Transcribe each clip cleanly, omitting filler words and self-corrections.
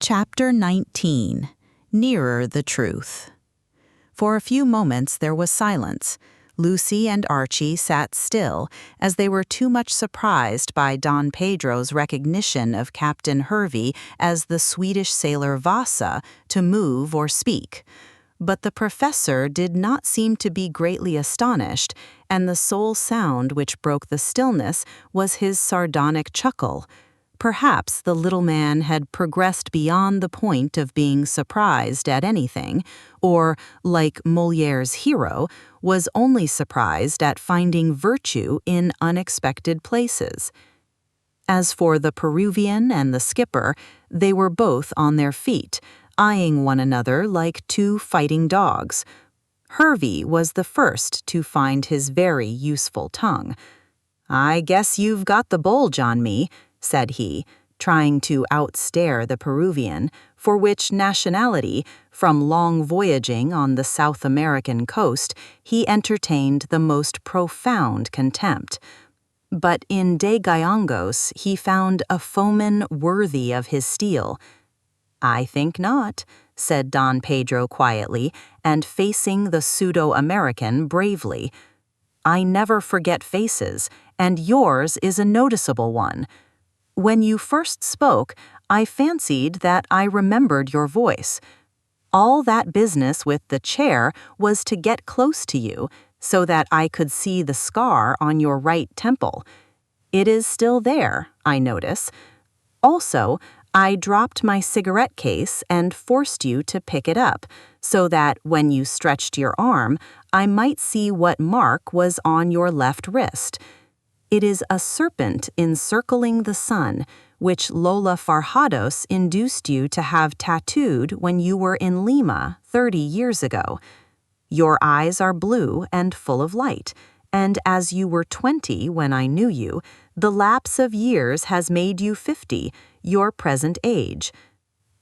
Chapter 19. Nearer the Truth. For a few moments there was silence. Lucy and Archie sat still, as they were too much surprised by Don Pedro's recognition of Captain Hervey as the Swedish sailor Vasa to move or speak. But the professor did not seem to be greatly astonished, and the sole sound which broke the stillness was his sardonic chuckle. Perhaps the little man had progressed beyond the point of being surprised at anything, or, like Moliere's hero, was only surprised at finding virtue in unexpected places. As for the Peruvian and the skipper, they were both on their feet, eyeing one another like two fighting dogs. Hervey was the first to find his very useful tongue. "I guess you've got the bulge on me," said he, trying to outstare the Peruvian, for which nationality, from long voyaging on the South American coast, he entertained the most profound contempt. But in De Gallangos he found a foeman worthy of his steel. "I think not," said Don Pedro quietly, and facing the pseudo-American bravely. "I never forget faces, and yours is a noticeable one. When you first spoke, I fancied that I remembered your voice. All that business with the chair was to get close to you, so that I could see the scar on your right temple. It is still there, I notice. Also, I dropped my cigarette case and forced you to pick it up, so that when you stretched your arm, I might see what mark was on your left wrist. It is a serpent encircling the sun, which Lola Farhados induced you to have tattooed when you were in Lima 30 years ago. Your eyes are blue and full of light, and as you were 20 when I knew you, the lapse of years has made you 50, your present age."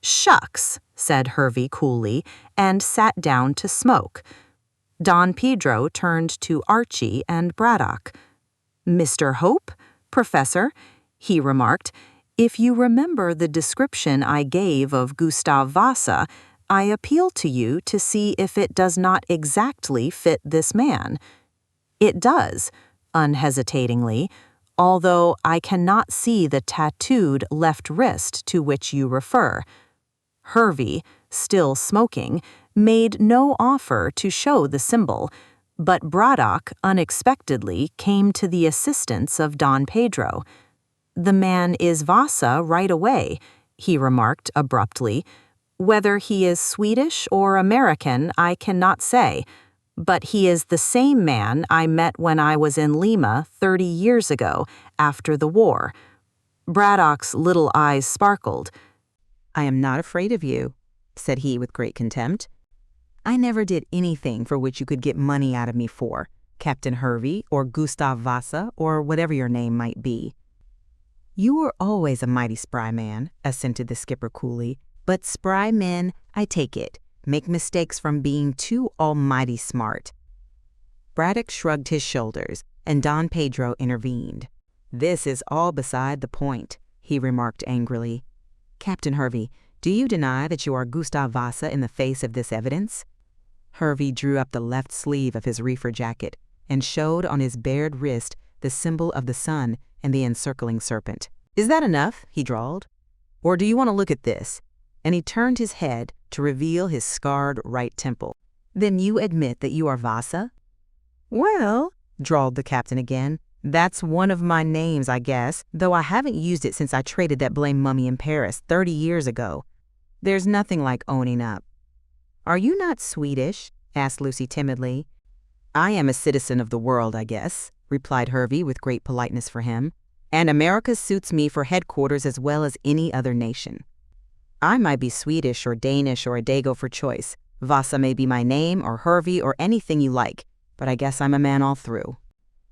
"Shucks," said Hervey coolly, and sat down to smoke. Don Pedro turned to Archie and Braddock. "Mr. Hope, Professor," he remarked, "if you remember the description I gave of Gustav Vasa, I appeal to you to see if it does not exactly fit this man." "It does," unhesitatingly, "although I cannot see the tattooed left wrist to which you refer." Hervey, still smoking, made no offer to show the symbol, but Braddock unexpectedly came to the assistance of Don Pedro. "The man is Vasa right away," he remarked abruptly. "Whether he is Swedish or American, I cannot say, but he is the same man I met when I was in Lima 30 years ago, after the war." Braddock's little eyes sparkled. "I am not afraid of you," said he with great contempt. "I never did anything for which you could get money out of me for, Captain Hervey or Gustav Vasa or whatever your name might be." "You were always a mighty spry man," assented the skipper coolly, "but spry men, I take it, make mistakes from being too almighty smart." Braddock shrugged his shoulders, and Don Pedro intervened. "This is all beside the point," he remarked angrily. "Captain Hervey, do you deny that you are Gustav Vasa in the face of this evidence?" Hervey drew up the left sleeve of his reefer jacket and showed on his bared wrist the symbol of the sun and the encircling serpent. "Is that enough?" he drawled. "Or do you want to look at this?" And he turned his head to reveal his scarred right temple. "Then you admit that you are Vasa?" "Well," drawled the captain again, "that's one of my names, I guess, though I haven't used it since I traded that blame mummy in Paris 30 years ago. There's nothing like owning up." "Are you not Swedish?" asked Lucy timidly. "I am a citizen of the world, I guess," replied Hervey with great politeness for him, "and America suits me for headquarters as well as any other nation. I might be Swedish or Danish or a Dago for choice. Vasa may be my name or Hervey or anything you like, but I guess I'm a man all through."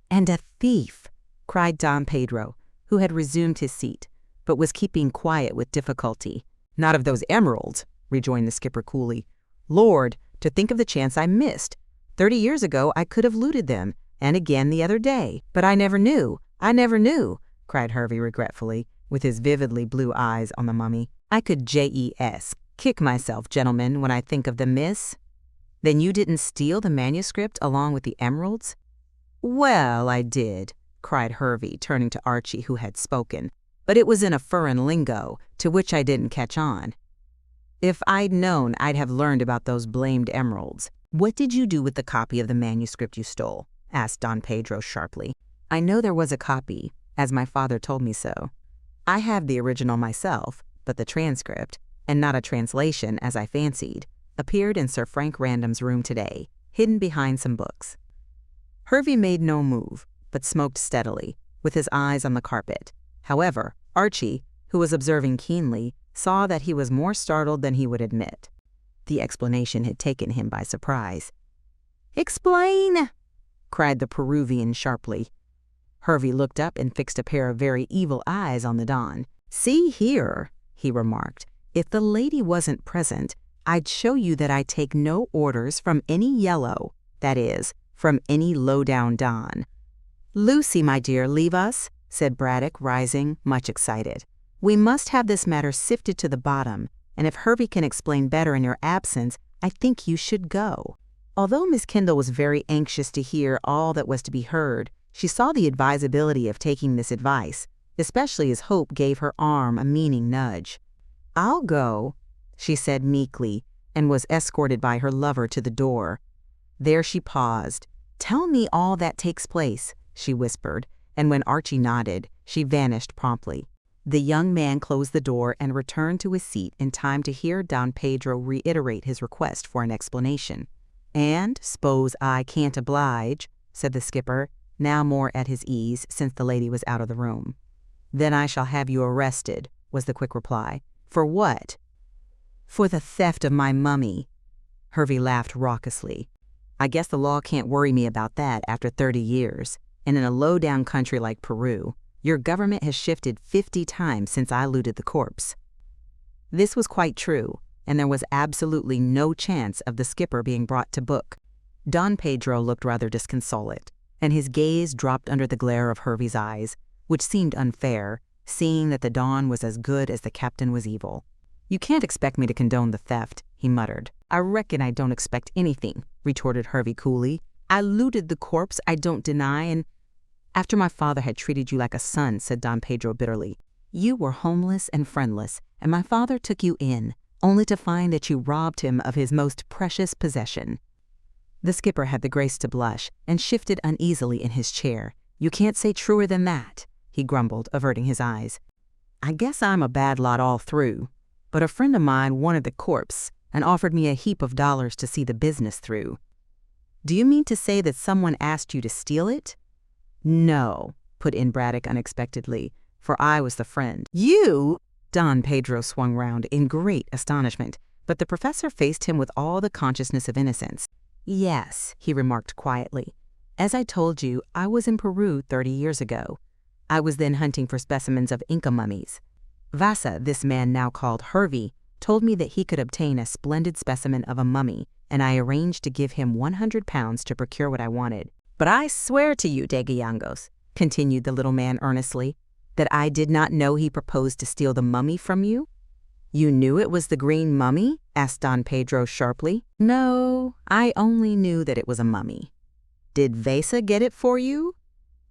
"And a thief!" cried Don Pedro, who had resumed his seat, but was keeping quiet with difficulty. "Not of those emeralds," rejoined the skipper coolly. "Lord, to think of the chance I missed. 30 years ago I could have looted them, and again the other day. But I never knew, cried Hervey regretfully, with his vividly blue eyes on the mummy. I could kick myself, gentlemen, when I think of the miss. Then you didn't steal the manuscript along with the emeralds? Well, I did, cried Hervey, turning to Archie, who had spoken, but it was in a furrin lingo, to which I didn't catch on. If I'd known, I'd have learned about those blamed emeralds. What did you do with the copy of the manuscript you stole? Asked Don Pedro sharply. I know there was a copy, as my father told me so. I have the original myself, but the transcript, and not a translation as I fancied, appeared in Sir Frank Random's room today, hidden behind some books. Hervey made no move, but smoked steadily, with his eyes on the carpet. However, Archie, who was observing keenly, saw that he was more startled than he would admit. The explanation had taken him by surprise. "Explain!" cried the Peruvian sharply. Hervey looked up and fixed a pair of very evil eyes on the Don. "See here," he remarked, "if the lady wasn't present, I'd show you that I take no orders from any yellow, that is, from any low-down Don." "Lucy, my dear, leave us," said Braddock, rising, much excited. "We must have this matter sifted to the bottom, and if Hervey can explain better in your absence, I think you should go." Although Miss Kendall was very anxious to hear all that was to be heard, she saw the advisability of taking this advice, especially as Hope gave her arm a meaning nudge. "I'll go," she said meekly, and was escorted by her lover to the door. There she paused. "Tell me all that takes place," she whispered, and when Archie nodded, she vanished promptly. The young man closed the door and returned to his seat in time to hear Don Pedro reiterate his request for an explanation. "And s'pose I can't oblige," said the skipper, now more at his ease since the lady was out of the room. "Then I shall have you arrested," was the quick reply. "For what?" "For the theft of my mummy." Hervey laughed raucously. "I guess the law can't worry me about that after 30 years. And in a low-down country like Peru, your government has shifted 50 times since I looted the corpse." This was quite true, and there was absolutely no chance of the skipper being brought to book. Don Pedro looked rather disconsolate, and his gaze dropped under the glare of Hervey's eyes, which seemed unfair, seeing that the Don was as good as the captain was evil. "You can't expect me to condone the theft," he muttered. "I reckon I don't expect anything," retorted Hervey coolly. "I looted the corpse, I don't deny, and—" "After my father had treated you like a son," said Don Pedro bitterly. "You were homeless and friendless, and my father took you in, only to find that you robbed him of his most precious possession." The skipper had the grace to blush and shifted uneasily in his chair. "You can't say truer than that," he grumbled, averting his eyes. "I guess I'm a bad lot all through, but a friend of mine wanted the corpse and offered me a heap of dollars to see the business through." "Do you mean to say that someone asked you to steal it?" "No," put in Braddock unexpectedly, "for I was the friend." "You?" Don Pedro swung round in great astonishment, but the professor faced him with all the consciousness of innocence. "Yes," he remarked quietly. "As I told you, I was in Peru 30 years ago. I was then hunting for specimens of Inca mummies. Vasa, this man now called Hervey, told me that he could obtain a splendid specimen of a mummy, and I arranged to give him 100 pounds to procure what I wanted. But I swear to you, De Gallangos," continued the little man earnestly, "that I did not know he proposed to steal the mummy from you." "You knew it was the green mummy?" asked Don Pedro sharply. "No, I only knew that it was a mummy." "Did Vasa get it for you?"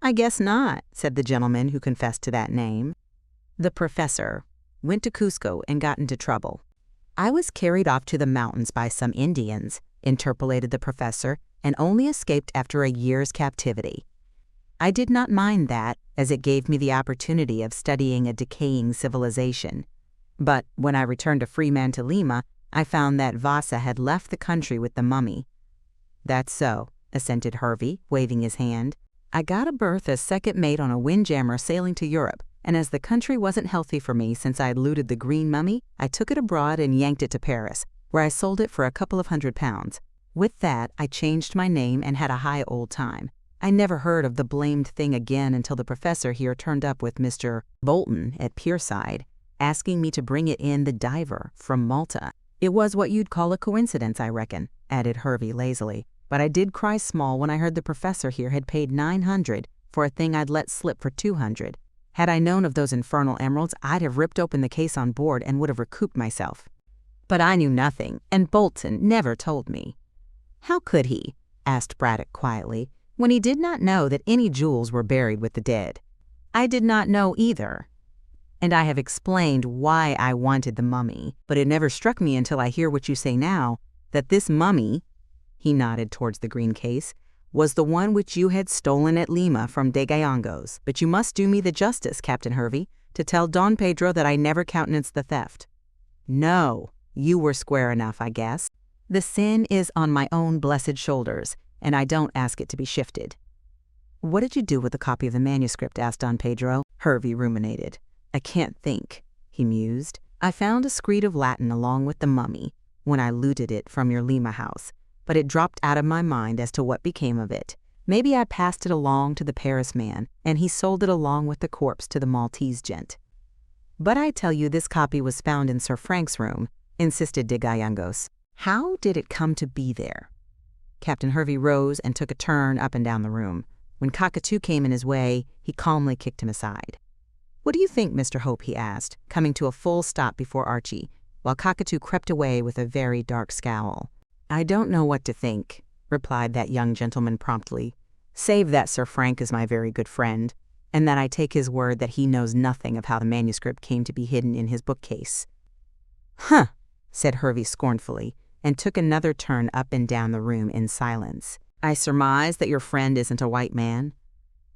"I guess not," said the gentleman who confessed to that name. "The professor went to Cusco and got into trouble." "I was carried off to the mountains by some Indians," interpolated the professor, "and only escaped after a year's captivity. I did not mind that, as it gave me the opportunity of studying a decaying civilization. But when I returned a free man to Lima, I found that Vasa had left the country with the mummy." "That's so," assented Hervey, waving his hand. "I got a berth as second mate on a windjammer sailing to Europe, and as the country wasn't healthy for me since I had looted the green mummy, I took it abroad and yanked it to Paris, where I sold it for a couple of £100. With that, I changed my name and had a high old time. I never heard of the blamed thing again until the professor here turned up with Mr. Bolton at Pierside, asking me to bring it in the Diver from Malta. It was what you'd call a coincidence, I reckon," added Hervey lazily. "But I did cry small when I heard the professor here had paid 900 for a thing I'd let slip for 200. Had I known of those infernal emeralds, I'd have ripped open the case on board and would have recouped myself. But I knew nothing, and Bolton never told me." "How could he?" asked Braddock quietly, "when he did not know that any jewels were buried with the dead?" "I did not know either. And I have explained why I wanted the mummy, but it never struck me until I hear what you say now, that this mummy," he nodded towards the green case, "was the one which you had stolen at Lima from De Gallegos. But you must do me the justice, Captain Hervey, to tell Don Pedro that I never countenanced the theft." "No, you were square enough, I guess. The sin is on my own blessed shoulders, and I don't ask it to be shifted." "What did you do with the copy of the manuscript?" asked Don Pedro. Hervey ruminated. "I can't think," he mused. "I found a screed of Latin along with the mummy when I looted it from your Lima house, but it dropped out of my mind as to what became of it. Maybe I passed it along to the Paris man, and he sold it along with the corpse to the Maltese gent." "But I tell you this copy was found in Sir Frank's room," insisted De Gallegos. "How did it come to be there?" Captain Hervey rose and took a turn up and down the room. When Cockatoo came in his way, he calmly kicked him aside. "What do you think, Mr. Hope?" he asked, coming to a full stop before Archie, while Cockatoo crept away with a very dark scowl. "I don't know what to think," replied that young gentleman promptly, "save that Sir Frank is my very good friend, and that I take his word that he knows nothing of how the manuscript came to be hidden in his bookcase." "Huh," said Hervey scornfully, and took another turn up and down the room in silence. "I surmise that your friend isn't a white man?"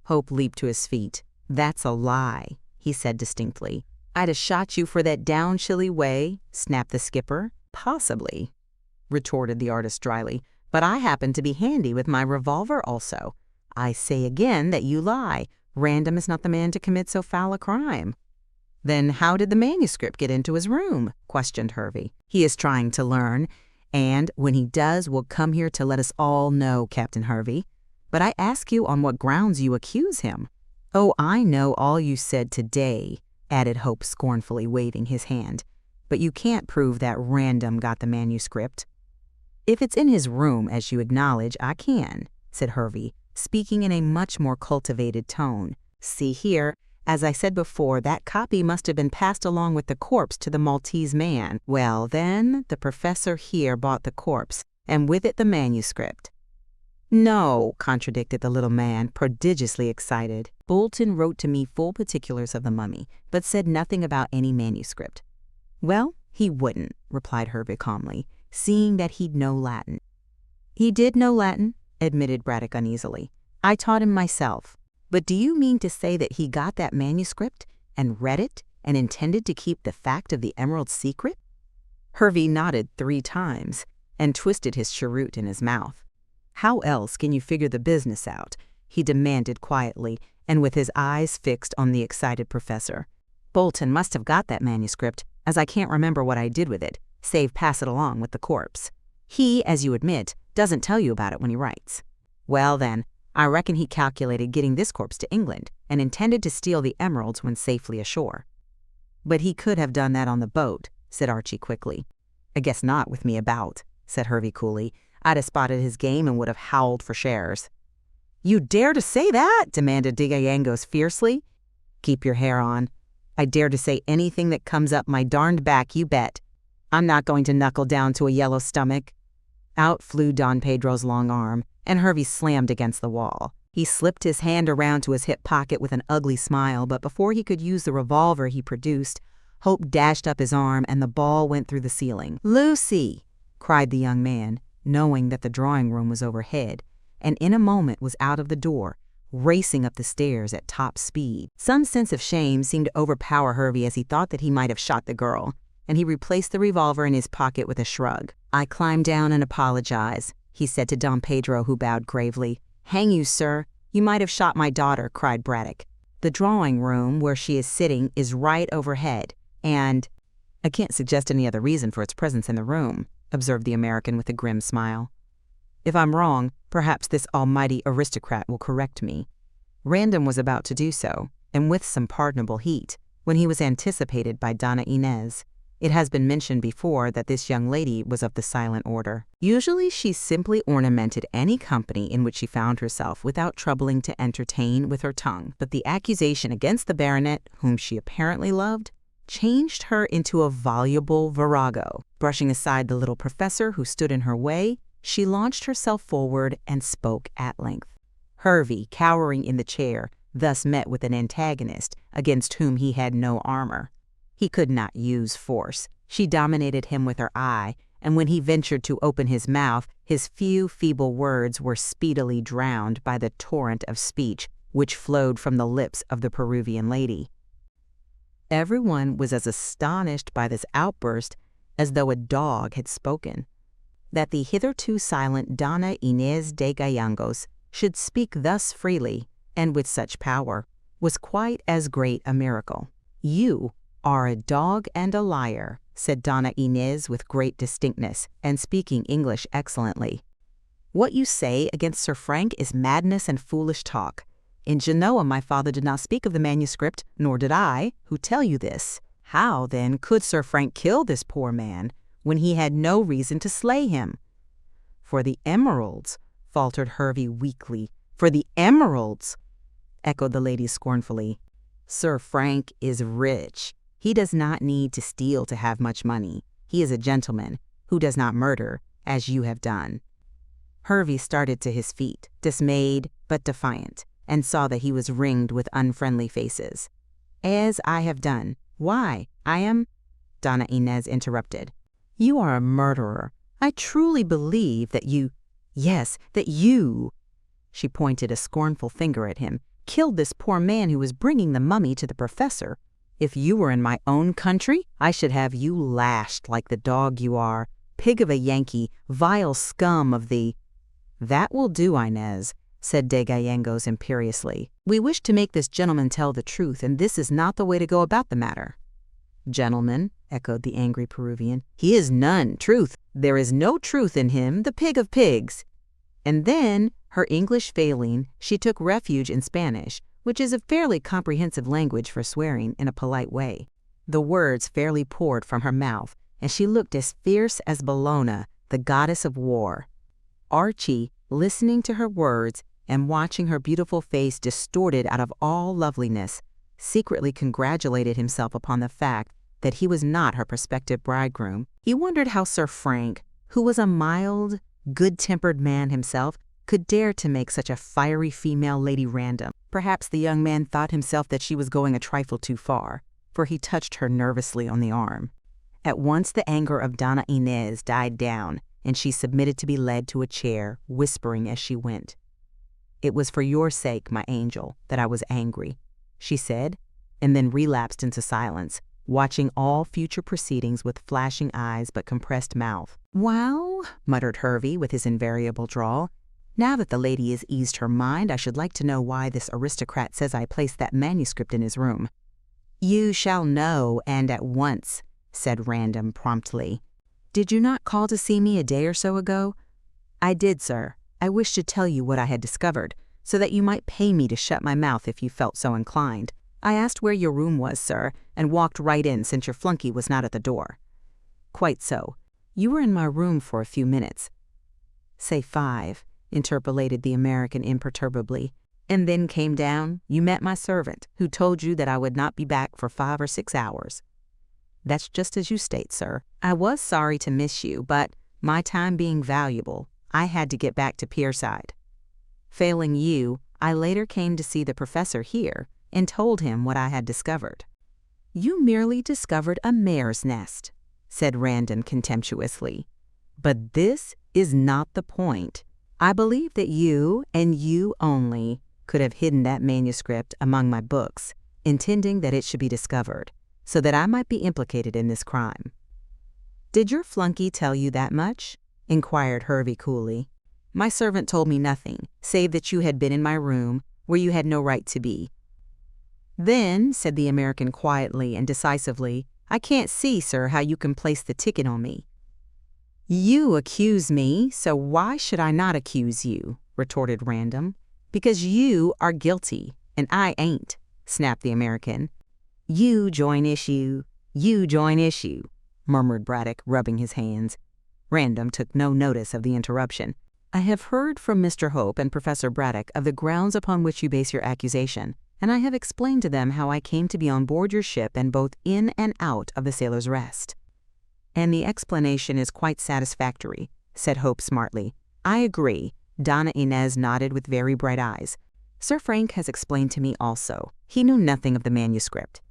Hope leaped to his feet. "That's a lie," he said distinctly. "I'd have shot you for that down chilly way," snapped the skipper. "Possibly," retorted the artist dryly, "but I happen to be handy with my revolver also. I say again that you lie. Random is not the man to commit so foul a crime." "Then how did the manuscript get into his room?" questioned Hervey. "He is trying to learn, and when he does, will come here to let us all know, Captain Hervey. But I ask you on what grounds you accuse him." "Oh, I know all you said today," added Hope scornfully, waving his hand. "But you can't prove that Random got the manuscript." "If it's in his room, as you acknowledge, I can," said Hervey, speaking in a much more cultivated tone. "See here, as I said before, that copy must have been passed along with the corpse to the Maltese man. Well, then, the professor here bought the corpse, and with it the manuscript." "No," contradicted the little man, prodigiously excited. "Bolton wrote to me full particulars of the mummy, but said nothing about any manuscript." "Well, he wouldn't," replied Hervey calmly, "seeing that he'd know Latin." "He did know Latin," admitted Braddock uneasily. "I taught him myself. But do you mean to say that he got that manuscript and read it and intended to keep the fact of the emerald secret?" Hervey nodded 3 times and twisted his cheroot in his mouth. "How else can you figure the business out?" he demanded quietly, and with his eyes fixed on the excited professor. "Bolton must have got that manuscript, as I can't remember what I did with it, save pass it along with the corpse. He, as you admit, doesn't tell you about it when he writes. Well then, I reckon he calculated getting this corpse to England and intended to steal the emeralds when safely ashore." "But he could have done that on the boat," said Archie quickly. "I guess not with me about," said Hervey coolly. "I'd have spotted his game and would have howled for shares." "You dare to say that?" demanded De Gallegos fiercely. "Keep your hair on. I dare to say anything that comes up my darned back, you bet. I'm not going to knuckle down to a yellow stomach." Out flew Don Pedro's long arm, and Hervey slammed against the wall. He slipped his hand around to his hip pocket with an ugly smile, but before he could use the revolver he produced, Hope dashed up his arm and the ball went through the ceiling. "Lucy!" cried the young man, knowing that the drawing room was overhead, and in a moment was out of the door, racing up the stairs at top speed. Some sense of shame seemed to overpower Hervey as he thought that he might have shot the girl, and he replaced the revolver in his pocket with a shrug. "I climbed down and apologize," he said to Don Pedro, who bowed gravely. "Hang you, sir. You might have shot my daughter," cried Braddock. "The drawing room where she is sitting is right overhead, and—" "I can't suggest any other reason for its presence in the room," observed the American with a grim smile. "If I'm wrong, perhaps this almighty aristocrat will correct me." Random was about to do so, and with some pardonable heat, when he was anticipated by Donna Inez. It has been mentioned before that this young lady was of the silent order. Usually she simply ornamented any company in which she found herself without troubling to entertain with her tongue. But the accusation against the baronet, whom she apparently loved, changed her into a voluble virago. Brushing aside the little professor who stood in her way, she launched herself forward and spoke at length. Hervey, cowering in the chair, thus met with an antagonist against whom he had no armor. He could not use force. She dominated him with her eye, and when he ventured to open his mouth, his few feeble words were speedily drowned by the torrent of speech which flowed from the lips of the Peruvian lady. Everyone was as astonished by this outburst as though a dog had spoken. That the hitherto silent Donna Inés de Gallegos should speak thus freely and with such power was quite as great a miracle. "You are a dog and a liar," said Donna Inés with great distinctness and speaking English excellently. "What you say against Sir Frank is madness and foolish talk. In Genoa my father did not speak of the manuscript, nor did I, who tell you this. How, then, could Sir Frank kill this poor man when he had no reason to slay him?" "For the emeralds," faltered Hervey weakly. "For the emeralds," echoed the lady scornfully. "Sir Frank is rich. He does not need to steal to have much money. He is a gentleman who does not murder, as you have done." Hervey started to his feet, dismayed but defiant, and saw that he was ringed with unfriendly faces. "As I have done. Why, I am—" Donna Inés interrupted. "You are a murderer. I truly believe that you— yes, that you—" she pointed a scornful finger at him— "killed this poor man who was bringing the mummy to the professor. If you were in my own country, I should have you lashed like the dog you are, pig of a Yankee, vile scum of the—" "That will do, Inés," said de Gallegos imperiously. "We wish to make this gentleman tell the truth, and this is not the way to go about the matter." "Gentleman," echoed the angry Peruvian. "He is none. Truth. There is no truth in him, the pig of pigs." And then, her English failing, she took refuge in Spanish, which is a fairly comprehensive language for swearing in a polite way. The words fairly poured from her mouth, and she looked as fierce as Bellona, the goddess of war. Archie, listening to her words and watching her beautiful face distorted out of all loveliness, secretly congratulated himself upon the fact that he was not her prospective bridegroom. He wondered how Sir Frank, who was a mild, good-tempered man himself, could dare to make such a fiery female lady random. Perhaps the young man thought himself that she was going a trifle too far, for he touched her nervously on the arm. At once the anger of Donna Inés died down, and she submitted to be led to a chair, whispering as she went. "It was for your sake, my angel, that I was angry," she said, and then relapsed into silence, watching all future proceedings with flashing eyes but compressed mouth. "Well," muttered Hervey with his invariable drawl, "now that the lady has eased her mind, I should like to know why this aristocrat says I placed that manuscript in his room." "You shall know, and at once," said Random promptly. "Did you not call to see me a day or so ago?" "I did, sir. I wished to tell you what I had discovered, so that you might pay me to shut my mouth if you felt so inclined. I asked where your room was, sir, and walked right in since your flunky was not at the door." "Quite so. You were in my room for a few minutes." "Say 5, interpolated the American imperturbably. "And then came down. You met my servant, who told you that I would not be back for 5 or 6 hours." "That's just as you state, sir. I was sorry to miss you, but, my time being valuable, I had to get back to Pierside. Failing you, I later came to see the professor here and told him what I had discovered." "You merely discovered a mare's nest," said Random contemptuously. "But this is not the point. I believe that you, and you only, could have hidden that manuscript among my books, intending that it should be discovered, so that I might be implicated in this crime." "Did your flunky tell you that much?" inquired Hervey coolly. "My servant told me nothing, save that you had been in my room, where you had no right to be." "Then," said the American quietly and decisively, "I can't see, sir, how you can place the ticket on me." "You accuse me, so why should I not accuse you?" retorted Random. "Because you are guilty, and I ain't," snapped the American. "You join issue. You join issue. murmured Braddock, rubbing his hands. Random took no notice of the interruption. "I have heard from Mr. Hope and Professor Braddock of the grounds upon which you base your accusation, and I have explained to them how I came to be on board your ship and both in and out of the Sailor's Rest." "And the explanation is quite satisfactory," said Hope smartly. "I agree." Donna Inez nodded with very bright eyes. "Sir Frank has explained to me also. He knew nothing of the manuscript."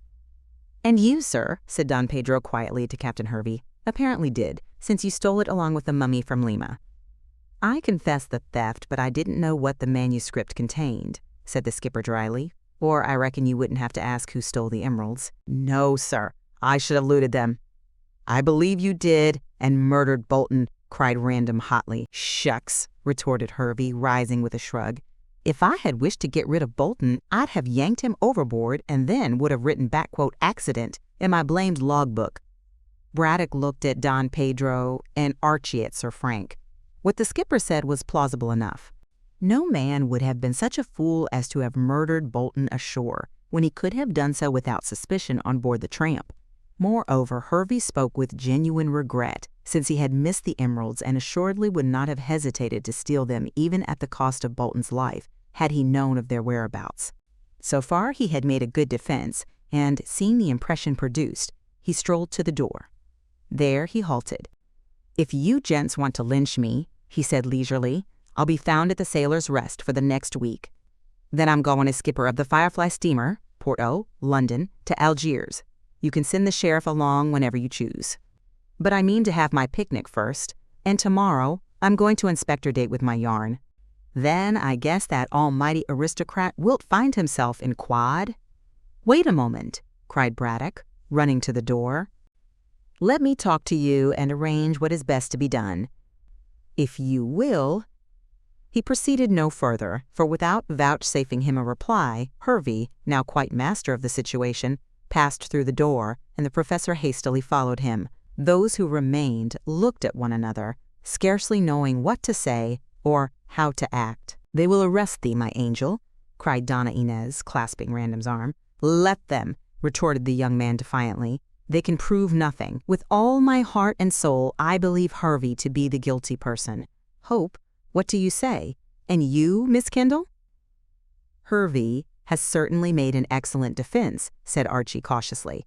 "And you, sir," said Don Pedro quietly to Captain Hervey, "apparently did, since you stole it along with the mummy from Lima." "I confess the theft, but I didn't know what the manuscript contained," said the skipper dryly. "Or I reckon you wouldn't have to ask who stole the emeralds." "No, sir. I should have looted them." "I believe you did, and murdered Bolton," cried Random hotly. "Shucks," retorted Hervey, rising with a shrug. "If I had wished to get rid of Bolton, I'd have yanked him overboard and then would have written back, quote, accident in my blamed logbook." Braddock looked at Don Pedro and Archie at Sir Frank. What the skipper said was plausible enough. No man would have been such a fool as to have murdered Bolton ashore, when he could have done so without suspicion on board the Tramp. Moreover, Hervey spoke with genuine regret, since he had missed the emeralds and assuredly would not have hesitated to steal them even at the cost of Bolton's life, had he known of their whereabouts. So far he had made a good defense, and, seeing the impression produced, he strolled to the door. There he halted. "If you gents want to lynch me," he said leisurely, "I'll be found at the Sailor's Rest for the next week. Then I'm going as skipper of the Firefly steamer, Porto, London, to Algiers. You can send the sheriff along whenever you choose. But I mean to have my picnic first, and tomorrow I'm going to inspector date with my yarn. Then I guess that almighty aristocrat wilt find himself in quad." "Wait a moment," cried Braddock, running to the door. "Let me talk to you and arrange what is best to be done. If you will—" He proceeded no further, for without vouchsafing him a reply, Hervey, now quite master of the situation, passed through the door, and the professor hastily followed him. Those who remained looked at one another, scarcely knowing what to say or how to act. "They will arrest thee, my angel," cried Donna Inez, clasping Random's arm. "Let them," retorted the young man defiantly. "They can prove nothing. With all my heart and soul, I believe Hervey to be the guilty person. Hope, what do you say? And you, Miss Kendall?" "Hervey has certainly made an excellent defense," said Archie cautiously.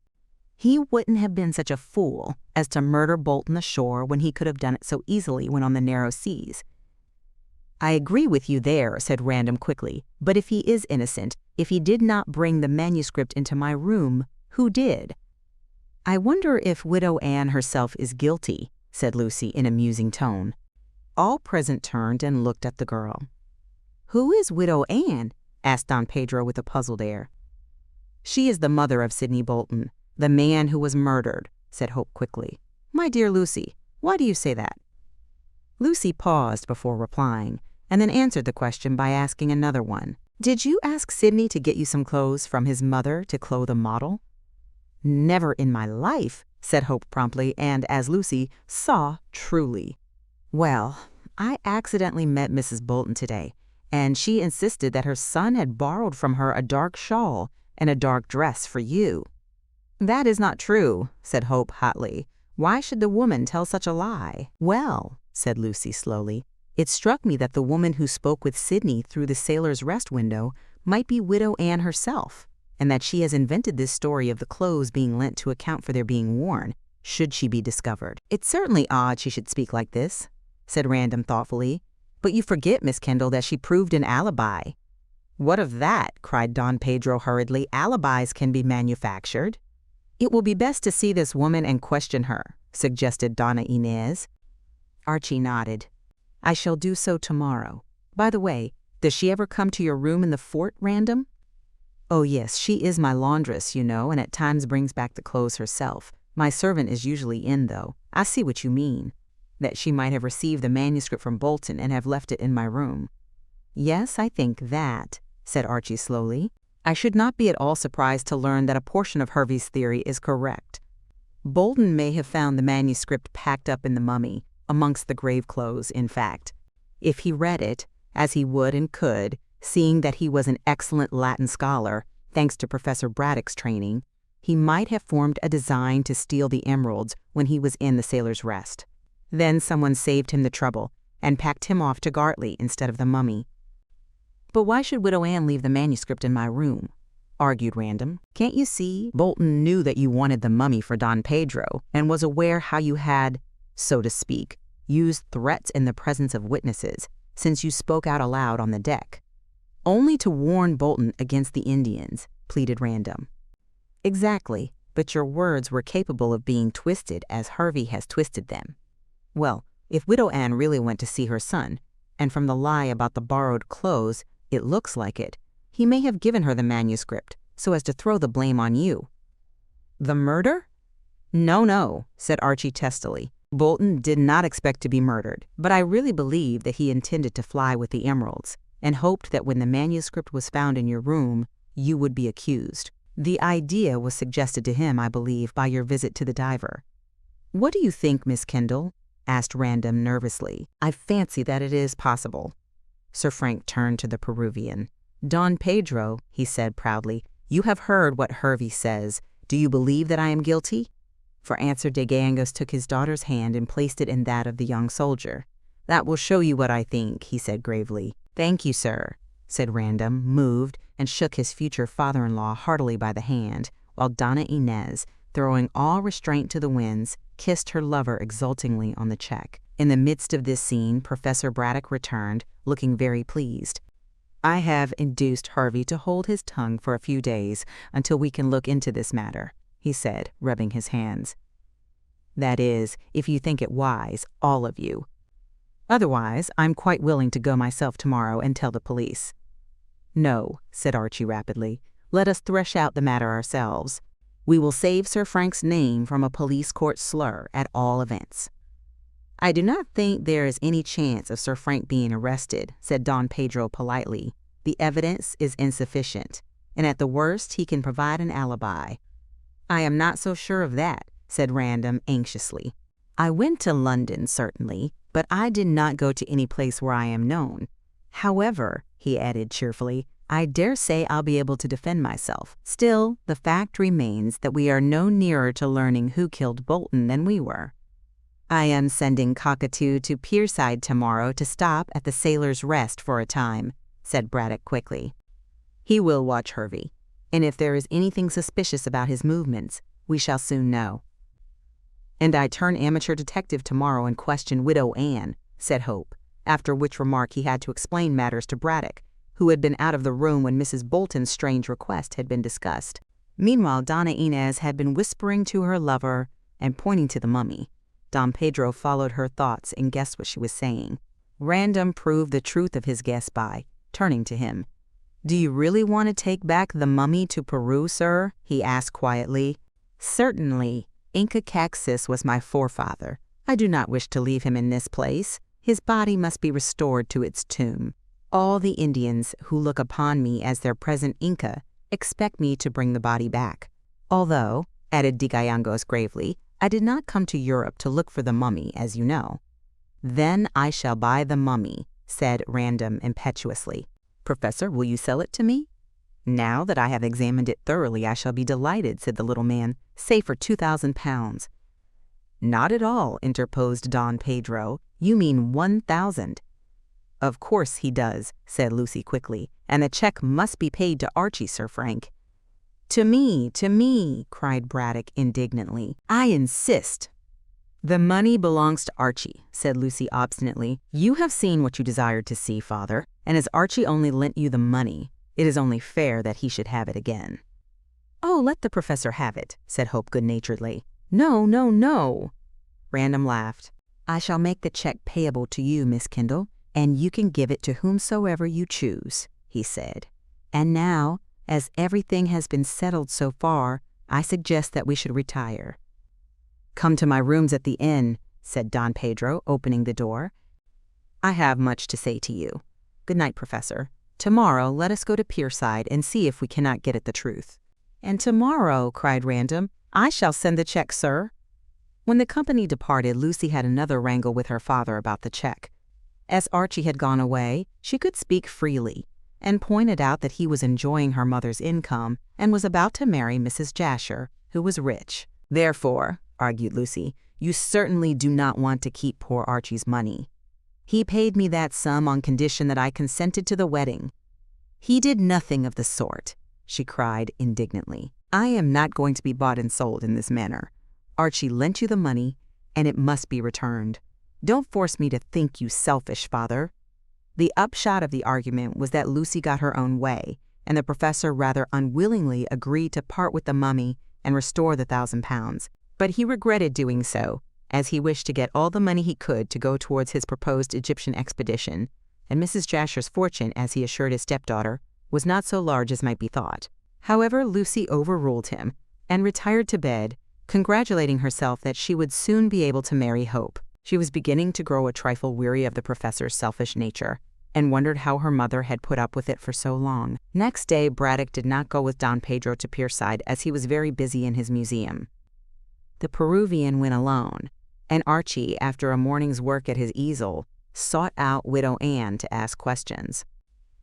"He wouldn't have been such a fool as to murder Bolton ashore when he could have done it so easily when on the narrow seas." "I agree with you there," said Random quickly. "But if he is innocent, if he did not bring the manuscript into my room, who did?" "I wonder if Widow Anne herself is guilty," said Lucy in a musing tone. All present turned and looked at the girl. "Who is Widow Anne?" asked Don Pedro with a puzzled air. "She is the mother of Sidney Bolton, the man who was murdered," said Hope quickly. "My dear Lucy, why do you say that?" Lucy paused before replying, and then answered the question by asking another one. "Did you ask Sidney to get you some clothes from his mother to clothe a model?" "Never in my life," said Hope promptly, and, as Lucy saw, truly. "Well, I accidentally met Mrs. Bolton today, and she insisted that her son had borrowed from her a dark shawl and a dark dress for you." "That is not true," said Hope hotly. "Why should the woman tell such a lie?" "Well," said Lucy slowly, "it struck me that the woman who spoke with Sidney through the Sailor's Rest window might be Widow Anne herself, and that she has invented this story of the clothes being lent to account for their being worn, should she be discovered." "It's certainly odd she should speak like this," said Random thoughtfully. "But you forget, Miss Kendall, that she proved an alibi." "What of that?" cried Don Pedro hurriedly. "Alibis can be manufactured." "It will be best to see this woman and question her," suggested Donna Inez. Archie nodded. "I shall do so tomorrow. By the way, does she ever come to your room in the fort, Random?" "Oh yes, she is my laundress, you know, and at times brings back the clothes herself. My servant is usually in, though. I see what you mean, that she might have received the manuscript from Bolton and have left it in my room." "Yes, I think that," said Archie slowly. "I should not be at all surprised to learn that a portion of Hervey's theory is correct. Bolton may have found the manuscript packed up in the mummy, amongst the grave clothes, in fact. If he read it, as he would and could, seeing that he was an excellent Latin scholar, thanks to Professor Braddock's training, He might have formed a design to steal the emeralds when he was in the Sailor's Rest. Then someone saved him the trouble and packed him off to Gartley instead of the mummy. But why should Widow Anne leave the manuscript in my room? Argued Random. Can't you see? Bolton knew that you wanted the mummy for Don Pedro and was aware how you had, so to speak, used threats in the presence of witnesses since you spoke out aloud on the deck. Only to warn Bolton against the Indians, pleaded Random. Exactly, but your words were capable of being twisted as Harvey has twisted them. Well, if Widow Anne really went to see her son, and from the lie about the borrowed clothes, it looks like it, he may have given her the manuscript so as to throw the blame on you. The murder? No, said Archie testily. Bolton did not expect to be murdered, but I really believe that he intended to fly with the emeralds, and hoped that when the manuscript was found in your room, you would be accused. The idea was suggested to him, I believe, by your visit to the diver. What do you think, Miss Kendall? Asked Random nervously. I fancy that it is possible. Sir Frank turned to the Peruvian. Don Pedro, he said proudly, you have heard what Hervey says. Do you believe that I am guilty? For answer, De Gangos took his daughter's hand and placed it in that of the young soldier. That will show you what I think, he said gravely. Thank you, sir, said Random, moved, and shook his future father-in-law heartily by the hand, while Donna Inez, throwing all restraint to the winds, kissed her lover exultingly on the cheek. In the midst of this scene, Professor Braddock returned, looking very pleased. I have induced Harvey to hold his tongue for a few days until we can look into this matter, he said, rubbing his hands. That is, if you think it wise, all of you. Otherwise, I'm quite willing to go myself tomorrow and tell the police. No, said Archie rapidly. Let us thresh out the matter ourselves. We will save Sir Frank's name from a police court slur at all events. I do not think there is any chance of Sir Frank being arrested, said Don Pedro politely. The evidence is insufficient, and at the worst he can provide an alibi. I am not so sure of that, said Random anxiously. I went to London, certainly, but I did not go to any place where I am known. However, he added cheerfully, I dare say I'll be able to defend myself. Still, the fact remains that we are no nearer to learning who killed Bolton than we were. I am sending Cockatoo to Pierside tomorrow to stop at the Sailor's Rest for a time, said Braddock quickly. He will watch Hervey, and if there is anything suspicious about his movements, we shall soon know. And I turn amateur detective tomorrow and question Widow Anne, said Hope, after which remark he had to explain matters to Braddock, who had been out of the room when Mrs. Bolton's strange request had been discussed. Meanwhile, Donna Inez had been whispering to her lover and pointing to the mummy. Don Pedro followed her thoughts and guessed what she was saying. Random proved the truth of his guess by turning to him. Do you really want to take back the mummy to Peru, sir? He asked quietly. Certainly. Inca Caxus was my forefather. I do not wish to leave him in this place. His body must be restored to its tomb. All the Indians who look upon me as their present Inca expect me to bring the body back. Although, added De Gallangos gravely, I did not come to Europe to look for the mummy, as you know. Then I shall buy the mummy, said Random impetuously. Professor, will you sell it to me? Now that I have examined it thoroughly, I shall be delighted, said the little man. Say for 2,000 pounds. Not at all, interposed Don Pedro. You mean 1,000. Of course he does, said Lucy quickly, and the check must be paid to Archie, Sir Frank. To me, cried Braddock indignantly. I insist. The money belongs to Archie, said Lucy obstinately. You have seen what you desired to see, father, and as Archie only lent you the money, it is only fair that he should have it again. Oh, let the professor have it, said Hope good-naturedly. No. Random laughed. I shall make the check payable to you, Miss Kendall, and you can give it to whomsoever you choose, he said. And now, as everything has been settled so far, I suggest that we should retire. Come to my rooms at the inn, said Don Pedro, opening the door. I have much to say to you. Good night, Professor. Tomorrow let us go to Pierside and see if we cannot get at the truth. And tomorrow, cried Random, I shall send the check, sir. When the company departed, Lucy had another wrangle with her father about the check. As Archie had gone away, she could speak freely. and pointed out that he was enjoying her mother's income and was about to marry Mrs. Jasher, who was rich. "Therefore," argued Lucy, "you certainly do not want to keep poor Archie's money. He paid me that sum on condition that I consented to the wedding." "He did nothing of the sort," she cried indignantly. "I am not going to be bought and sold in this manner. Archie lent you the money, and it must be returned. Don't force me to think you selfish, father." The upshot of the argument was that Lucy got her own way, and the professor rather unwillingly agreed to part with the mummy and restore the £1,000. But he regretted doing so, as he wished to get all the money he could to go towards his proposed Egyptian expedition, and Mrs. Jasher's fortune, as he assured his stepdaughter, was not so large as might be thought. However, Lucy overruled him and retired to bed, congratulating herself that she would soon be able to marry Hope. She was beginning to grow a trifle weary of the professor's selfish nature, and wondered how her mother had put up with it for so long. Next day, Braddock did not go with Don Pedro to Pierside, as he was very busy in his museum. The Peruvian went alone, and Archie, after a morning's work at his easel, sought out Widow Anne to ask questions.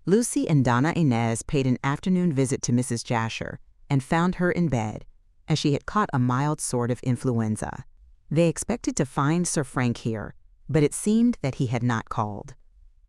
Lucy and Donna Inez paid an afternoon visit to Mrs. Jasher and found her in bed, as she had caught a mild sort of influenza. They expected to find Sir Frank here, but it seemed that he had not called.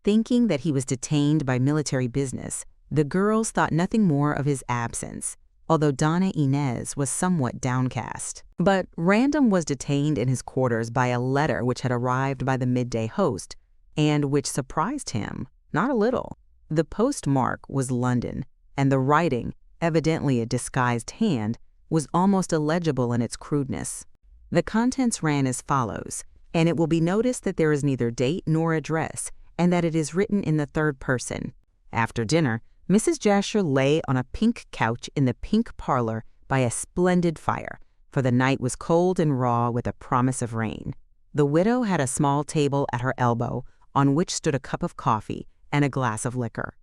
Thinking that he was detained by military business, the girls thought nothing more of his absence, although Donna Inez was somewhat downcast. But Random was detained in his quarters by a letter which had arrived by the midday post, and which surprised him not a little. The postmark was London, and the writing, evidently a disguised hand, was almost illegible in its crudeness. The contents ran as follows, and it will be noticed that there is neither date nor address, and that it is written in the third person. After dinner, Mrs. Jasher lay on a pink couch in the pink parlor by a splendid fire, for the night was cold and raw with a promise of rain. The widow had a small table at her elbow, on which stood a cup of coffee and a glass of liquor.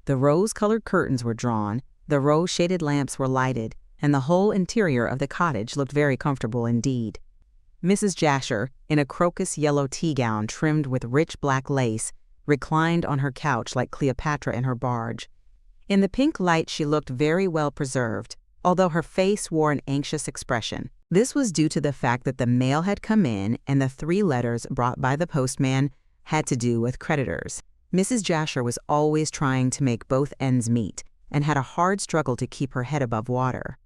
The rose-colored curtains were drawn, the rose-shaded lamps were lighted, and the whole interior of the cottage looked very comfortable indeed. Mrs. Jasher, in a crocus yellow tea gown trimmed with rich black lace, reclined on her couch like Cleopatra in her barge. In the pink light she looked very well preserved, although her face wore an anxious expression. This was due to the fact that the mail had come in, and the 3 letters brought by the postman had to do with creditors. Mrs. Jasher was always trying to make both ends meet, and had a hard struggle to keep her head above water.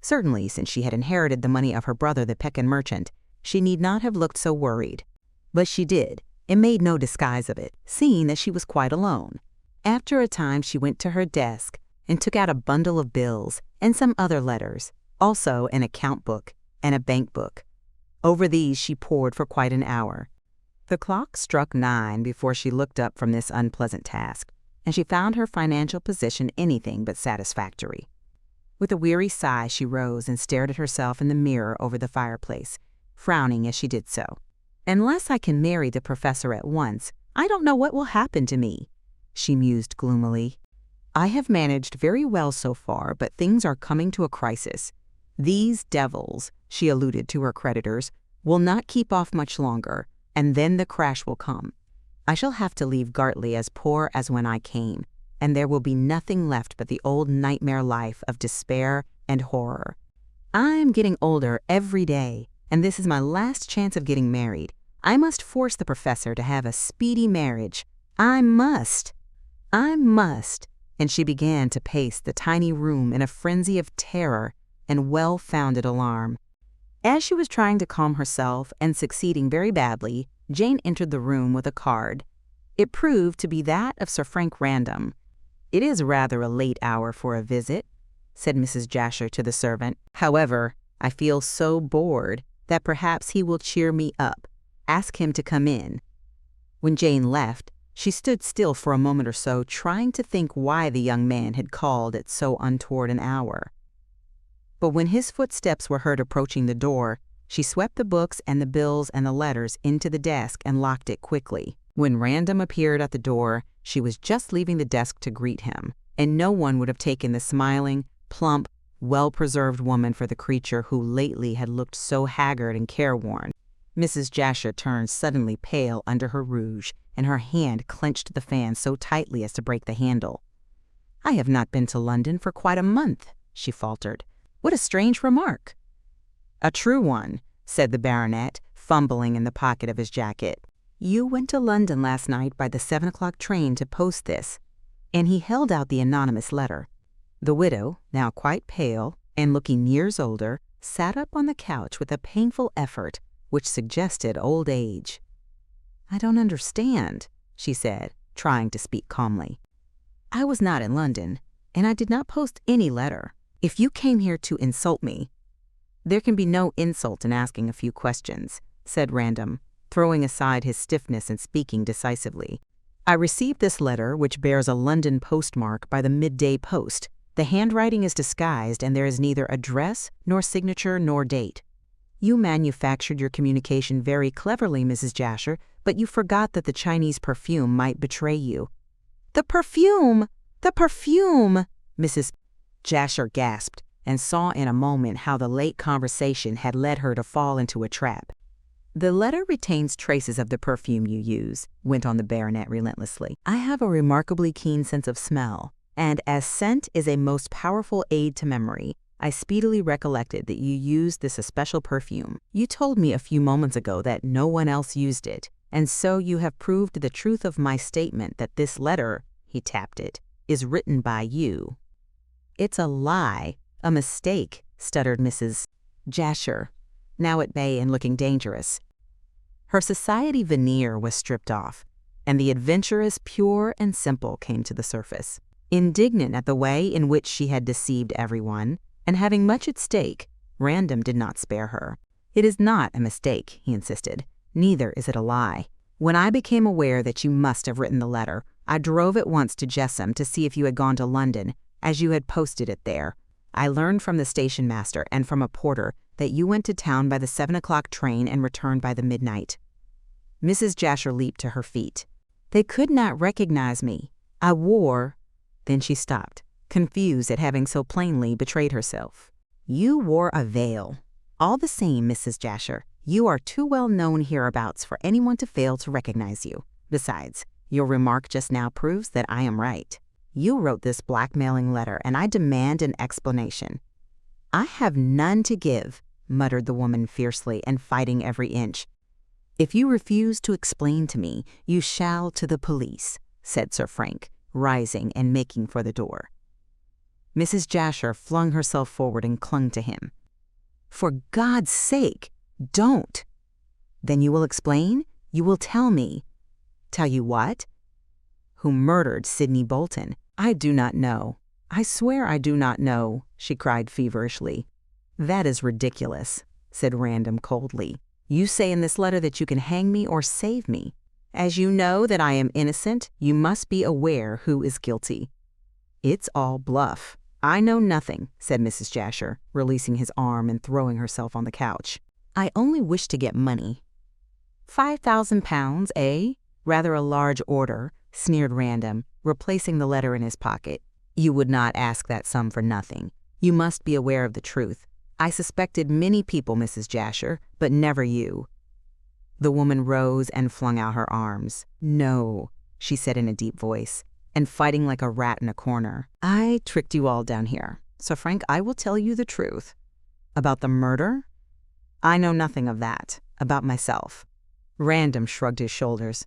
Certainly, since she had inherited the money of her brother, the Pekin merchant, she need not have looked so worried. But she did, and made no disguise of it, seeing that she was quite alone. After a time she went to her desk and took out a bundle of bills and some other letters, also an account book and a bank book. Over these she pored for quite an hour. The clock struck 9 before she looked up from this unpleasant task, and she found her financial position anything but satisfactory. With a weary sigh she rose and stared at herself in the mirror over the fireplace, frowning as she did so. "Unless I can marry the professor at once, I don't know what will happen to me," she mused gloomily. "I have managed very well so far, but things are coming to a crisis. These devils," she alluded to her creditors, "will not keep off much longer, and then the crash will come. I shall have to leave Gartley as poor as when I came, and there will be nothing left but the old nightmare life of despair and horror. I am getting older every day, and this is my last chance of getting married. I must force the professor to have a speedy marriage. I must. And she began to pace the tiny room in a frenzy of terror and well-founded alarm. As she was trying to calm herself and succeeding very badly, Jane entered the room with a card. It proved to be that of Sir Frank Random. "It is rather a late hour for a visit," said Mrs. Jasher to the servant. "However, I feel so bored that perhaps he will cheer me up. Ask him to come in." When Jane left, she stood still for a moment or so, trying to think why the young man had called at so untoward an hour. But when his footsteps were heard approaching the door, she swept the books and the bills and the letters into the desk and locked it quickly. When Random appeared at the door, she was just leaving the desk to greet him, and no one would have taken the smiling, plump, well-preserved woman for the creature who lately had looked so haggard and careworn. Mrs. Jasher turned suddenly pale under her rouge, and her hand clenched the fan so tightly as to break the handle. "I have not been to London for quite a month," she faltered. "What a strange remark." "A true one," said the baronet, fumbling in the pocket of his jacket. "You went to London last night by the 7 o'clock train to post this," and he held out the anonymous letter. The widow, now quite pale and looking years older, sat up on the couch with a painful effort which suggested old age. "I don't understand," she said, trying to speak calmly. "I was not in London, and I did not post any letter. If you came here to insult me—" "There can be no insult in asking a few questions," said Random, throwing aside his stiffness and speaking decisively. "I received this letter, which bears a London postmark, by the midday post. The handwriting is disguised, and there is neither address, nor signature, nor date. You manufactured your communication very cleverly, Mrs. Jasher, but you forgot that the Chinese perfume might betray you." "The perfume! The perfume!" Mrs. Jasher gasped, and saw in a moment how the late conversation had led her to fall into a trap. "The letter retains traces of the perfume you use," went on the baronet relentlessly. "I have a remarkably keen sense of smell, and as scent is a most powerful aid to memory, I speedily recollected that you used this especial perfume. You told me a few moments ago that no one else used it, and so you have proved the truth of my statement that this letter," he tapped it, "is written by you." "It's a lie, a mistake," stuttered Mrs. Jasher, now at bay and looking dangerous. Her society veneer was stripped off, and the adventuress, pure and simple, came to the surface. Indignant at the way in which she had deceived everyone, and having much at stake, Random did not spare her. "It is not a mistake," he insisted. "Neither is it a lie. When I became aware that you must have written the letter, I drove at once to Jessam to see if you had gone to London, as you had posted it there. I learned from the station master and from a porter that you went to town by the 7 o'clock train and returned by the midnight." Mrs. Jasher leaped to her feet. "They could not recognize me. I wore—" Then she stopped, confused at having so plainly betrayed herself. "You wore a veil. All the same, Mrs. Jasher, you are too well known hereabouts for anyone to fail to recognize you. Besides, your remark just now proves that I am right. You wrote this blackmailing letter, and I demand an explanation." "I have none to give," muttered the woman fiercely and fighting every inch. "If you refuse to explain to me, you shall to the police," said Sir Frank, rising and making for the door. Mrs. Jasher flung herself forward and clung to him. "For God's sake, don't!" "Then you will explain? You will tell me?" "Tell you what?" "Who murdered Sidney Bolton?" "I do not know. I swear I do not know," she cried feverishly. "That is ridiculous," said Random coldly. "You say in this letter that you can hang me or save me. As you know that I am innocent, you must be aware who is guilty." "It's all bluff. I know nothing," said Mrs. Jasher, releasing his arm and throwing herself on the couch. "I only wish to get money." £5,000, eh? Rather a large order," sneered Random, replacing the letter in his pocket. "You would not ask that sum for nothing. You must be aware of the truth. I suspected many people, Mrs. Jasher, but never you." The woman rose and flung out her arms. "No," she said in a deep voice, and fighting like a rat in a corner. "I tricked you all down here. So, Frank, I will tell you the truth." "About the murder?" "I know nothing of that. About myself." Random shrugged his shoulders.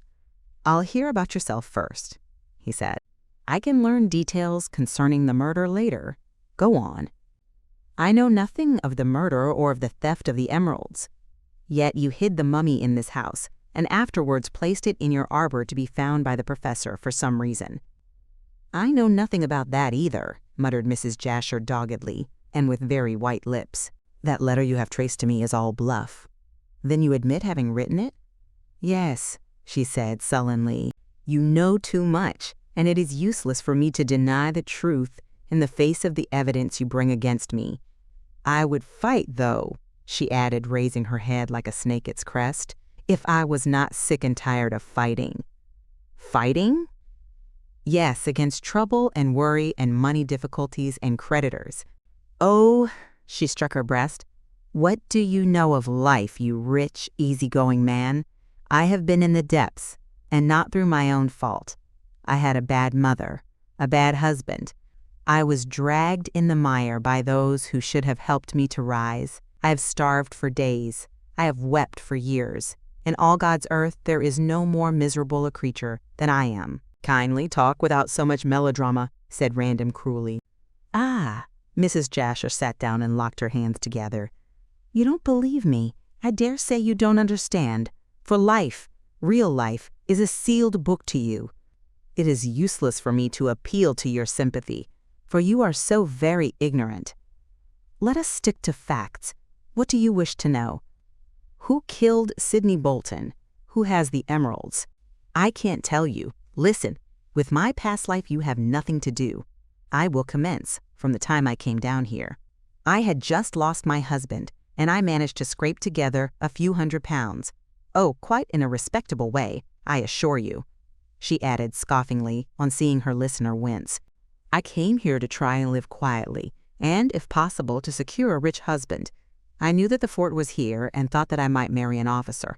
"I'll hear about yourself first," he said. "I can learn details concerning the murder later. Go on." "I know nothing of the murder or of the theft of the emeralds. Yet you hid the mummy in this house, and afterwards placed it in your arbor to be found by the professor for some reason." "I know nothing about that either," muttered Mrs. Jasher doggedly, and with very white lips. "That letter you have traced to me is all bluff." "Then you admit having written it?" "Yes," she said sullenly. "You know too much, and it is useless for me to deny the truth in the face of the evidence you bring against me. I would fight, though," she added, raising her head like a snake its crest, "if I was not sick and tired of fighting." "Fighting?" "Yes, against trouble and worry and money difficulties and creditors. Oh," she struck her breast, "what do you know of life, you rich, easygoing man? I have been in the depths, and not through my own fault. I had a bad mother, a bad husband, I was dragged in the mire by those who should have helped me to rise. I have starved for days. I have wept for years. In all God's earth, there is no more miserable a creature than I am. Kindly talk without so much melodrama, said Random cruelly. Ah, Mrs. Jasher sat down and locked her hands together. You don't believe me. I dare say you don't understand. For life, real life, is a sealed book to you. It is useless for me to appeal to your sympathy, for you are so very ignorant. Let us stick to facts. What do you wish to know? Who killed Sidney Bolton? Who has the emeralds? I can't tell you. Listen, with my past life you have nothing to do. I will commence from the time I came down here. I had just lost my husband, and I managed to scrape together a few £100. Oh, quite in a respectable way, I assure you, she added scoffingly on seeing her listener wince. I came here to try and live quietly, and, if possible, to secure a rich husband. I knew that the fort was here and thought that I might marry an officer.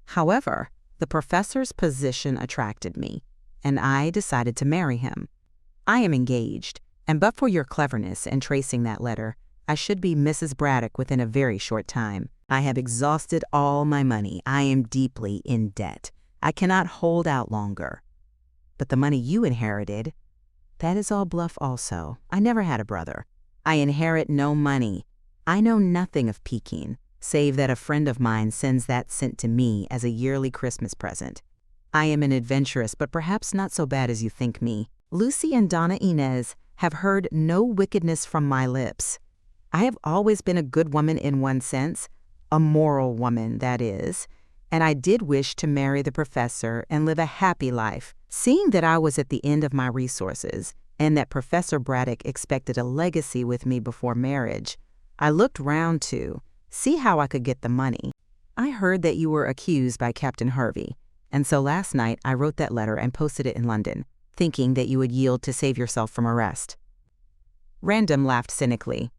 However, the professor's position attracted me, and I decided to marry him. I am engaged, and but for your cleverness in tracing that letter, I should be Mrs. Braddock within a very short time. I have exhausted all my money. I am deeply in debt. I cannot hold out longer. But the money you inherited, that is all bluff also. I never had a brother. I inherit no money. I know nothing of Peking, save that a friend of mine sends that sent to me as a yearly Christmas present. I am an adventuress, but perhaps not so bad as you think me. Lucy and Donna Inez have heard no wickedness from my lips. I have always been a good woman in one sense, a moral woman, that is, and I did wish to marry the professor and live a happy life. Seeing that I was at the end of my resources and that Professor Braddock expected a legacy with me before marriage, I looked round to see how I could get the money. I heard that you were accused by Captain Hervey, and so last night I wrote that letter and posted it in London, thinking that you would yield to save yourself from arrest. Random laughed cynically.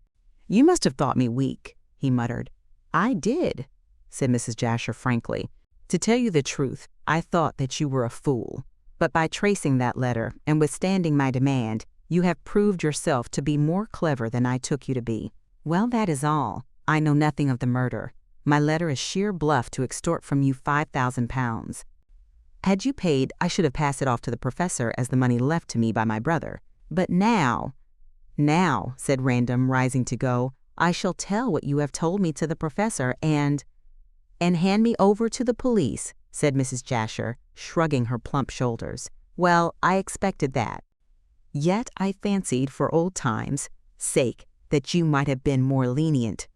You must have thought me weak, he muttered. I did, said Mrs. Jasher frankly. To tell you the truth, I thought that you were a fool. But by tracing that letter and withstanding my demand, you have proved yourself to be more clever than I took you to be. Well, that is all. I know nothing of the murder. My letter is sheer bluff to extort from you £5,000. Had you paid, I should have passed it off to the professor as the money left to me by my brother. But now, said Random, rising to go, I shall tell what you have told me to the professor and hand me over to the police, said Mrs. Jasher, shrugging her plump shoulders. Well, I expected that. Yet I fancied for old times' sake that you might have been more lenient.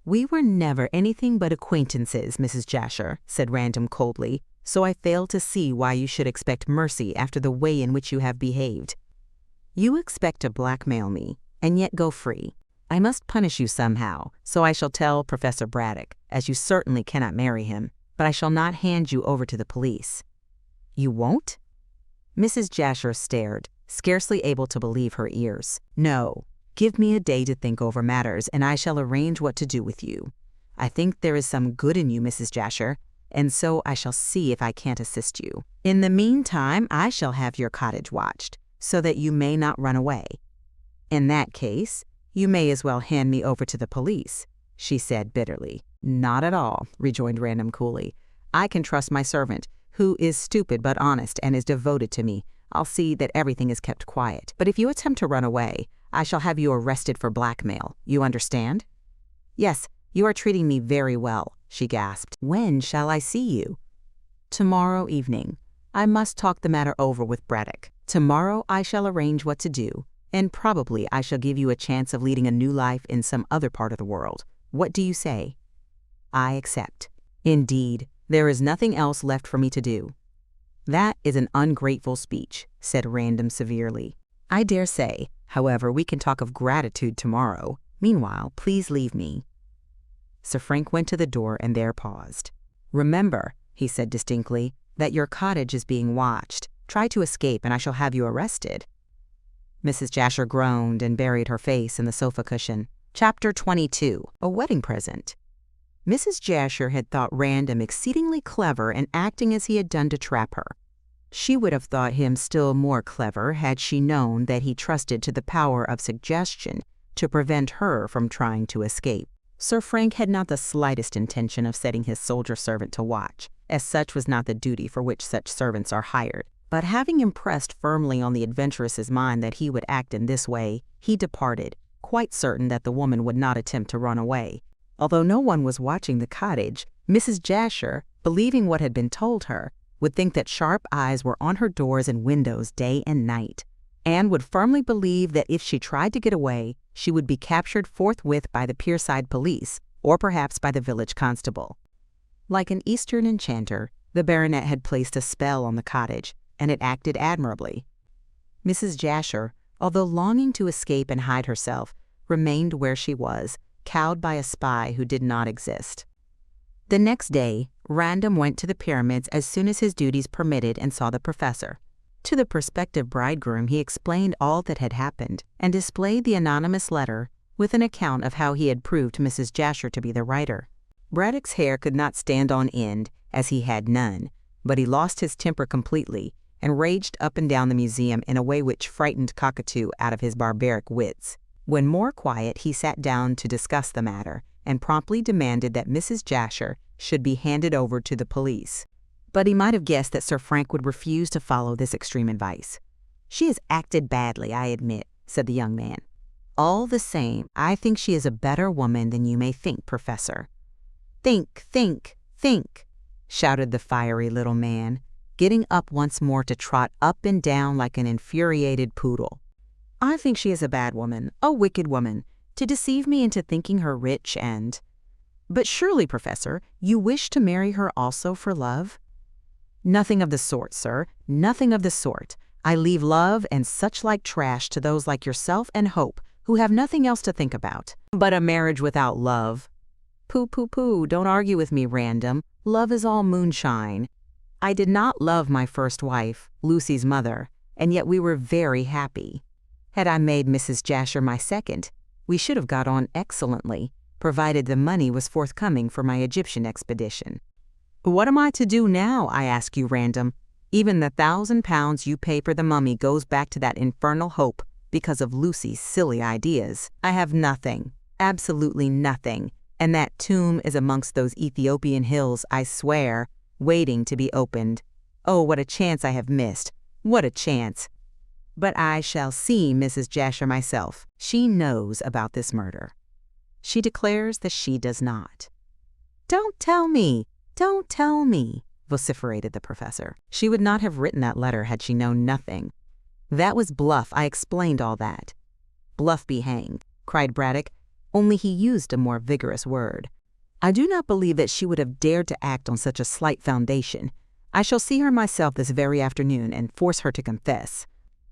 We were never anything but acquaintances, Mrs. Jasher, said Random coldly, so I fail to see why you should expect mercy after the way in which you have behaved. You expect to blackmail me, and yet go free. I must punish you somehow, so I shall tell Professor Braddock, as you certainly cannot marry him, but I shall not hand you over to the police. You won't? Mrs. Jasher stared, scarcely able to believe her ears. No, give me a day to think over matters, and I shall arrange what to do with you. I think there is some good in you, Mrs. Jasher, and so I shall see if I can't assist you. In the meantime, I shall have your cottage watched, so that you may not run away. In that case, you may as well hand me over to the police, she said bitterly. Not at all, rejoined Random coolly. I can trust my servant, who is stupid but honest and is devoted to me. I'll see that everything is kept quiet. But if you attempt to run away, I shall have you arrested for blackmail. You understand? Yes, you are treating me very well, she gasped. When shall I see you? Tomorrow evening. I must talk the matter over with Braddock. Tomorrow I shall arrange what to do, and probably I shall give you a chance of leading a new life in some other part of the world. What do you say? I accept. Indeed, there is nothing else left for me to do. That is an ungrateful speech, said Random severely. I dare say, however, we can talk of gratitude tomorrow. Meanwhile, please leave me. Sir Frank went to the door and there paused. Remember, he said distinctly, that your cottage is being watched. Try to escape and I shall have you arrested. Mrs. Jasher groaned and buried her face in the sofa cushion. Chapter 22. A Wedding Present. Mrs. Jasher had thought Random exceedingly clever in acting as he had done to trap her. She would have thought him still more clever had she known that he trusted to the power of suggestion to prevent her from trying to escape. Sir Frank had not the slightest intention of setting his soldier servant to watch, as such was not the duty for which such servants are hired. But having impressed firmly on the adventuress's mind that he would act in this way, he departed, quite certain that the woman would not attempt to run away. Although no one was watching the cottage, Mrs. Jasher, believing what had been told her, would think that sharp eyes were on her doors and windows day and night, and would firmly believe that if she tried to get away, she would be captured forthwith by the pierside police, or perhaps by the village constable. Like an Eastern enchanter, the baronet had placed a spell on the cottage, and it acted admirably. Mrs. Jasher, although longing to escape and hide herself, remained where she was, cowed by a spy who did not exist. The next day, Random went to the pyramids as soon as his duties permitted and saw the professor. To the prospective bridegroom he explained all that had happened and displayed the anonymous letter with an account of how he had proved Mrs. Jasher to be the writer. Braddock's hair could not stand on end, as he had none, but he lost his temper completely and raged up and down the museum in a way which frightened Cockatoo out of his barbaric wits. When more quiet, he sat down to discuss the matter and promptly demanded that Mrs. Jasher should be handed over to the police. But he might have guessed that Sir Frank would refuse to follow this extreme advice. "She has acted badly, I admit," said the young man. "All the same, I think she is a better woman than you may think, Professor." "Think, think, think," shouted the fiery little man, getting up once more to trot up and down like an infuriated poodle. "I think she is a bad woman, a wicked woman, to deceive me into thinking her rich and— But surely, Professor, you wish to marry her also for love?" "Nothing of the sort, sir, nothing of the sort. I leave love and such like trash to those like yourself and Hope, who have nothing else to think about. But a marriage without love— Pooh, pooh, pooh, don't argue with me, Random. Love is all moonshine. I did not love my first wife, Lucy's mother, and yet we were very happy. Had I made Mrs. Jasher my second, we should have got on excellently, provided the money was forthcoming for my Egyptian expedition. What am I to do now, I ask you, Random? Even the £1,000 you pay for the mummy goes back to that infernal Hope because of Lucy's silly ideas. I have nothing, absolutely nothing, and that tomb is amongst those Ethiopian hills, I swear, waiting to be opened. Oh, what a chance I have missed! What a chance! But I shall see Mrs. Jasher myself. She knows about this murder." She declares that she does not. "Don't tell me! Don't tell me!" vociferated the professor. "She would not have written that letter had she known nothing. That was bluff. I explained all that." "Bluff be hanged," cried Braddock, only he used a more vigorous word. "I do not believe that she would have dared to act on such a slight foundation. I shall see her myself this very afternoon and force her to confess.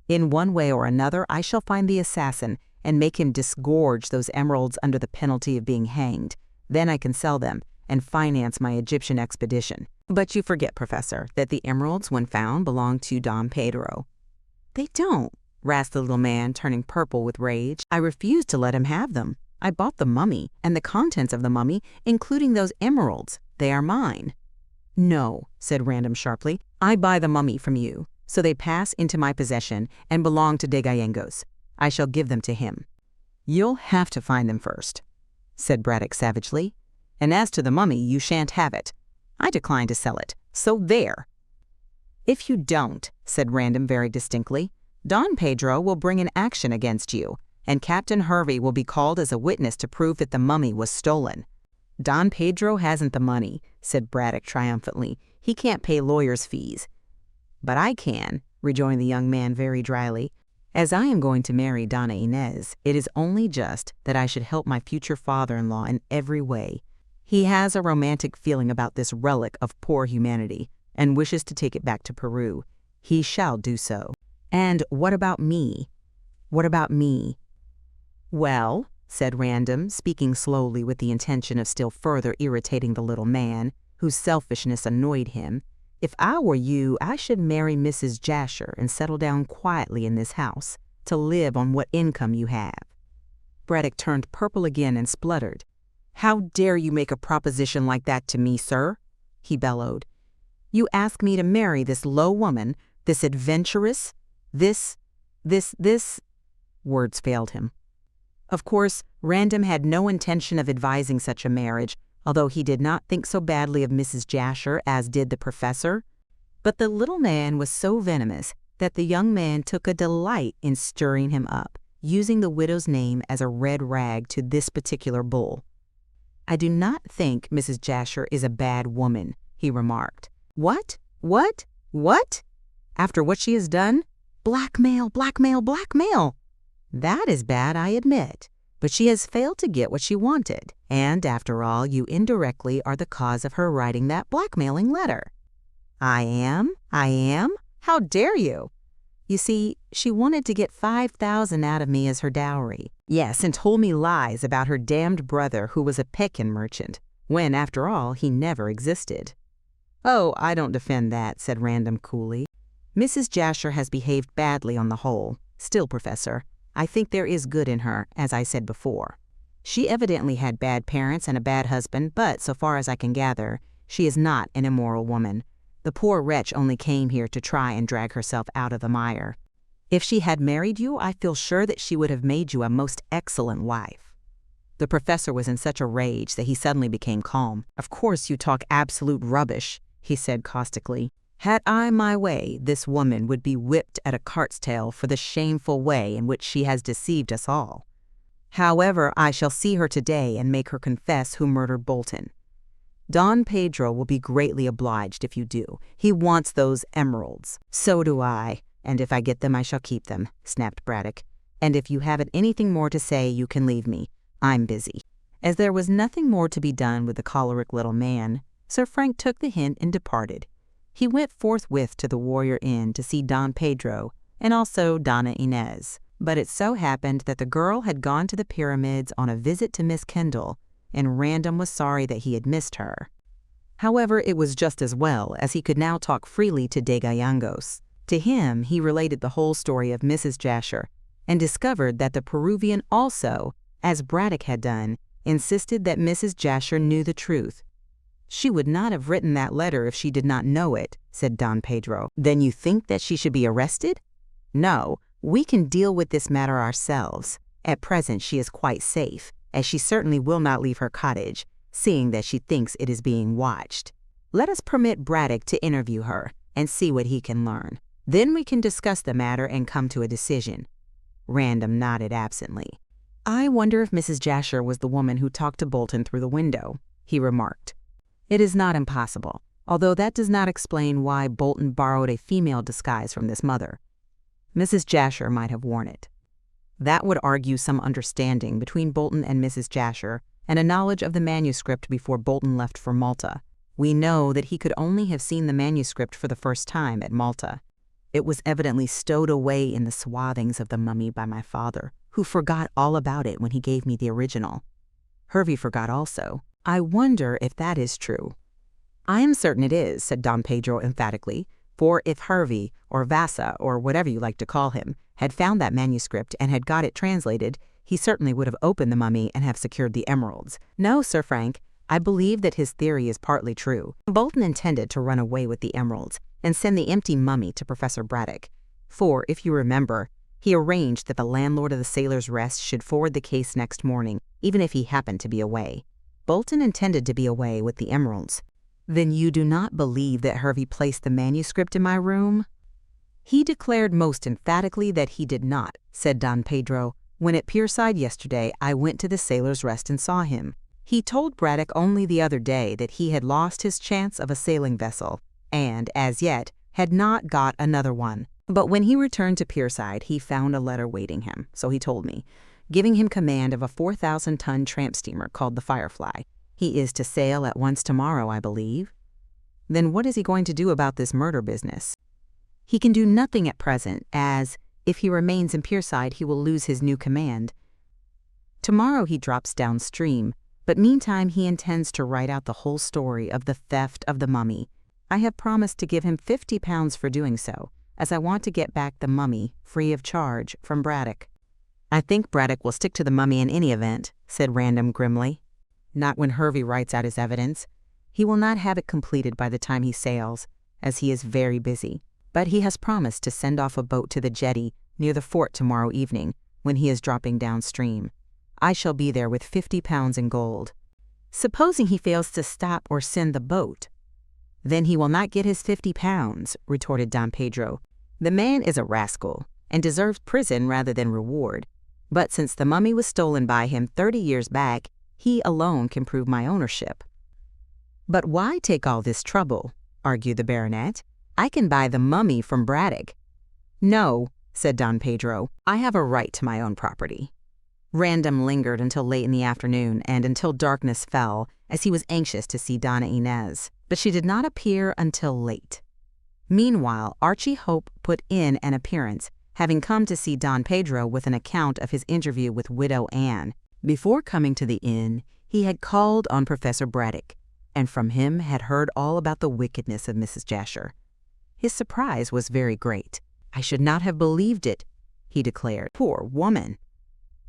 In one way or another, I shall find the assassin and make him disgorge those emeralds under the penalty of being hanged. Then I can sell them and finance my Egyptian expedition. But you forget, Professor, that the emeralds, when found, belong to Don Pedro." "They don't," rasped the little man, turning purple with rage. "I refused to let him have them. I bought the mummy and the contents of the mummy, including those emeralds. They are mine." "No," said Random sharply. "I buy the mummy from you, so they pass into my possession and belong to De Gallegos. I shall give them to him." "You'll have to find them first," said Braddock savagely. "And as to the mummy, you shan't have it. I decline to sell it, so there." "If you don't," said Random very distinctly, "Don Pedro will bring an action against you, and Captain Hervey will be called as a witness to prove that the mummy was stolen." "Don Pedro hasn't the money," said Braddock triumphantly. "He can't pay lawyers' fees." "But I can," rejoined the young man very dryly. "As I am going to marry Donna Inez, it is only just that I should help my future father-in-law in every way. He has a romantic feeling about this relic of poor humanity and wishes to take it back to Peru. He shall do so." "And what about me? What about me?" "Well," said Random, speaking slowly with the intention of still further irritating the little man, whose selfishness annoyed him, "if I were you, I should marry Mrs. Jasher and settle down quietly in this house to live on what income you have." Braddock turned purple again and spluttered. "How dare you make a proposition like that to me, sir?" he bellowed. "You ask me to marry this low woman, this adventurous, this... Words failed him. Of course, Random had no intention of advising such a marriage, although he did not think so badly of Mrs. Jasher as did the professor. But the little man was so venomous that the young man took a delight in stirring him up, using the widow's name as a red rag to this particular bull. "I do not think Mrs. Jasher is a bad woman," he remarked. What? After what she has done? Blackmail. That is bad, I admit. But she has failed to get what she wanted. And after all, you indirectly are the cause of her writing that blackmailing letter. I am? How dare you? You see, she wanted to get $5,000 out of me as her dowry. Yes, and told me lies about her damned brother who was a Pekin merchant, when, after all, he never existed. Oh, I don't defend that, said Random coolly. Mrs. Jasher has behaved badly on the whole. Still, Professor, I think there is good in her, as I said before. She evidently had bad parents and a bad husband, but, so far as I can gather, she is not an immoral woman. The poor wretch only came here to try and drag herself out of the mire. If she had married you, I feel sure that she would have made you a most excellent wife. The professor was in such a rage that he suddenly became calm. Of course you talk absolute rubbish, he said caustically. Had I my way, this woman would be whipped at a cart's tail for the shameful way in which she has deceived us all. However, I shall see her today and make her confess who murdered Bolton. Don Pedro will be greatly obliged if you do. He wants those emeralds. So do I, and if I get them I shall keep them, snapped Braddock. And if you haven't anything more to say, you can leave me. I'm busy. As there was nothing more to be done with the choleric little man, Sir Frank took the hint and departed. He went forthwith to the Warrior Inn to see Don Pedro and also Donna Inez. But it so happened that the girl had gone to the pyramids on a visit to Miss Kendall, and Random was sorry that he had missed her. However, it was just as well, as he could now talk freely to De Gallegos. To him, he related the whole story of Mrs. Jasher, and discovered that the Peruvian also, as Braddock had done, insisted that Mrs. Jasher knew the truth. She would not have written that letter if she did not know it, said Don Pedro. Then you think that she should be arrested? No, we can deal with this matter ourselves. At present she is quite safe, as she certainly will not leave her cottage, seeing that she thinks it is being watched. Let us permit Braddock to interview her and see what he can learn. Then we can discuss the matter and come to a decision. Random nodded absently. I wonder if Mrs. Jasher was the woman who talked to Bolton through the window, he remarked. It is not impossible, although that does not explain why Bolton borrowed a female disguise from this mother. Mrs. Jasher might have worn it. That would argue some understanding between Bolton and Mrs. Jasher and a knowledge of the manuscript before Bolton left for Malta. We know that he could only have seen the manuscript for the first time at Malta. It was evidently stowed away in the swathings of the mummy by my father, who forgot all about it when he gave me the original. Hervey forgot also. I wonder if that is true. I am certain it is, said Don Pedro emphatically, for if Hervey, or Vasa, or whatever you like to call him, had found that manuscript and had got it translated, he certainly would have opened the mummy and have secured the emeralds. No, Sir Frank, I believe that his theory is partly true. Bolton intended to run away with the emeralds and send the empty mummy to Professor Braddock. For, if you remember, he arranged that the landlord of the Sailor's Rest should forward the case next morning, even if he happened to be away. Bolton intended to be away with the emeralds. Then you do not believe that Hervey placed the manuscript in my room? He declared most emphatically that he did not, said Don Pedro. When at Pierside yesterday, I went to the Sailor's Rest and saw him. He told Braddock only the other day that he had lost his chance of a sailing vessel, and, as yet, had not got another one. But when he returned to Pierside, he found a letter waiting him, so he told me, giving him command of a 4,000-ton tramp steamer called the Firefly. He is to sail at once tomorrow, I believe. Then what is he going to do about this murder business? He can do nothing at present, as, if he remains in Pierside, he will lose his new command. Tomorrow he drops downstream, but meantime he intends to write out the whole story of the theft of the mummy. I have promised to give him £50 for doing so, as I want to get back the mummy, free of charge, from Braddock. I think Braddock will stick to the mummy in any event, said Random grimly. Not when Hervey writes out his evidence. He will not have it completed by the time he sails, as he is very busy. but he has promised to send off a boat to the jetty near the fort tomorrow evening when he is dropping downstream. I shall be there with 50 pounds in gold. Supposing he fails to stop or send the boat? Then he will not get his 50 pounds, retorted Don Pedro. The man is a rascal and deserves prison rather than reward. But since the mummy was stolen by him 30 years back, he alone can prove my ownership. But why take all this trouble? Argued the baronet. I can buy the mummy from Braddock. No, said Don Pedro. I have a right to my own property. Random lingered until late in the afternoon and until darkness fell, as he was anxious to see Donna Inez, but she did not appear until late. Meanwhile, Archie Hope put in an appearance, having come to see Don Pedro with an account of his interview with Widow Anne. Before coming to the inn, he had called on Professor Braddock, and from him had heard all about the wickedness of Mrs. Jasher. His surprise was very great. I should not have believed it, he declared. Poor woman.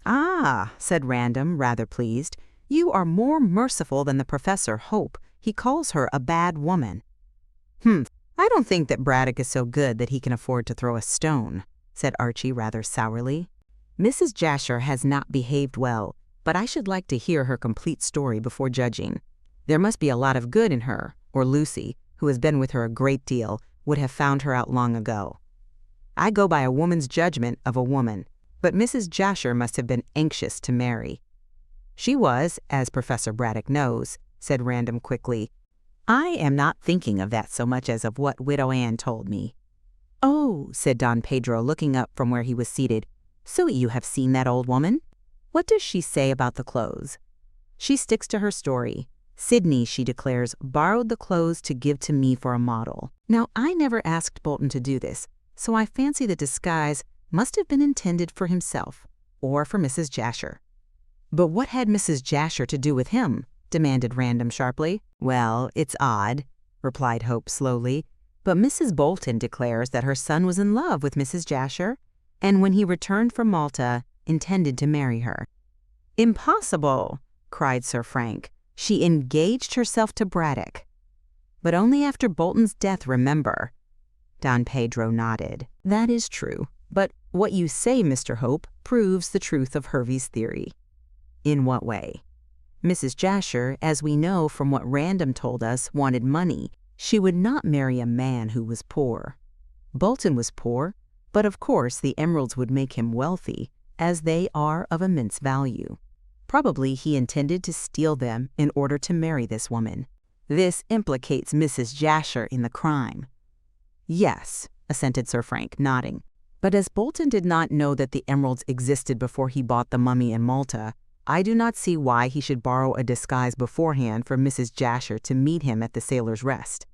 Ah, said Random, rather pleased. You are more merciful than the Professor Hope. He calls her a bad woman. I don't think that Braddock is so good that he can afford to throw a stone, said Archie rather sourly. Mrs. Jasher has not behaved well, but I should like to hear her complete story before judging. There must be a lot of good in her, or Lucy, who has been with her a great deal, would have found her out long ago. I go by a woman's judgment of a woman, but Mrs. Jasher must have been anxious to marry. She was, as Professor Braddock knows, said Random quickly. I am not thinking of that so much as of what Widow Anne told me. Oh, said Don Pedro, looking up from where he was seated. So you have seen that old woman? What does she say about the clothes? She sticks to her story. Sidney, she declares, borrowed the clothes to give to me for a model. Now, I never asked Bolton to do this, so I fancy the disguise must have been intended for himself, or for Mrs. Jasher. But what had Mrs. Jasher to do with him? Demanded Random sharply. Well, it's odd, replied Hope slowly, but Mrs. Bolton declares that her son was in love with Mrs. Jasher, and when he returned from Malta, intended to marry her. Impossible, cried Sir Frank. She engaged herself to Braddock. But only after Bolton's death, remember. Don Pedro nodded. That is true, but what you say, Mr. Hope, proves the truth of Hervey's theory. In what way? Mrs. Jasher, as we know from what Random told us, wanted money. She would not marry a man who was poor. Bolton was poor, but of course the emeralds would make him wealthy, as they are of immense value. Probably he intended to steal them in order to marry this woman. This implicates Mrs. Jasher in the crime. Yes, assented Sir Frank, nodding. But as Bolton did not know that the emeralds existed before he bought the mummy in Malta, I do not see why he should borrow a disguise beforehand for Mrs. Jasher to meet him at the Sailor's Rest.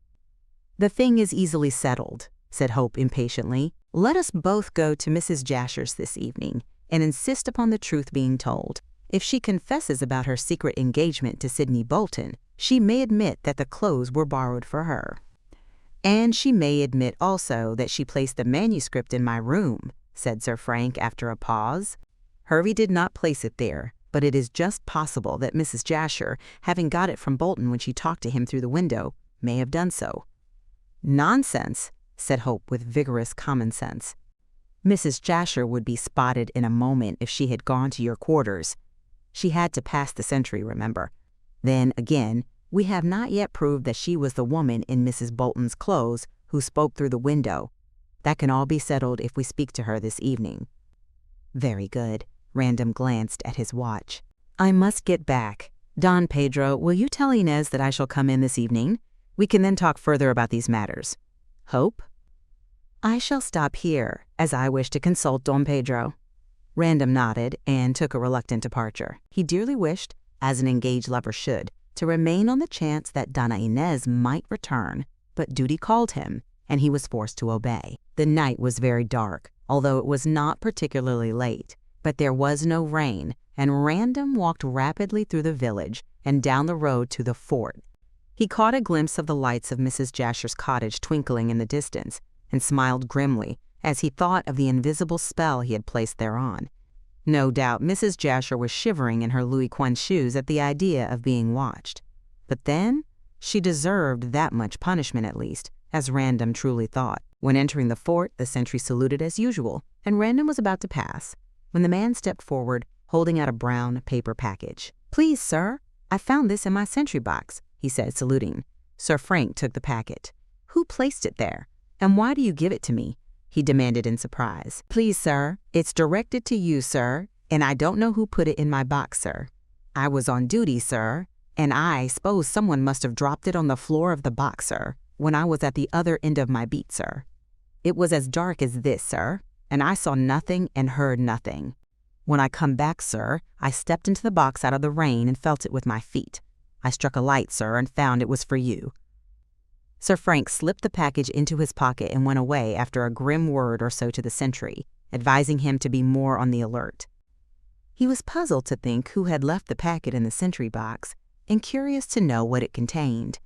The thing is easily settled, said Hope impatiently. Let us both go to Mrs. Jasher's this evening and insist upon the truth being told. If she confesses about her secret engagement to Sidney Bolton, she may admit that the clothes were borrowed for her. And she may admit also that she placed the manuscript in my room, said Sir Frank after a pause. Hervey did not place it there, but it is just possible that Mrs. Jasher, having got it from Bolton when she talked to him through the window, may have done so. Nonsense, said Hope with vigorous common sense. Mrs. Jasher would be spotted in a moment if she had gone to your quarters. She had to pass the sentry, remember. Then, again, we have not yet proved that she was the woman in Mrs. Bolton's clothes who spoke through the window. That can all be settled if we speak to her this evening. Very good. Random glanced at his watch. I must get back. Don Pedro, will you tell Inez that I shall come in this evening? We can then talk further about these matters. Hope? I shall stop here, as I wish to consult Don Pedro. Random nodded and took a reluctant departure. He dearly wished, as an engaged lover should, to remain on the chance that Donna Inez might return, but duty called him, and he was forced to obey. The night was very dark, although it was not particularly late, but there was no rain, and Random walked rapidly through the village and down the road to the fort. He caught a glimpse of the lights of Mrs. Jasher's cottage twinkling in the distance, and smiled grimly as he thought of the invisible spell he had placed thereon. No doubt Mrs. Jasher was shivering in her Louis Quinze shoes at the idea of being watched. But then, she deserved that much punishment at least, as Random truly thought. When entering the fort, the sentry saluted as usual, and Random was about to pass, when the man stepped forward, holding out a brown paper package. "Please, sir, I found this in my sentry box," he said, saluting. Sir Frank took the packet. "Who placed it there, and why do you give it to me?" he demanded in surprise. "Please, sir, it's directed to you, sir, and I don't know who put it in my box, sir. I was on duty, sir, and I suppose someone must have dropped it on the floor of the box, sir, when I was at the other end of my beat, sir. It was as dark as this, sir, and I saw nothing and heard nothing. When I come back, sir, I stepped into the box out of the rain and felt it with my feet. I struck a light, sir, and found it was for you." Sir Frank slipped the package into his pocket and went away after a grim word or so to the sentry, advising him to be more on the alert. He was puzzled to think who had left the packet in the sentry box and curious to know what it contained.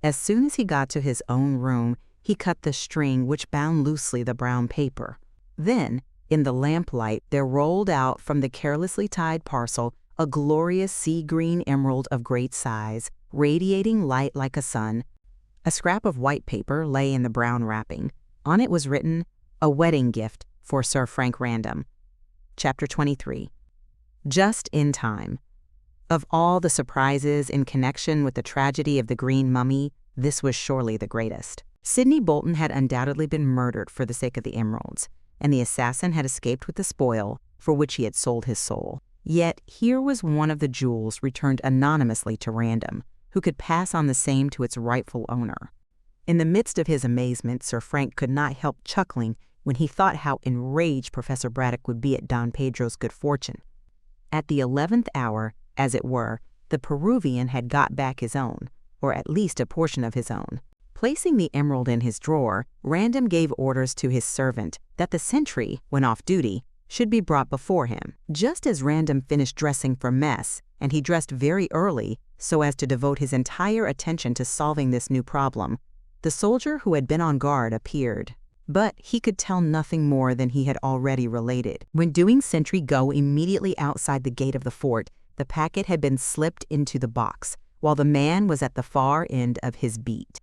As soon as he got to his own room, he cut the string which bound loosely the brown paper. Then, in the lamplight, there rolled out from the carelessly tied parcel a glorious sea-green emerald of great size, radiating light like a sun. A scrap of white paper lay in the brown wrapping. On it was written, "A wedding gift for Sir Frank Random." Chapter 23. Just in time. Of all the surprises in connection with the tragedy of the Green Mummy, this was surely the greatest. Sidney Bolton had undoubtedly been murdered for the sake of the emeralds, and the assassin had escaped with the spoil for which he had sold his soul. Yet here was one of the jewels returned anonymously to Random, who could pass on the same to its rightful owner. In the midst of his amazement, Sir Frank could not help chuckling when he thought how enraged Professor Braddock would be at Don Pedro's good fortune. At the 11th hour, as it were, the Peruvian had got back his own, or at least a portion of his own. Placing the emerald in his drawer, Random gave orders to his servant that the sentry, when off duty, should be brought before him. Just as Random finished dressing for mess, and he dressed very early so as to devote his entire attention to solving this new problem, the soldier who had been on guard appeared. But he could tell nothing more than he had already related. When doing sentry go immediately outside the gate of the fort, the packet had been slipped into the box, while the man was at the far end of his beat.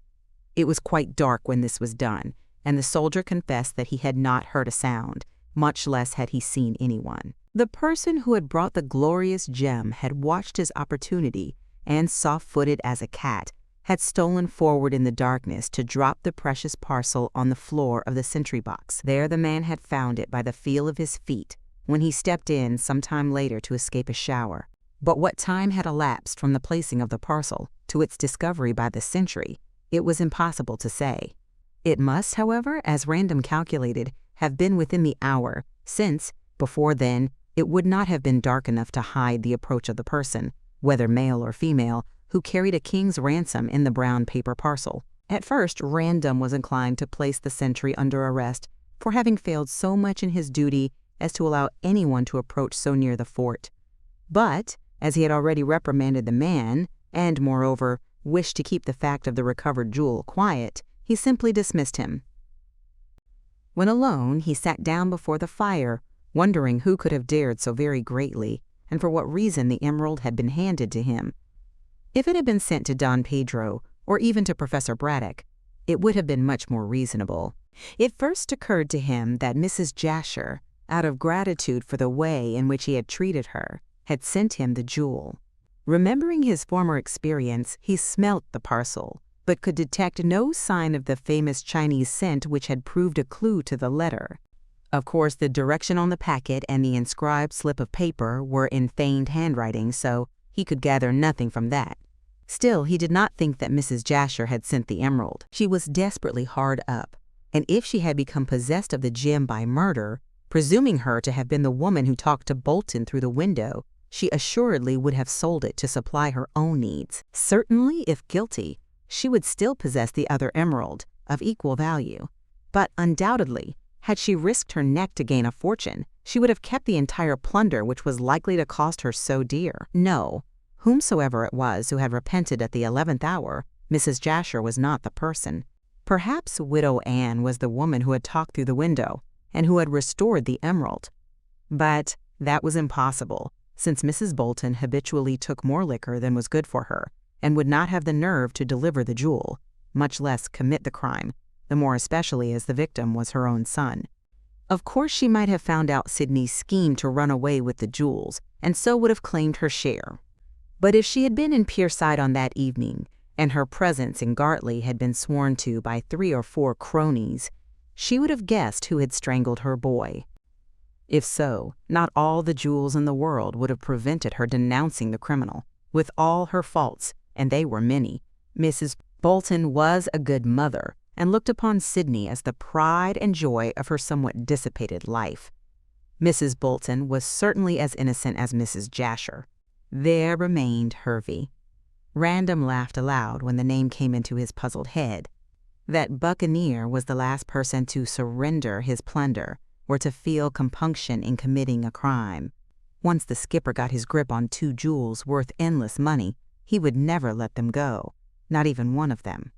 It was quite dark when this was done, and the soldier confessed that he had not heard a sound, much less had he seen anyone. The person who had brought the glorious gem had watched his opportunity, and, soft-footed as a cat, had stolen forward in the darkness to drop the precious parcel on the floor of the sentry box. There the man had found it by the feel of his feet when he stepped in some time later to escape a shower. But what time had elapsed from the placing of the parcel to its discovery by the sentry, it was impossible to say. It must, however, as Random calculated, have been within the hour, since, before then, it would not have been dark enough to hide the approach of the person, whether male or female, who carried a king's ransom in the brown paper parcel. At first, Random was inclined to place the sentry under arrest for having failed so much in his duty as to allow anyone to approach so near the fort. But, as he had already reprimanded the man, and, moreover, wished to keep the fact of the recovered jewel quiet, he simply dismissed him. When alone, he sat down before the fire, wondering who could have dared so very greatly, and for what reason the emerald had been handed to him. If it had been sent to Don Pedro, or even to Professor Braddock, it would have been much more reasonable. It first occurred to him that Mrs. Jasher, out of gratitude for the way in which he had treated her, had sent him the jewel. Remembering his former experience, he smelt the parcel, but could detect no sign of the famous Chinese scent which had proved a clue to the letter. Of course, the direction on the packet and the inscribed slip of paper were in feigned handwriting, so he could gather nothing from that. Still, he did not think that Mrs. Jasher had sent the emerald. She was desperately hard up, and if she had become possessed of the gem by murder, presuming her to have been the woman who talked to Bolton through the window, she assuredly would have sold it to supply her own needs. Certainly, if guilty, she would still possess the other emerald, of equal value. But undoubtedly, had she risked her neck to gain a fortune, she would have kept the entire plunder which was likely to cost her so dear. No, whomsoever it was who had repented at the 11th hour, Mrs. Jasher was not the person. Perhaps Widow Anne was the woman who had talked through the window, and who had restored the emerald. But that was impossible, since Mrs. Bolton habitually took more liquor than was good for her, and would not have the nerve to deliver the jewel, much less commit the crime, the more especially as the victim was her own son. Of course she might have found out Sydney's scheme to run away with the jewels, and so would have claimed her share. But if she had been in Pierside on that evening, and her presence in Gartley had been sworn to by 3 or 4 cronies, she would have guessed who had strangled her boy. If so, not all the jewels in the world would have prevented her denouncing the criminal. With all her faults, and they were many, Mrs. Bolton was a good mother and looked upon Sydney as the pride and joy of her somewhat dissipated life. Mrs. Bolton was certainly as innocent as Mrs. Jasher. There remained Hervey. Random laughed aloud when the name came into his puzzled head. That buccaneer was the last person to surrender his plunder or to feel compunction in committing a crime. Once the skipper got his grip on 2 jewels worth endless money, he would never let them go, not even one of them.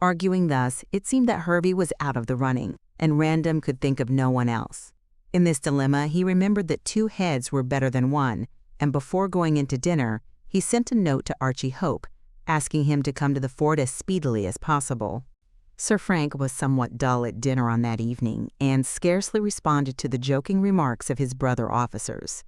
Arguing thus, it seemed that Hervey was out of the running, and Random could think of no one else. In this dilemma, he remembered that 2 heads were better than 1, and before going into dinner, he sent a note to Archie Hope, asking him to come to the fort as speedily as possible. Sir Frank was somewhat dull at dinner on that evening, and scarcely responded to the joking remarks of his brother officers.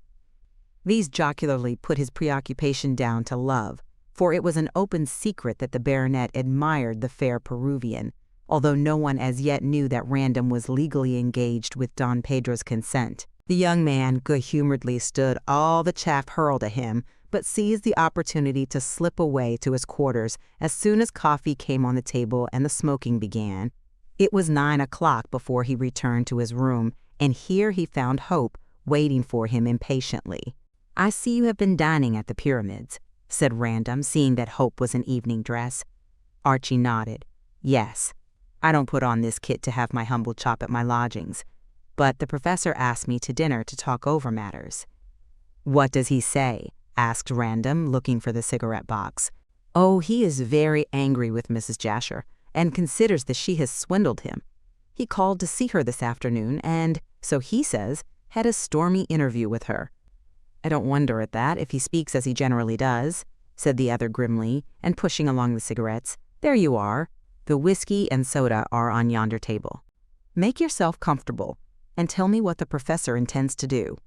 These jocularly put his preoccupation down to love, for it was an open secret that the baronet admired the fair Peruvian, although no one as yet knew that Random was legally engaged with Don Pedro's consent. The young man good-humoredly stood all the chaff hurled at him, but seized the opportunity to slip away to his quarters as soon as coffee came on the table and the smoking began. It was 9 o'clock before he returned to his room, and here he found Hope waiting for him impatiently. "I see you have been dining at the Pyramids," said Random, seeing that Hope was in evening dress. Archie nodded. "Yes. I don't put on this kit to have my humble chop at my lodgings, but the professor asked me to dinner to talk over matters." "What does he say?" asked Random, looking for the cigarette box. "Oh, he is very angry with Mrs. Jasher, and considers that she has swindled him. He called to see her this afternoon, and, so he says, had a stormy interview with her." "I don't wonder at that, if he speaks as he generally does," said the other grimly, and pushing along the cigarettes. "There you are. The whiskey and soda are on yonder table. Make yourself comfortable, and tell me what the professor intends to do."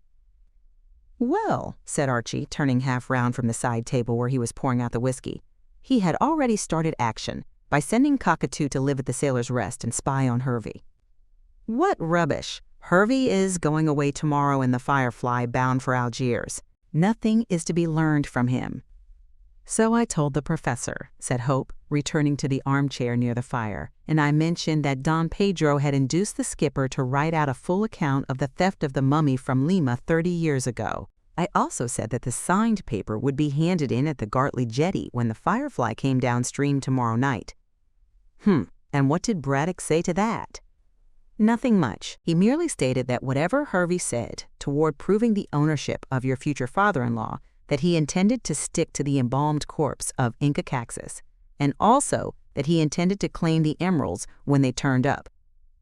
"Well," said Archie, turning half round from the side table where he was pouring out the whiskey, he had already started action by sending Cockatoo to live at the Sailor's Rest and spy on Hervey. "What rubbish! Hervey is going away tomorrow in the Firefly, bound for Algiers. Nothing is to be learned from him." "So I told the professor," said Hope, returning to the armchair near the fire, "and I mentioned that Don Pedro had induced the skipper to write out a full account of the theft of the mummy from Lima 30 years ago. I also said that the signed paper would be handed in at the Gartley jetty when the Firefly came downstream tomorrow night." And what did Braddock say to that?" "Nothing much. He merely stated that whatever Hervey said toward proving the ownership of your future father-in-law, that he intended to stick to the embalmed corpse of Inca Caxus, and also that he intended to claim the emeralds when they turned up."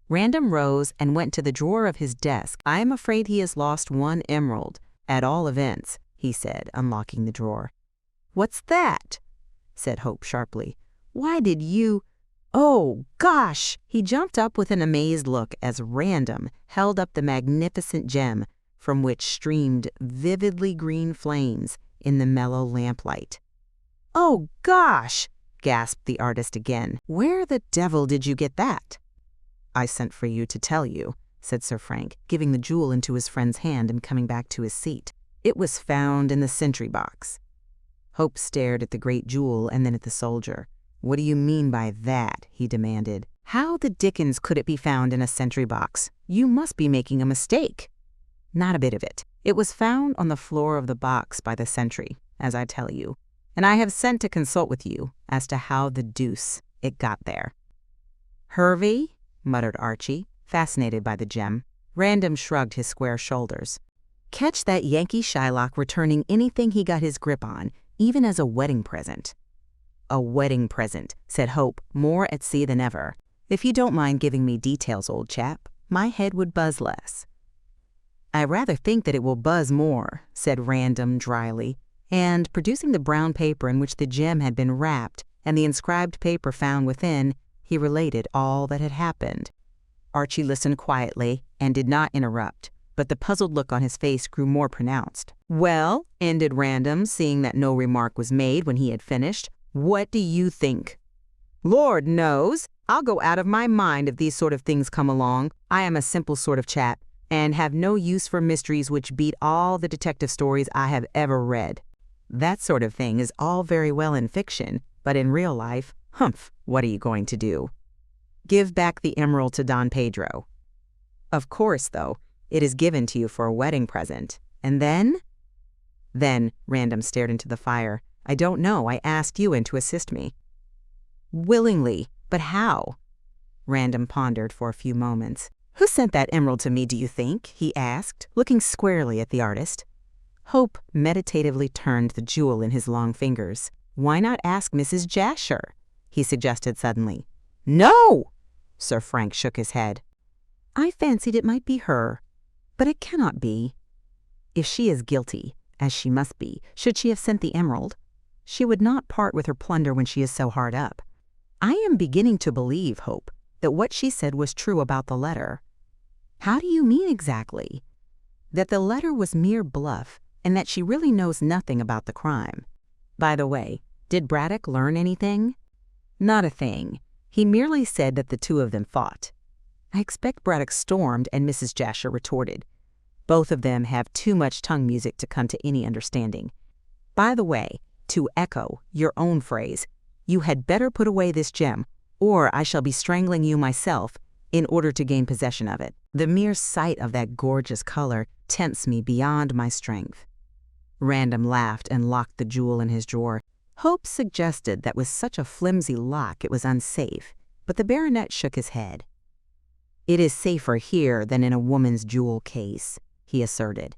Random rose and went to the drawer of his desk. "I am afraid he has lost 1 emerald, at all events," he said, unlocking the drawer. "What's that?" said Hope sharply. "Why did you— Oh, gosh!" He jumped up with an amazed look as Random held up the magnificent gem from which streamed vividly green flames in the mellow lamplight. "Oh, gosh!" gasped the artist again. "Where the devil did you get that?" "I sent for you to tell you," said Sir Frank, giving the jewel into his friend's hand and coming back to his seat. "It was found in the sentry box." Hope stared at the great jewel and then at the soldier. "What do you mean by that?" he demanded. "How the dickens could it be found in a sentry box? You must be making a mistake." "Not a bit of it. It was found on the floor of the box by the sentry, as I tell you, and I have sent to consult with you as to how the deuce it got there." "Hervey?" muttered Archie, fascinated by the gem. Random shrugged his square shoulders. "Catch that Yankee Shylock returning anything he got his grip on, even as a wedding present." "A wedding present," said Hope, more at sea than ever. "If you don't mind giving me details, old chap, my head would buzz less." "I rather think that it will buzz more," said Random dryly, and, producing the brown paper in which the gem had been wrapped and the inscribed paper found within, He related all that had happened. Archie listened quietly and did not interrupt, but the puzzled look on his face grew more pronounced. "Well," ended Random, seeing that no remark was made when he had finished, "what do you think?" "Lord knows. I'll go out of my mind if these sort of things come along. I am a simple sort of chap, and have no use for mysteries which beat all the detective stories I have ever read." "That sort of thing is all very well in fiction, but in real life, humph, what are you going to do?" "Give back the emerald to Don Pedro." "Of course, though, it is given to you for a wedding present. And then?" "Then," Random stared into the fire, "I don't know. I asked you in to assist me." "Willingly, but how?" Random pondered for a few moments. "Who sent that emerald to me, do you think?" he asked, looking squarely at the artist. Hope meditatively turned the jewel in his long fingers. "Why not ask Mrs. Jasher?" he suggested suddenly. "No!" Sir Frank shook his head. "I fancied it might be her, but it cannot be. If she is guilty, as she must be, should she have sent the emerald? She would not part with her plunder when she is so hard up. I am beginning to believe, Hope, that what she said was true about the letter." "How do you mean exactly?" "That the letter was mere bluff, and that she really knows nothing about the crime. By the way, did Braddock learn anything?" "Not a thing. He merely said that the two of them fought. I expect Braddock stormed and Mrs. Jasher retorted. Both of them have too much tongue music to come to any understanding. By the way, to echo your own phrase, you had better put away this gem, or I shall be strangling you myself in order to gain possession of it. The mere sight of that gorgeous color tempts me beyond my strength." Random laughed and locked the jewel in his drawer. Hope suggested that with such a flimsy lock it was unsafe, but the baronet shook his head. "It is safer here than in a woman's jewel case," he asserted.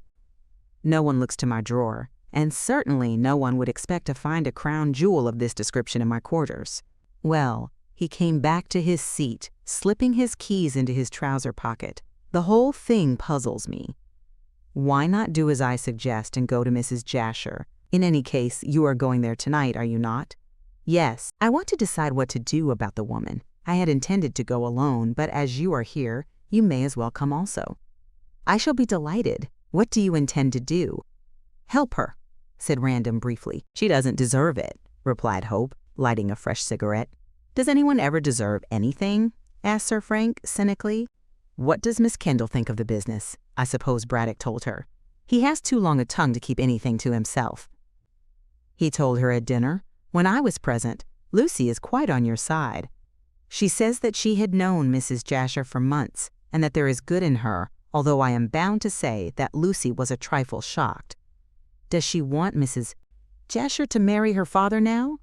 "No one looks to my drawer, and certainly no one would expect to find a crown jewel of this description in my quarters." Well, he came back to his seat, slipping his keys into his trouser pocket. "The whole thing puzzles me. Why not do as I suggest and go to Mrs. Jasher? In any case, you are going there tonight, are you not?" "Yes. I want to decide what to do about the woman. I had intended to go alone, but as you are here, you may as well come also." "I shall be delighted. What do you intend to do?" "Help her," said Random briefly. "She doesn't deserve it," replied Hope, lighting a fresh cigarette. "Does anyone ever deserve anything?" asked Sir Frank cynically. "What does Miss Kendall think of the business?" I suppose Braddock told her. "He has too long a tongue to keep anything to himself." "He told her at dinner. When I was present, Lucy is quite on your side. She says that she had known Mrs. Jasher for months, and that there is good in her, although I am bound to say that Lucy was a trifle shocked." "Does she want Mrs. Jasher to marry her father now?"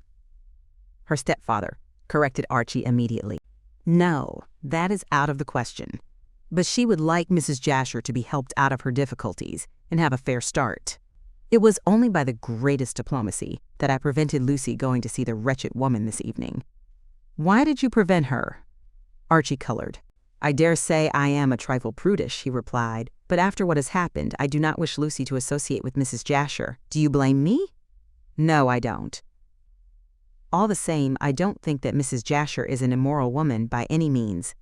"Her stepfather," corrected Archie immediately. "No, that is out of the question. But she would like Mrs. Jasher to be helped out of her difficulties and have a fair start. It was only by the greatest diplomacy that I prevented Lucy going to see the wretched woman this evening." "Why did you prevent her?" Archie colored. "I dare say I am a trifle prudish," he replied, "but after what has happened, I do not wish Lucy to associate with Mrs. Jasher. Do you blame me?" "No, I don't. All the same, I don't think that Mrs. Jasher is an immoral woman by any means."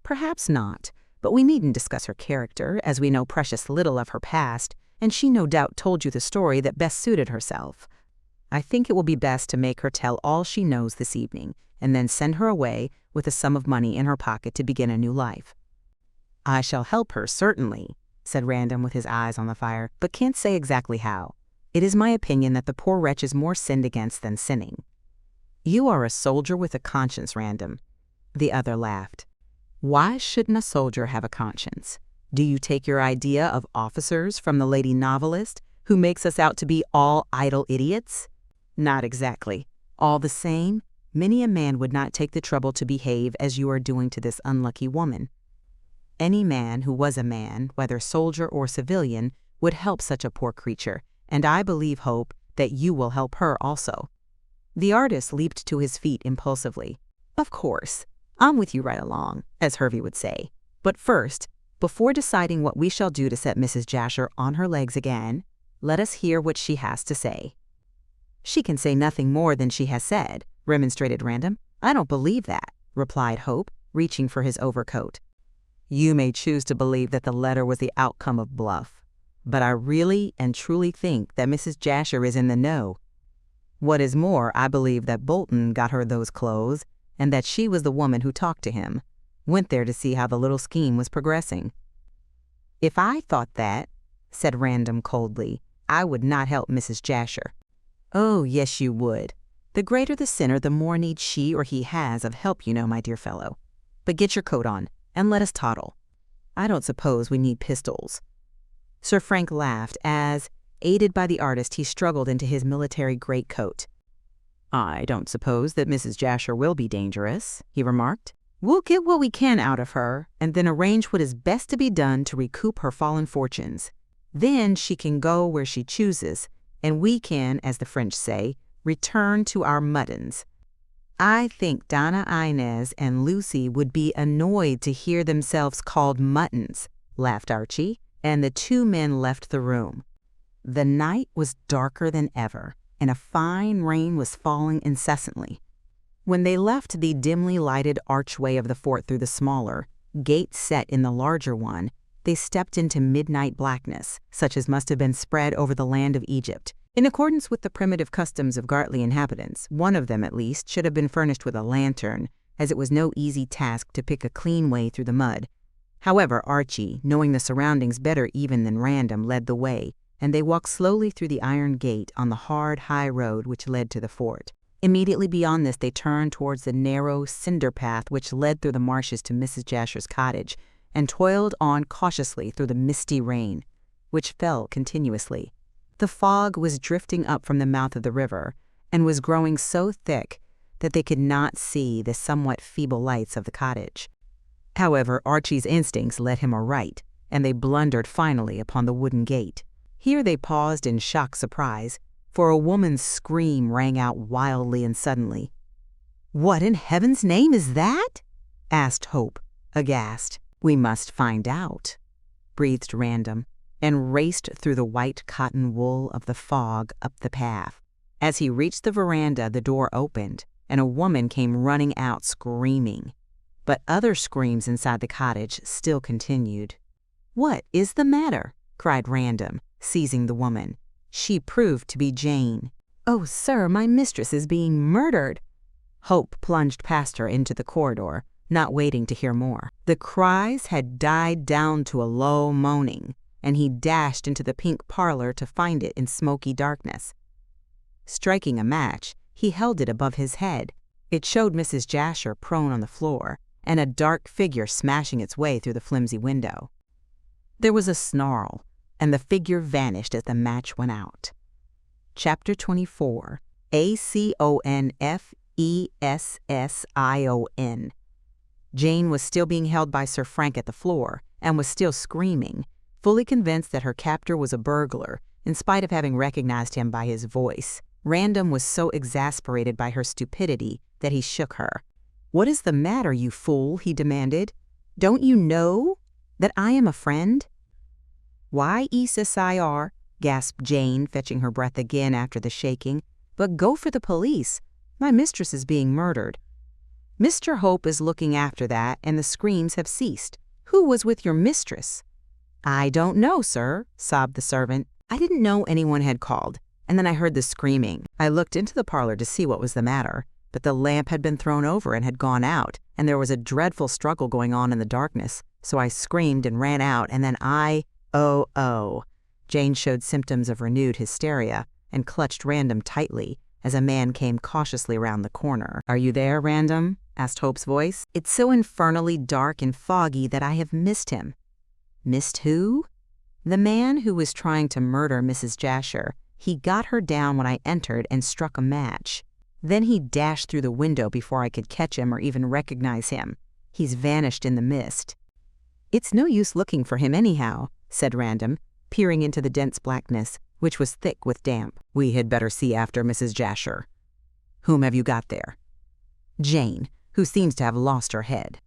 "Perhaps not, but we needn't discuss her character, as we know precious little of her past, and she no doubt told you the story that best suited herself. I think it will be best to make her tell all she knows this evening, and then send her away with a sum of money in her pocket to begin a new life." "I shall help her, certainly," said Random with his eyes on the fire, "but can't say exactly how. It is my opinion that the poor wretch is more sinned against than sinning." "You are a soldier with a conscience, Random." The other laughed. "Why shouldn't a soldier have a conscience? Do you take your idea of officers from the lady novelist, who makes us out to be all idle idiots?" "Not exactly. All the same, many a man would not take the trouble to behave as you are doing to this unlucky woman. Any man who was a man, whether soldier or civilian, would help such a poor creature, and I believe, Hope, that you will help her also." The artist leaped to his feet impulsively. "Of course, I'm with you right along, as Hervey would say. But first, before deciding what we shall do to set Mrs. Jasher on her legs again, let us hear what she has to say." "She can say nothing more than she has said," remonstrated Random. "I don't believe that. replied Hope, reaching for his overcoat. You may choose to believe that the letter was the outcome of bluff, but I really and truly think that Mrs. Jasher is in the know. What is more, I believe that Bolton got her those clothes and that she was the woman who talked to him, went there to see how the little scheme was progressing. If I thought that, said Random coldly, I would not help Mrs. Jasher. Oh, yes, you would. The greater the sinner, the more need she or he has of help, you know, my dear fellow. But get your coat on, and let us toddle. I don't suppose we need pistols. Sir Frank laughed as, aided by the artist, he struggled into his military greatcoat. I don't suppose that Mrs. Jasher will be dangerous, he remarked. We'll get what we can out of her, and then arrange what is best to be done to recoup her fallen fortunes. Then she can go where she chooses, and we can, as the French say, return to our muttons. I think Donna Inez and Lucy would be annoyed to hear themselves called muttons, laughed Archie, and the two men left the room. The night was darker than ever, and a fine rain was falling incessantly. When they left the dimly lighted archway of the fort through the smaller, gate set in the larger one, they stepped into midnight blackness, such as must have been spread over the land of Egypt. In accordance with the primitive customs of Gartley inhabitants, one of them at least should have been furnished with a lantern, as it was no easy task to pick a clean way through the mud. However, Archie, knowing the surroundings better even than Random, led the way, and they walked slowly through the iron gate on the hard, high road which led to the fort. Immediately beyond this, they turned towards the narrow cinder path which led through the marshes to Mrs. Jasher's cottage, and toiled on cautiously through the misty rain, which fell continuously. The fog was drifting up from the mouth of the river, and was growing so thick that they could not see the somewhat feeble lights of the cottage. However, Archie's instincts led him aright, and they blundered finally upon the wooden gate. Here they paused in shocked surprise, for a woman's scream rang out wildly and suddenly. "What in heaven's name is that?" asked Hope, aghast. "We must find out," breathed Random, and raced through the white cotton wool of the fog up the path. As he reached the veranda, the door opened, and a woman came running out screaming. But other screams inside the cottage still continued. "What is the matter?" cried Random, seizing the woman. She proved to be Jane. "Oh, sir, my mistress is being murdered." Hope plunged past her into the corridor, not waiting to hear more. The cries had died down to a low moaning, and he dashed into the pink parlor to find it in smoky darkness. Striking a match, he held it above his head. It showed Mrs. Jasher prone on the floor, and a dark figure smashing its way through the flimsy window. There was a snarl, and the figure vanished as the match went out. Chapter 24. Aconfession. Jane was still being held by Sir Frank at the floor, and was still screaming, fully convinced that her captor was a burglar, in spite of having recognized him by his voice. Random was so exasperated by her stupidity that he shook her. "What is the matter, you fool?" he demanded. "Don't you know that I am a friend?" "Why, Issa Sire," gasped Jane, fetching her breath again after the shaking. "But go for the police. My mistress is being murdered." "Mr. Hope is looking after that, and the screams have ceased. Who was with your mistress?" "I don't know, sir," sobbed the servant. "I didn't know anyone had called, and then I heard the screaming. I looked into the parlor to see what was the matter, but the lamp had been thrown over and had gone out, and there was a dreadful struggle going on in the darkness, so I screamed and ran out, and then Oh. Jane showed symptoms of renewed hysteria and clutched Random tightly as a man came cautiously round the corner. "Are you there, Random?" asked Hope's voice. "It's so infernally dark and foggy that I have missed him." "Missed who?" "The man who was trying to murder Mrs. Jasher. He got her down when I entered and struck a match. Then he dashed through the window before I could catch him or even recognize him. He's vanished in the mist." "It's no use looking for him anyhow," said Random, peering into the dense blackness, which was thick with damp. "We had better see after Mrs. Jasher." "Whom have you got there?" "Jane, who seems to have lost her head."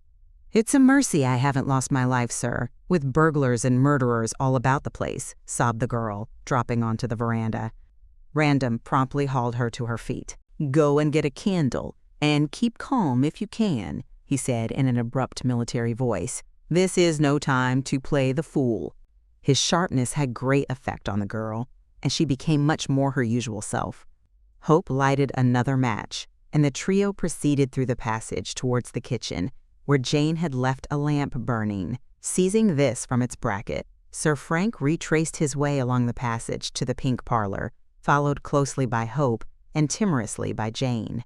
"It's a mercy I haven't lost my life, sir, with burglars and murderers all about the place," sobbed the girl, dropping onto the veranda. Random promptly hauled her to her feet. "Go and get a candle, and keep calm if you can. he said in an abrupt military voice. "This is no time to play the fool." His sharpness had great effect on the girl, and she became much more her usual self. Hope lighted another match, and the trio proceeded through the passage towards the kitchen, where Jane had left a lamp burning. Seizing this from its bracket, Sir Frank retraced his way along the passage to the pink parlor, followed closely by Hope and timorously by Jane.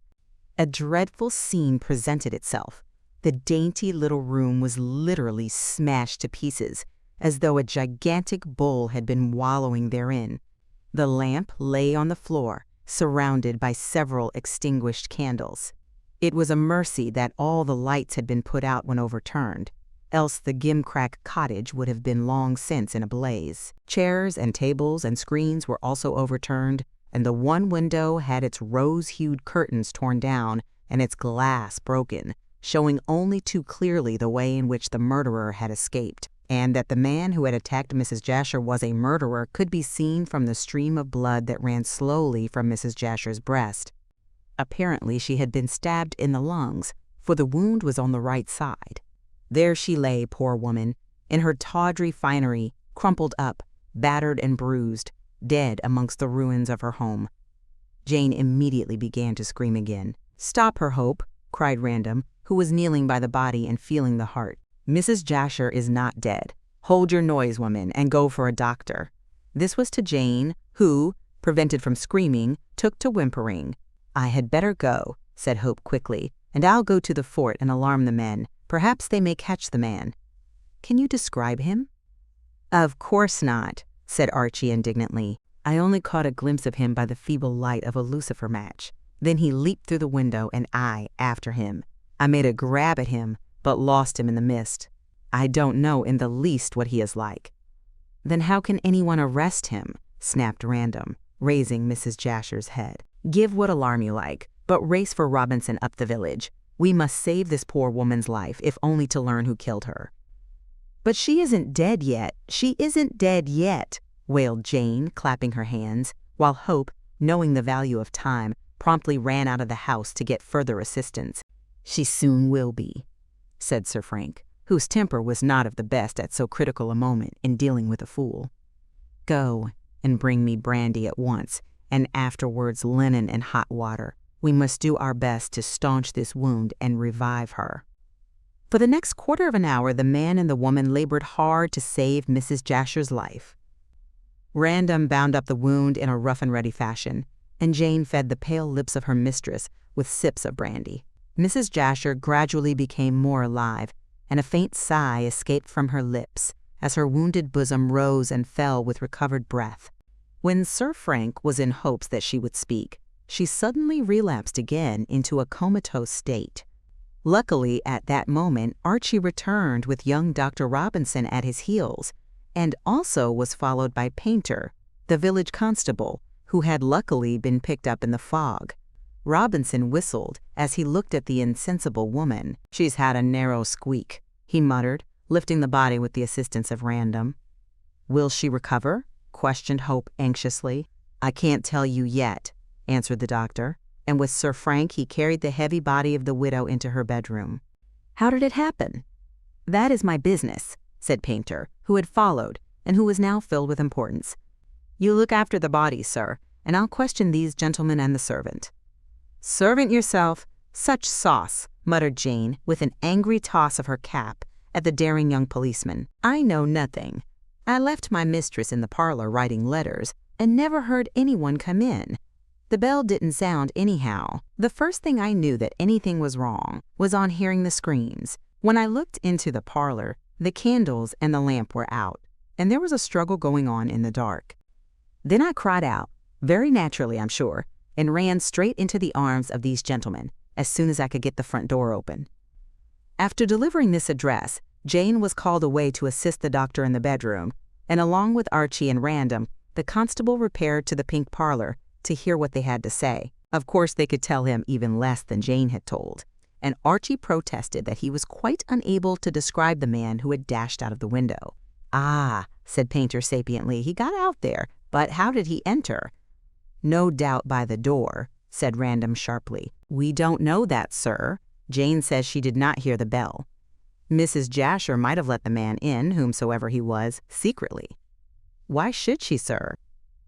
A dreadful scene presented itself. The dainty little room was literally smashed to pieces, as though a gigantic bull had been wallowing therein. The lamp lay on the floor, surrounded by several extinguished candles. It was a mercy that all the lights had been put out when overturned, else the gimcrack cottage would have been long since in a blaze. Chairs and tables and screens were also overturned, and the one window had its rose-hued curtains torn down and its glass broken, showing only too clearly the way in which the murderer had escaped, and that the man who had attacked Mrs. Jasher was a murderer could be seen from the stream of blood that ran slowly from Mrs. Jasher's breast. Apparently she had been stabbed in the lungs, for the wound was on the right side. There she lay, poor woman, in her tawdry finery, crumpled up, battered and bruised, dead amongst the ruins of her home. Jane immediately began to scream again. "Stop her, Hope," cried Random, who was kneeling by the body and feeling the heart. "Mrs. Jasher is not dead. Hold your noise, woman, and go for a doctor." This was to Jane, who, prevented from screaming, took to whimpering. "I had better go," said Hope quickly, "and I'll go to the fort and alarm the men. Perhaps they may catch the man." "Can you describe him?" "Of course not," said Archie indignantly. "I only caught a glimpse of him by the feeble light of a lucifer match. Then he leaped through the window and I after him. I made a grab at him, but lost him in the mist. I don't know in the least what he is like." "Then how can anyone arrest him?" snapped Random, raising Mrs. Jasher's head. "Give what alarm you like, but race for Robinson up the village. We must save this poor woman's life, if only to learn who killed her." "But she isn't dead yet. She isn't dead yet," wailed Jane, clapping her hands, while Hope, knowing the value of time, promptly ran out of the house to get further assistance. "She soon will be," said Sir Frank, whose temper was not of the best at so critical a moment in dealing with a fool. "Go and bring me brandy at once, and afterwards linen and hot water. We must do our best to staunch this wound and revive her." For the next quarter of an hour, the man and the woman labored hard to save Mrs. Jasher's life. Random bound up the wound in a rough-and-ready fashion, and Jane fed the pale lips of her mistress with sips of brandy. Mrs. Jasher gradually became more alive, and a faint sigh escaped from her lips as her wounded bosom rose and fell with recovered breath. When Sir Frank was in hopes that she would speak, she suddenly relapsed again into a comatose state. Luckily, at that moment, Archie returned with young Dr. Robinson at his heels, and also was followed by Painter, the village constable, who had luckily been picked up in the fog. Robinson whistled as he looked at the insensible woman. "She's had a narrow squeak," he muttered, lifting the body with the assistance of Random. "Will she recover?" questioned Hope anxiously. "I can't tell you yet," answered the doctor, and with Sir Frank he carried the heavy body of the widow into her bedroom. "How did it happen?" "That is my business," said Painter, who had followed, and who was now filled with importance. "You look after the body, sir, and I'll question these gentlemen and the servant." "Servant yourself? Such sauce," muttered Jane, with an angry toss of her cap at the daring young policeman. "I know nothing. I left my mistress in the parlor writing letters, and never heard anyone come in. The bell didn't sound anyhow. The first thing I knew that anything was wrong was on hearing the screams. When I looked into the parlor, the candles and the lamp were out, and there was a struggle going on in the dark. Then I cried out, very naturally I'm sure, and ran straight into the arms of these gentlemen as soon as I could get the front door open." After delivering this address, Jane was called away to assist the doctor in the bedroom, and along with Archie and Random, the constable repaired to the pink parlor to hear what they had to say. Of course, they could tell him even less than Jane had told, and Archie protested that he was quite unable to describe the man who had dashed out of the window. "Ah," said Painter sapiently, "he got out there, but how did he enter?" "No doubt by the door," said Random sharply. "We don't know that, sir. Jane says she did not hear the bell. Mrs. Jasher might have let the man in, whomsoever he was, secretly. Why should she, sir?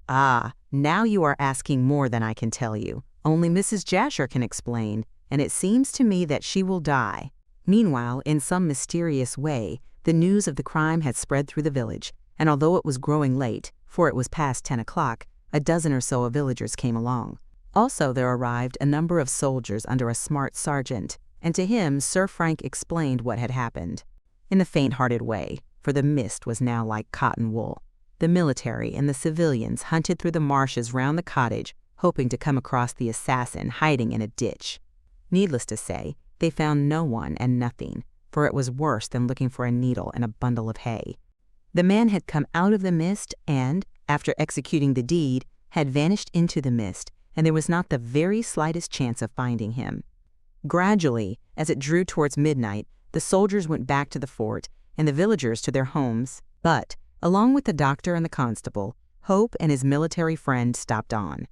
Ah, now you are asking more than I can tell you. Only Mrs. Jasher can explain, and it seems to me that she will die. Meanwhile, in some mysterious way, the news of the crime had spread through the village, and although it was growing late, for it was past 10 o'clock, a dozen or so of villagers came along. Also there arrived a number of soldiers under a smart sergeant, and to him Sir Frank explained what had happened. In a faint-hearted way, for the mist was now like cotton wool. The military and the civilians hunted through the marshes round the cottage, hoping to come across the assassin hiding in a ditch. Needless to say, they found no one and nothing, for it was worse than looking for a needle in a bundle of hay. The man had come out of the mist and, after executing the deed, had vanished into the mist, and there was not the very slightest chance of finding him. Gradually, as it drew towards midnight, the soldiers went back to the fort and the villagers to their homes, but, along with the doctor and the constable, Hope and his military friend stopped on.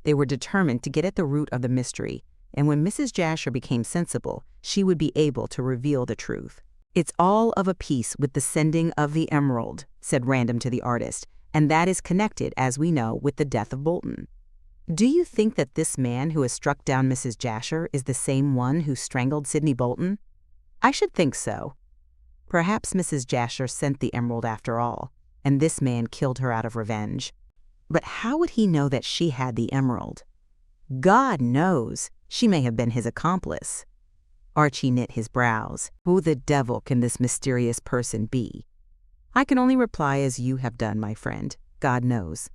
They were determined to get at the root of the mystery, and when Mrs. Jasher became sensible, she would be able to reveal the truth. "It's all of a piece with the sending of the emerald," said Random to the artist, "and that is connected, as we know, with the death of Bolton. Do you think that this man who has struck down Mrs. Jasher is the same one who strangled Sidney Bolton? I should think so. Perhaps Mrs. Jasher sent the emerald after all, and this man killed her out of revenge. But how would he know that she had the emerald? God knows, she may have been his accomplice." Archie knit his brows. Who the devil can this mysterious person be? I can only reply as you have done, my friend. God knows.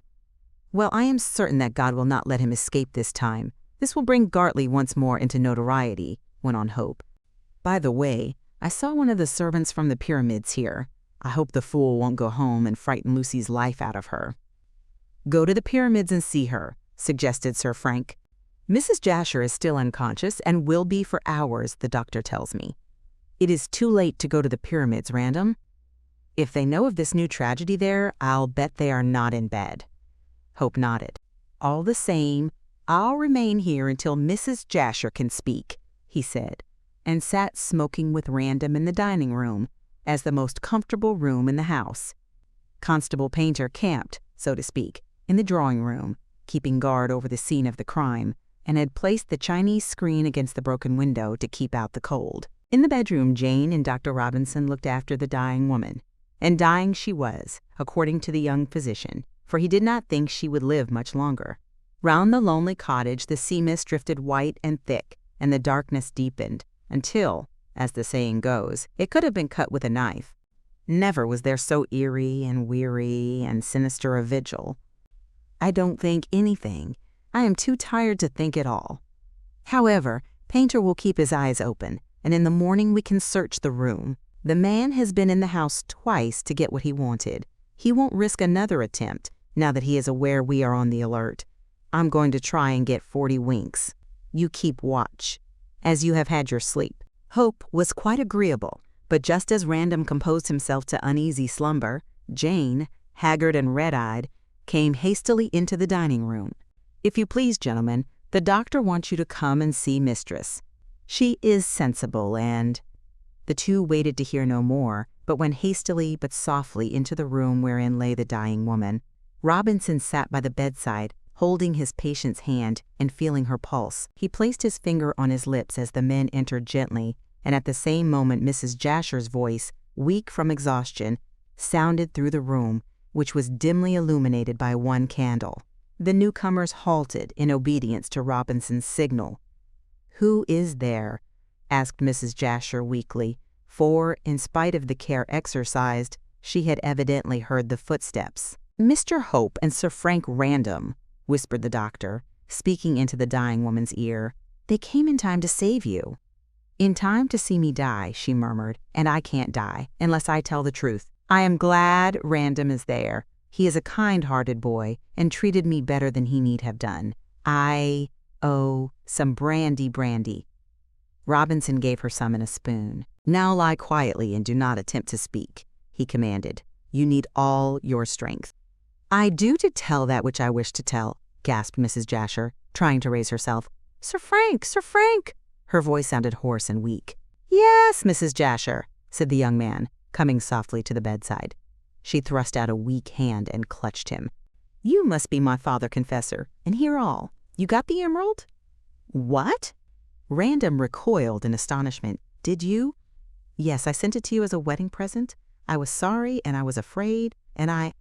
Well, I am certain that God will not let him escape this time. This will bring Gartley once more into notoriety, went on Hope. By the way, I saw one of the servants from the pyramids here. I hope the fool won't go home and frighten Lucy's life out of her. Go to the pyramids and see her, suggested Sir Frank. Mrs. Jasher is still unconscious and will be for hours, the doctor tells me. It is too late to go to the pyramids, Random. If they know of this new tragedy there, I'll bet they are not in bed. Hope nodded. All the same, I'll remain here until Mrs. Jasher can speak, he said, and sat smoking with Random in the dining room, as the most comfortable room in the house. Constable Painter camped, so to speak, in the drawing room, keeping guard over the scene of the crime, and had placed the Chinese screen against the broken window to keep out the cold. In the bedroom, Jane and Dr. Robinson looked after the dying woman. And dying she was, according to the young physician, for he did not think she would live much longer. Round the lonely cottage the sea mist drifted white and thick, and the darkness deepened, until, as the saying goes, it could have been cut with a knife. Never was there so eerie and weary and sinister a vigil. I don't think anything. I am too tired to think at all. However, Painter will keep his eyes open, and in the morning we can search the room. The man has been in the house twice to get what he wanted. He won't risk another attempt, now that he is aware we are on the alert. I'm going to try and get 40 winks. You keep watch, as you have had your sleep. Hope was quite agreeable, but just as Random composed himself to uneasy slumber, Jane, haggard and red-eyed, came hastily into the dining room. If you please, gentlemen, the doctor wants you to come and see Mistress. She is sensible and— The two waited to hear no more, but went hastily but softly into the room wherein lay the dying woman. Robinson sat by the bedside, holding his patient's hand and feeling her pulse. He placed his finger on his lips as the men entered gently, and at the same moment Mrs. Jasher's voice, weak from exhaustion, sounded through the room, which was dimly illuminated by one candle. The newcomers halted in obedience to Robinson's signal. "Who is there?" asked Mrs. Jasher weakly, for, in spite of the care exercised, she had evidently heard the footsteps. "Mr. Hope and Sir Frank Random," whispered the doctor, speaking into the dying woman's ear. "They came in time to save you." "In time to see me die," she murmured, "and I can't die unless I tell the truth. I am glad Random is there. He is a kind-hearted boy and treated me better than he need have done. Some brandy. Robinson gave her some in a spoon. "Now lie quietly and do not attempt to speak," he commanded. "You need all your strength." "I do to tell that which I wish to tell," gasped Mrs. Jasher, trying to raise herself. Sir Frank! Her voice sounded hoarse and weak. "Yes, Mrs. Jasher," said the young man, coming softly to the bedside. She thrust out a weak hand and clutched him. "You must be my father confessor, and hear all. You got the emerald?" "What?" Random recoiled in astonishment. "Did you?" "Yes, I sent it to you as a wedding present. I was sorry and I was afraid, and I...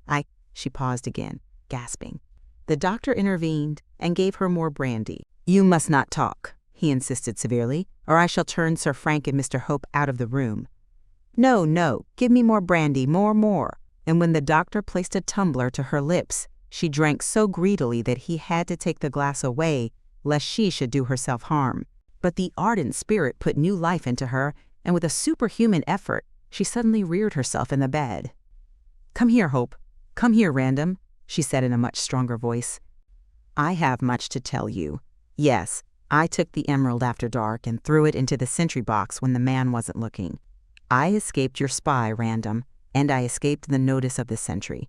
She paused again, gasping. The doctor intervened and gave her more brandy. "You must not talk," he insisted severely, "or I shall turn Sir Frank and Mr. Hope out of the room." "No, no, give me more brandy, more." And when the doctor placed a tumbler to her lips, she drank so greedily that he had to take the glass away, lest she should do herself harm. But the ardent spirit put new life into her, and with a superhuman effort, she suddenly reared herself in the bed. "Come here, Hope. Come here, Random," she said in a much stronger voice. "I have much to tell you. Yes, I took the emerald after dark and threw it into the sentry box when the man wasn't looking. I escaped your spy, Random, and I escaped the notice of the sentry.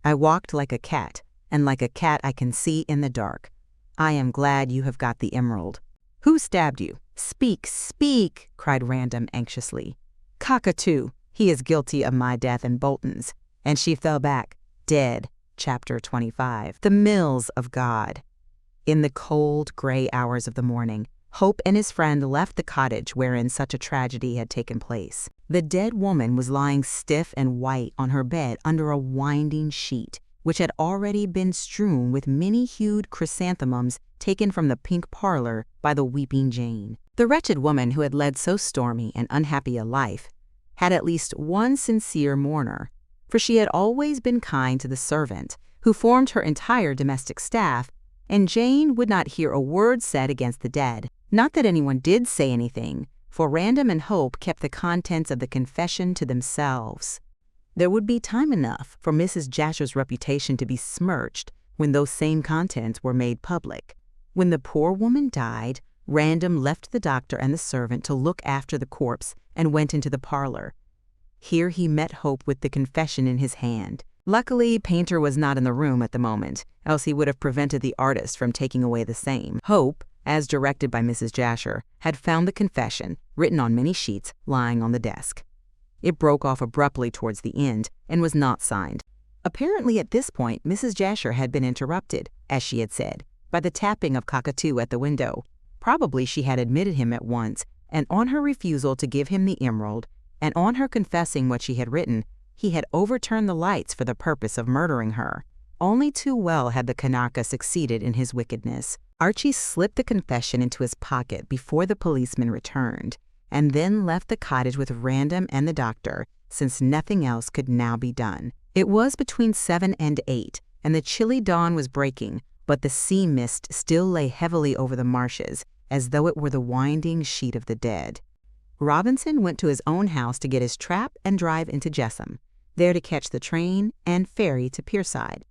I walked like a cat, and like a cat I can see in the dark. I am glad you have got the emerald." "Who stabbed you? Speak, speak," cried Random anxiously. "Cockatoo. He is guilty of my death and Bolton's." And she fell back, dead. Chapter 25. The Mills of God. In the cold, gray hours of the morning, Hope and his friend left the cottage wherein such a tragedy had taken place. The dead woman was lying stiff and white on her bed under a winding sheet, which had already been strewn with many-hued chrysanthemums taken from the pink parlor by the weeping Jane. The wretched woman who had led so stormy and unhappy a life had at least one sincere mourner, for she had always been kind to the servant, who formed her entire domestic staff, and Jane would not hear a word said against the dead. Not that anyone did say anything, for Random and Hope kept the contents of the confession to themselves. There would be time enough for Mrs. Jasher's reputation to be smirched when those same contents were made public. When the poor woman died, Random left the doctor and the servant to look after the corpse and went into the parlor. Here he met Hope with the confession in his hand. Luckily, Painter was not in the room at the moment, else he would have prevented the artist from taking away the same. Hope, as directed by Mrs. Jasher, had found the confession, written on many sheets, lying on the desk. It broke off abruptly towards the end and was not signed. Apparently at this point, Mrs. Jasher had been interrupted, as she had said, by the tapping of Cockatoo at the window. Probably she had admitted him at once, and on her refusal to give him the emerald, and on her confessing what she had written, he had overturned the lights for the purpose of murdering her. Only too well had the Kanaka succeeded in his wickedness. Archie slipped the confession into his pocket before the policeman returned, and then left the cottage with Random and the doctor, since nothing else could now be done. It was between 7 and 8, and the chilly dawn was breaking, but the sea mist still lay heavily over the marshes, as though it were the winding sheet of the dead. Robinson went to his own house to get his trap and drive into Jessam, there to catch the train and ferry to Pierside.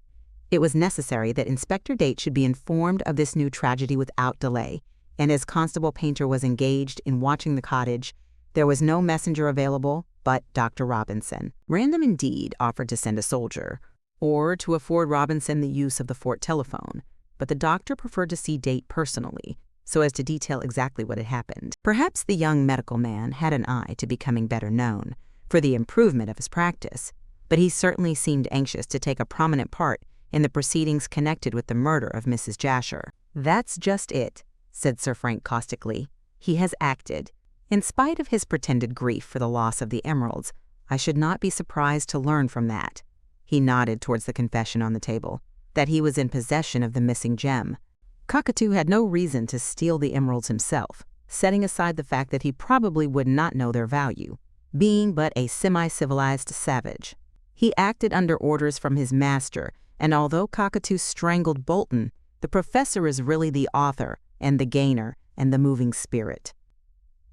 It was necessary that Inspector Date should be informed of this new tragedy without delay, and as Constable Painter was engaged in watching the cottage, there was no messenger available but Dr. Robinson. Random indeed offered to send a soldier, or to afford Robinson the use of the fort telephone, but the doctor preferred to see Date personally, so as to detail exactly what had happened. Perhaps the young medical man had an eye to becoming better known, for the improvement of his practice, but he certainly seemed anxious to take a prominent part in the proceedings connected with the murder of Mrs. Jasher. "That's just it," said Sir Frank caustically. "He has acted. In spite of his pretended grief for the loss of the emeralds, I should not be surprised to learn from that," he nodded towards the confession on the table, "that he was in possession of the missing gem. Cockatoo had no reason to steal the emeralds himself, setting aside the fact that he probably would not know their value, being but a semi-civilized savage. He acted under orders from his master, and although Cockatoo strangled Bolton, the professor is really the author and the gainer and the moving spirit.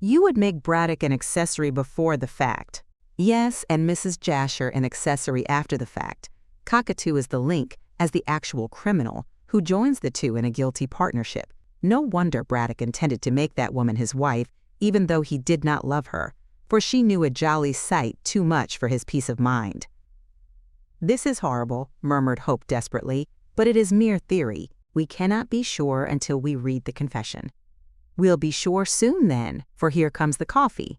You would make Braddock an accessory before the fact. Yes, and Mrs. Jasher an accessory after the fact. Cockatoo is the link as the actual criminal who joins the two in a guilty partnership. No wonder Braddock intended to make that woman his wife, even though he did not love her, for she knew a jolly sight too much for his peace of mind. "This is horrible," murmured Hope desperately, "but it is mere theory. We cannot be sure until we read the confession." "We'll be sure soon then, for here comes the coffee."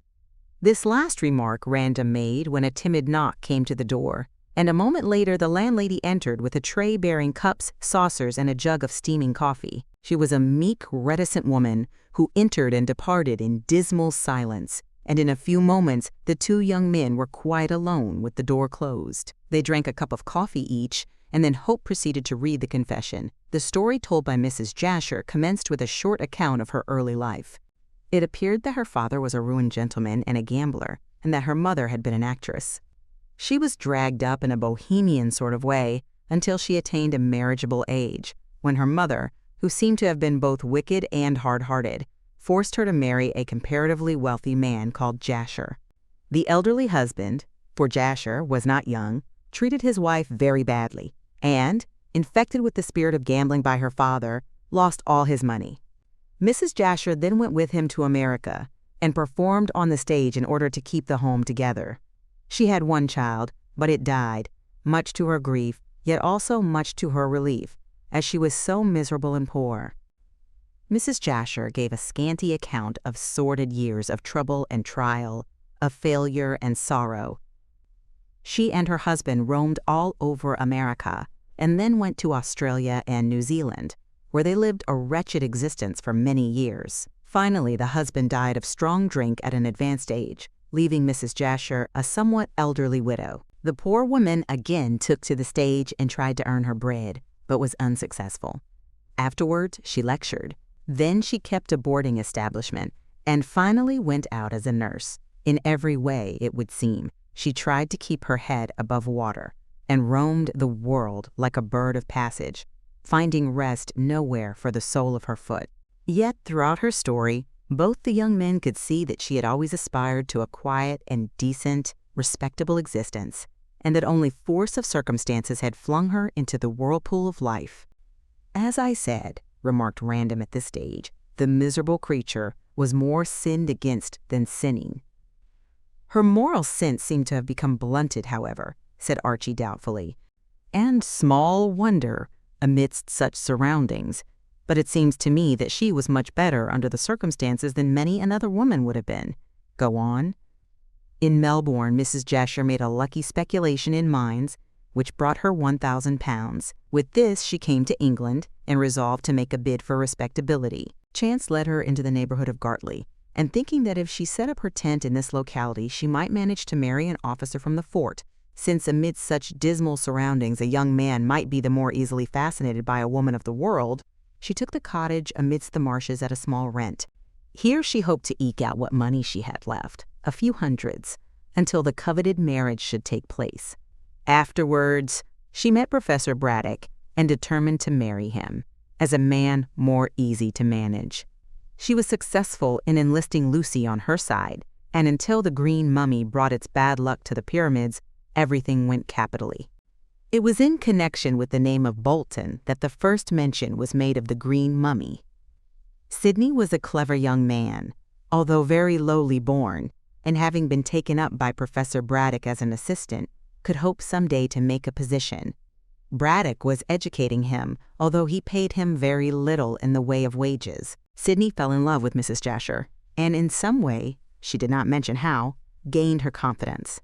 This last remark Random made when a timid knock came to the door, and a moment later the landlady entered with a tray bearing cups, saucers, and a jug of steaming coffee. She was a meek, reticent woman who entered and departed in dismal silence, and in a few moments the two young men were quite alone with the door closed. They drank a cup of coffee each, and then Hope proceeded to read the confession. The story told by Mrs. Jasher commenced with a short account of her early life. It appeared that her father was a ruined gentleman and a gambler, and that her mother had been an actress. She was dragged up in a bohemian sort of way until she attained a marriageable age, when her mother, who seemed to have been both wicked and hard-hearted, forced her to marry a comparatively wealthy man called Jasher. The elderly husband, for Jasher was not young, treated his wife very badly, and, infected with the spirit of gambling by her father, lost all his money. Mrs. Jasher then went with him to America and performed on the stage in order to keep the home together. She had one child, but it died, much to her grief, yet also much to her relief, as she was so miserable and poor. Mrs. Jasher gave a scanty account of sordid years of trouble and trial, of failure and sorrow. She and her husband roamed all over America, and then went to Australia and New Zealand, where they lived a wretched existence for many years. Finally, the husband died of strong drink at an advanced age, leaving Mrs. Jasher a somewhat elderly widow. The poor woman again took to the stage and tried to earn her bread, but was unsuccessful. Afterwards, she lectured. Then she kept a boarding establishment, and finally went out as a nurse. In every way, it would seem, she tried to keep her head above water, and roamed the world like a bird of passage, finding rest nowhere for the sole of her foot. Yet throughout her story, both the young men could see that she had always aspired to a quiet and decent, respectable existence, and that only force of circumstances had flung her into the whirlpool of life. "As I said," remarked Random at this stage, "the miserable creature was more sinned against than sinning." "Her moral sense seemed to have become blunted, however," said Archie doubtfully. "And small wonder, amidst such surroundings. But it seems to me that she was much better under the circumstances than many another woman would have been. Go on." "In Melbourne, Mrs. Jasher made a lucky speculation in mines, which brought her £1,000. With this she came to England and resolved to make a bid for respectability. Chance led her into the neighborhood of Gartley, and thinking that if she set up her tent in this locality she might manage to marry an officer from the fort, since amidst such dismal surroundings a young man might be the more easily fascinated by a woman of the world, she took the cottage amidst the marshes at a small rent. Here she hoped to eke out what money she had left, a few hundreds, until the coveted marriage should take place. Afterwards, she met Professor Braddock and determined to marry him, as a man more easy to manage. She was successful in enlisting Lucy on her side, and until the green mummy brought its bad luck to the pyramids, everything went capitally. It was in connection with the name of Bolton that the first mention was made of the green mummy. Sidney was a clever young man, although very lowly born, and having been taken up by Professor Braddock as an assistant, could hope someday to make a position. Braddock was educating him, although he paid him very little in the way of wages. Sidney fell in love with Mrs. Jasher, and in some way, she did not mention how, gained her confidence.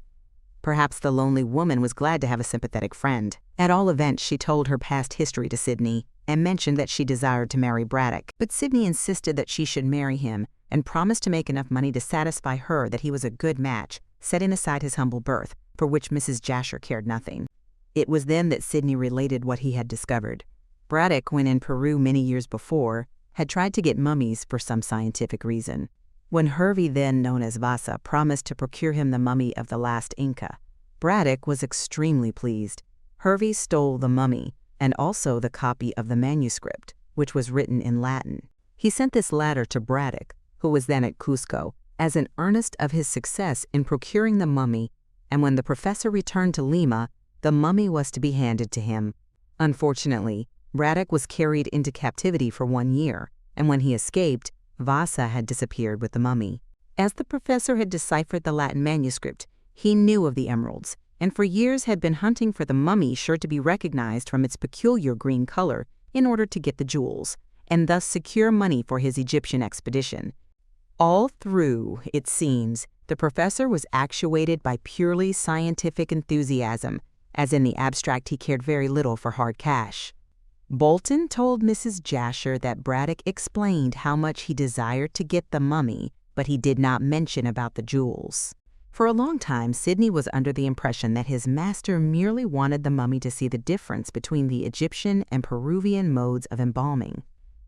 Perhaps the lonely woman was glad to have a sympathetic friend. At all events, she told her past history to Sidney, and mentioned that she desired to marry Braddock. But Sidney insisted that she should marry him, and promised to make enough money to satisfy her that he was a good match, setting aside his humble birth, for which Mrs. Jasher cared nothing. It was then that Sidney related what he had discovered. Braddock, when in Peru many years before, had tried to get mummies for some scientific reason. When Hervey, then known as Vasa, promised to procure him the mummy of the last Inca, Braddock was extremely pleased. Hervey stole the mummy, and also the copy of the manuscript, which was written in Latin. He sent this latter to Braddock, who was then at Cusco, as an earnest of his success in procuring the mummy, and when the professor returned to Lima, the mummy was to be handed to him. Unfortunately, Braddock was carried into captivity for 1 year, and when he escaped, Vasa had disappeared with the mummy. As the professor had deciphered the Latin manuscript, he knew of the emeralds, and for years had been hunting for the mummy sure to be recognized from its peculiar green color in order to get the jewels, and thus secure money for his Egyptian expedition. All through, it seems, the professor was actuated by purely scientific enthusiasm, as in the abstract he cared very little for hard cash. Bolton told Mrs. Jasher that Braddock explained how much he desired to get the mummy, but he did not mention about the jewels. For a long time, Sidney was under the impression that his master merely wanted the mummy to see the difference between the Egyptian and Peruvian modes of embalming.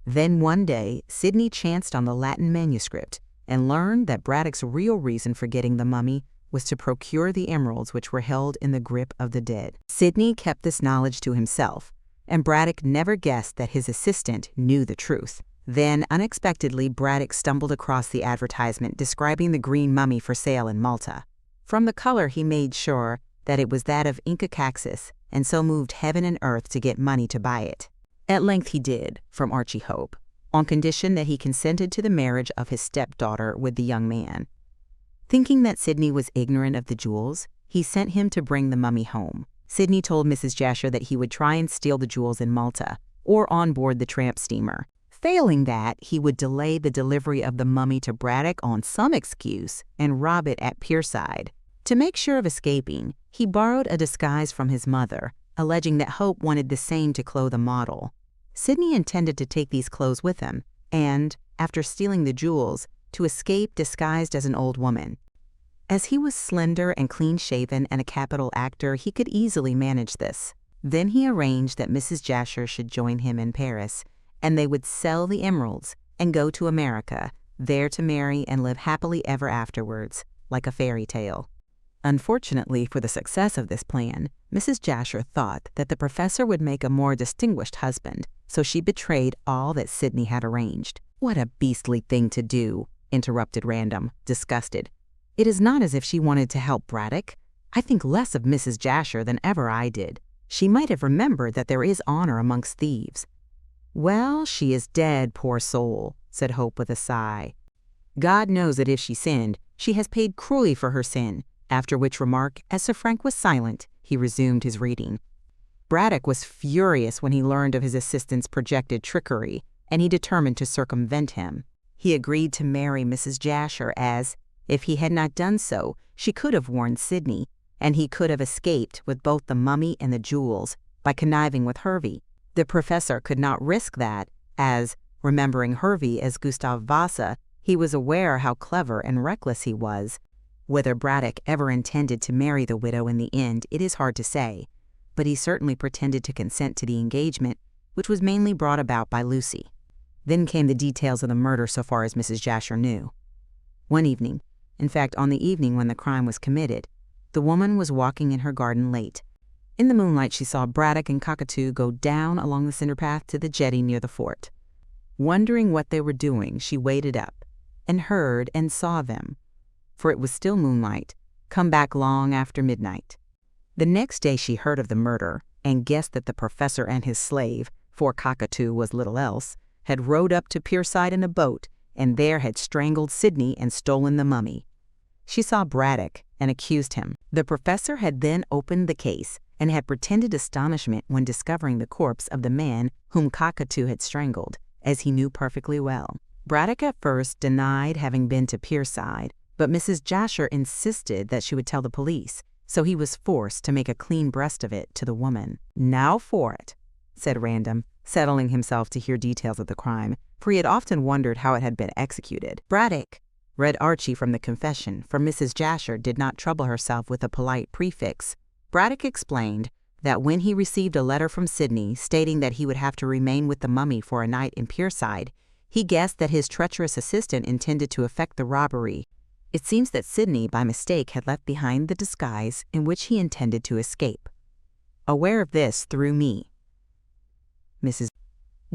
Then one day, Sidney chanced on the Latin manuscript and learned that Braddock's real reason for getting the mummy was to procure the emeralds which were held in the grip of the dead. Sidney kept this knowledge to himself, and Braddock never guessed that his assistant knew the truth. Then, unexpectedly, Braddock stumbled across the advertisement describing the green mummy for sale in Malta. From the color, he made sure that it was that of Inca Caxus, and so moved heaven and earth to get money to buy it. At length he did, from Archie Hope, on condition that he consented to the marriage of his stepdaughter with the young man. Thinking that Sidney was ignorant of the jewels, he sent him to bring the mummy home. Sidney told Mrs. Jasher that he would try and steal the jewels in Malta, or on board the tramp steamer. Failing that, he would delay the delivery of the mummy to Braddock on some excuse and rob it at pierside. To make sure of escaping, he borrowed a disguise from his mother, alleging that Hope wanted the same to clothe a model. Sidney intended to take these clothes with him and, after stealing the jewels, to escape disguised as an old woman. As he was slender and clean-shaven and a capital actor, he could easily manage this. Then he arranged that Mrs. Jasher should join him in Paris, and they would sell the emeralds and go to America, there to marry and live happily ever afterwards, like a fairy tale. Unfortunately for the success of this plan, Mrs. Jasher thought that the professor would make a more distinguished husband, so she betrayed all that Sidney had arranged. "What a beastly thing to do," interrupted Random, disgusted. "It is not as if she wanted to help Braddock. I think less of Mrs. Jasher than ever I did. She might have remembered that there is honor amongst thieves." "Well, she is dead, poor soul," said Hope with a sigh. "God knows that if she sinned, she has paid cruelly for her sin," after which remark, as Sir Frank was silent, he resumed his reading. Braddock was furious when he learned of his assistant's projected trickery, and he determined to circumvent him. He agreed to marry Mrs. Jasher as, if he had not done so, she could have warned Sidney, and he could have escaped with both the mummy and the jewels by conniving with Hervey. The professor could not risk that, as, remembering Hervey as Gustav Vasa, he was aware how clever and reckless he was. Whether Braddock ever intended to marry the widow in the end, it is hard to say, but he certainly pretended to consent to the engagement, which was mainly brought about by Lucy. Then came the details of the murder so far as Mrs. Jasher knew. One evening, in fact on the evening when the crime was committed, the woman was walking in her garden late. In the moonlight she saw Braddock and Cockatoo go down along the cinder path to the jetty near the fort. Wondering what they were doing, she waded up, and heard and saw them, for it was still moonlight, come back long after midnight. The next day she heard of the murder, and guessed that the professor and his slave, for Cockatoo was little else, had rowed up to Pierside in a boat, and there had strangled Sidney and stolen the mummy. She saw Braddock and accused him. The professor had then opened the case, and had pretended astonishment when discovering the corpse of the man whom Cockatoo had strangled, as he knew perfectly well. Braddock at first denied having been to Pierside, but Mrs. Jasher insisted that she would tell the police, so he was forced to make a clean breast of it to the woman. "Now for it," said Random, settling himself to hear details of the crime, for he had often wondered how it had been executed. "Braddock," read Archie from the confession, for Mrs. Jasher did not trouble herself with a polite prefix. Braddock explained that when he received a letter from Sidney stating that he would have to remain with the mummy for a night in Pierside, he guessed that his treacherous assistant intended to effect the robbery. It seems that Sidney, by mistake, had left behind the disguise in which he intended to escape. Aware of this through me, Mrs.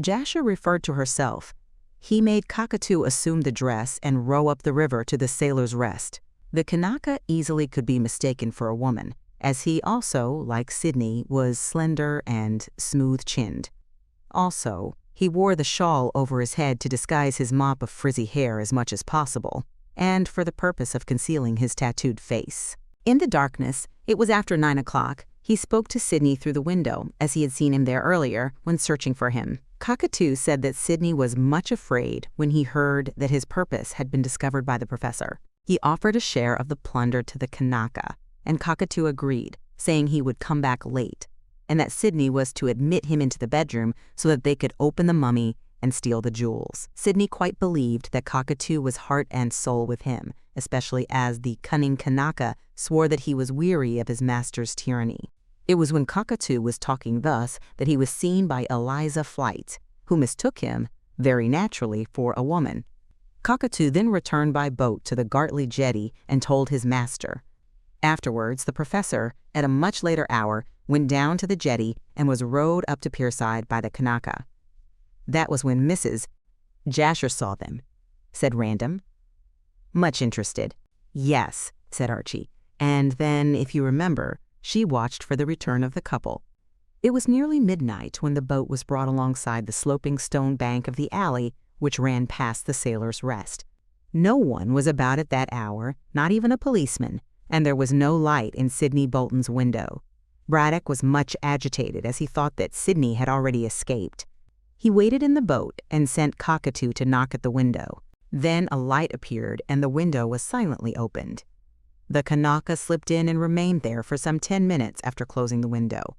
Jasher referred to herself. He made Cockatoo assume the dress and row up the river to the Sailor's Rest. The Kanaka easily could be mistaken for a woman, as he also, like Sidney, was slender and smooth-chinned. Also, he wore the shawl over his head to disguise his mop of frizzy hair as much as possible, and for the purpose of concealing his tattooed face. In the darkness, it was after 9 o'clock, he spoke to Sidney through the window, as he had seen him there earlier when searching for him. Cockatoo said that Sidney was much afraid when he heard that his purpose had been discovered by the professor. He offered a share of the plunder to the Kanaka, and Cockatoo agreed, saying he would come back late, and that Sidney was to admit him into the bedroom so that they could open the mummy and steal the jewels. Sidney quite believed that Cockatoo was heart and soul with him, especially as the cunning Kanaka swore that he was weary of his master's tyranny. It was when Cockatoo was talking thus that he was seen by Eliza Flight, who mistook him, very naturally, for a woman. Cockatoo then returned by boat to the Gartley jetty and told his master. Afterwards, the professor, at a much later hour, went down to the jetty and was rowed up to Pierside by the Kanaka. That was when Mrs. Jasher saw them, said Random. Much interested. Yes, said Archie. And then, if you remember, she watched for the return of the couple. It was nearly midnight when the boat was brought alongside the sloping stone bank of the alley which ran past the Sailor's Rest. No one was about at that hour, not even a policeman, and there was no light in Sidney Bolton's window. Braddock was much agitated as he thought that Sidney had already escaped. He waited in the boat and sent Cockatoo to knock at the window. Then a light appeared and the window was silently opened. The Kanaka slipped in and remained there for some 10 minutes after closing the window.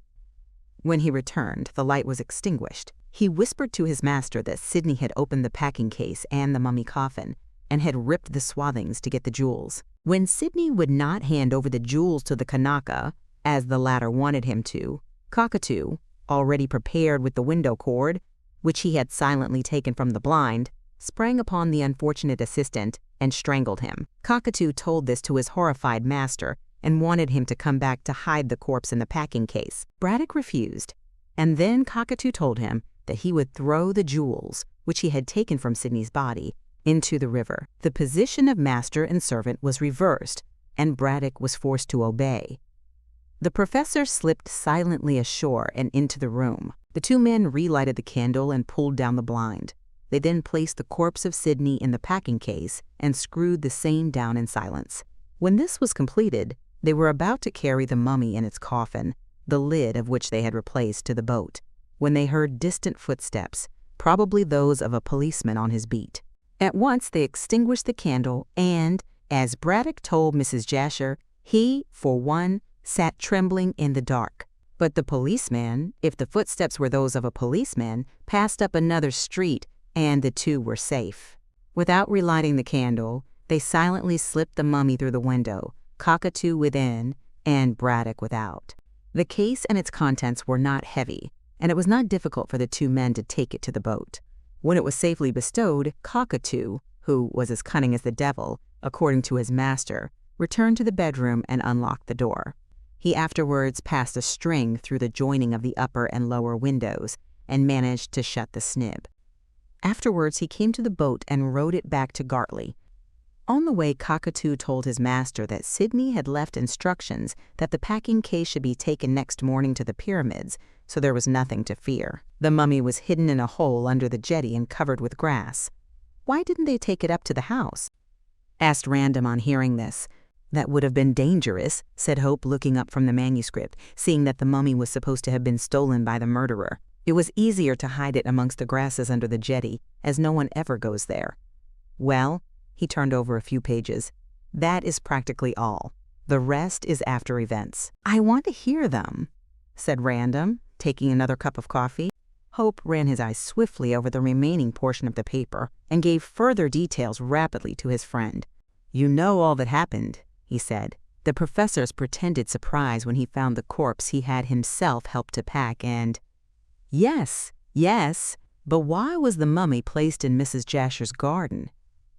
When he returned, the light was extinguished. He whispered to his master that Sidney had opened the packing case and the mummy coffin, and had ripped the swathings to get the jewels. When Sidney would not hand over the jewels to the Kanaka, as the latter wanted him to, Cockatoo, already prepared with the window cord, which he had silently taken from the blind, sprang upon the unfortunate assistant and strangled him. Cockatoo told this to his horrified master and wanted him to come back to hide the corpse in the packing case. Braddock refused, and then Cockatoo told him that he would throw the jewels, which he had taken from Sidney's body, into the river. The position of master and servant was reversed, and Braddock was forced to obey. The professor slipped silently ashore and into the room. The two men relighted the candle and pulled down the blind. They then placed the corpse of Sidney in the packing case and screwed the same down in silence. When this was completed, they were about to carry the mummy in its coffin, the lid of which they had replaced, to the boat, when they heard distant footsteps, probably those of a policeman on his beat. At once they extinguished the candle and, as Braddock told Mrs. Jasher, he, for one, sat trembling in the dark. But the policeman, if the footsteps were those of a policeman, passed up another street, and the two were safe. Without relighting the candle, they silently slipped the mummy through the window, Cockatoo within and Braddock without. The case and its contents were not heavy, and it was not difficult for the two men to take it to the boat. When it was safely bestowed, Cockatoo, who was as cunning as the devil, according to his master, returned to the bedroom and unlocked the door. He afterwards passed a string through the joining of the upper and lower windows and managed to shut the snib. Afterwards he came to the boat and rowed it back to Gartley. On the way, Cockatoo told his master that Sidney had left instructions that the packing case should be taken next morning to the pyramids, so there was nothing to fear. The mummy was hidden in a hole under the jetty and covered with grass. Why didn't they take it up to the house? Asked Random on hearing this. That would have been dangerous, said Hope, looking up from the manuscript, seeing that the mummy was supposed to have been stolen by the murderer. It was easier to hide it amongst the grasses under the jetty, as no one ever goes there. Well, he turned over a few pages. That is practically all. The rest is after events. I want to hear them, said Random, taking another cup of coffee. Hope ran his eyes swiftly over the remaining portion of the paper and gave further details rapidly to his friend. You know all that happened, he said. The professor's pretended surprise when he found the corpse he had himself helped to pack and... Yes, but why was the mummy placed in Mrs. Jasher's garden?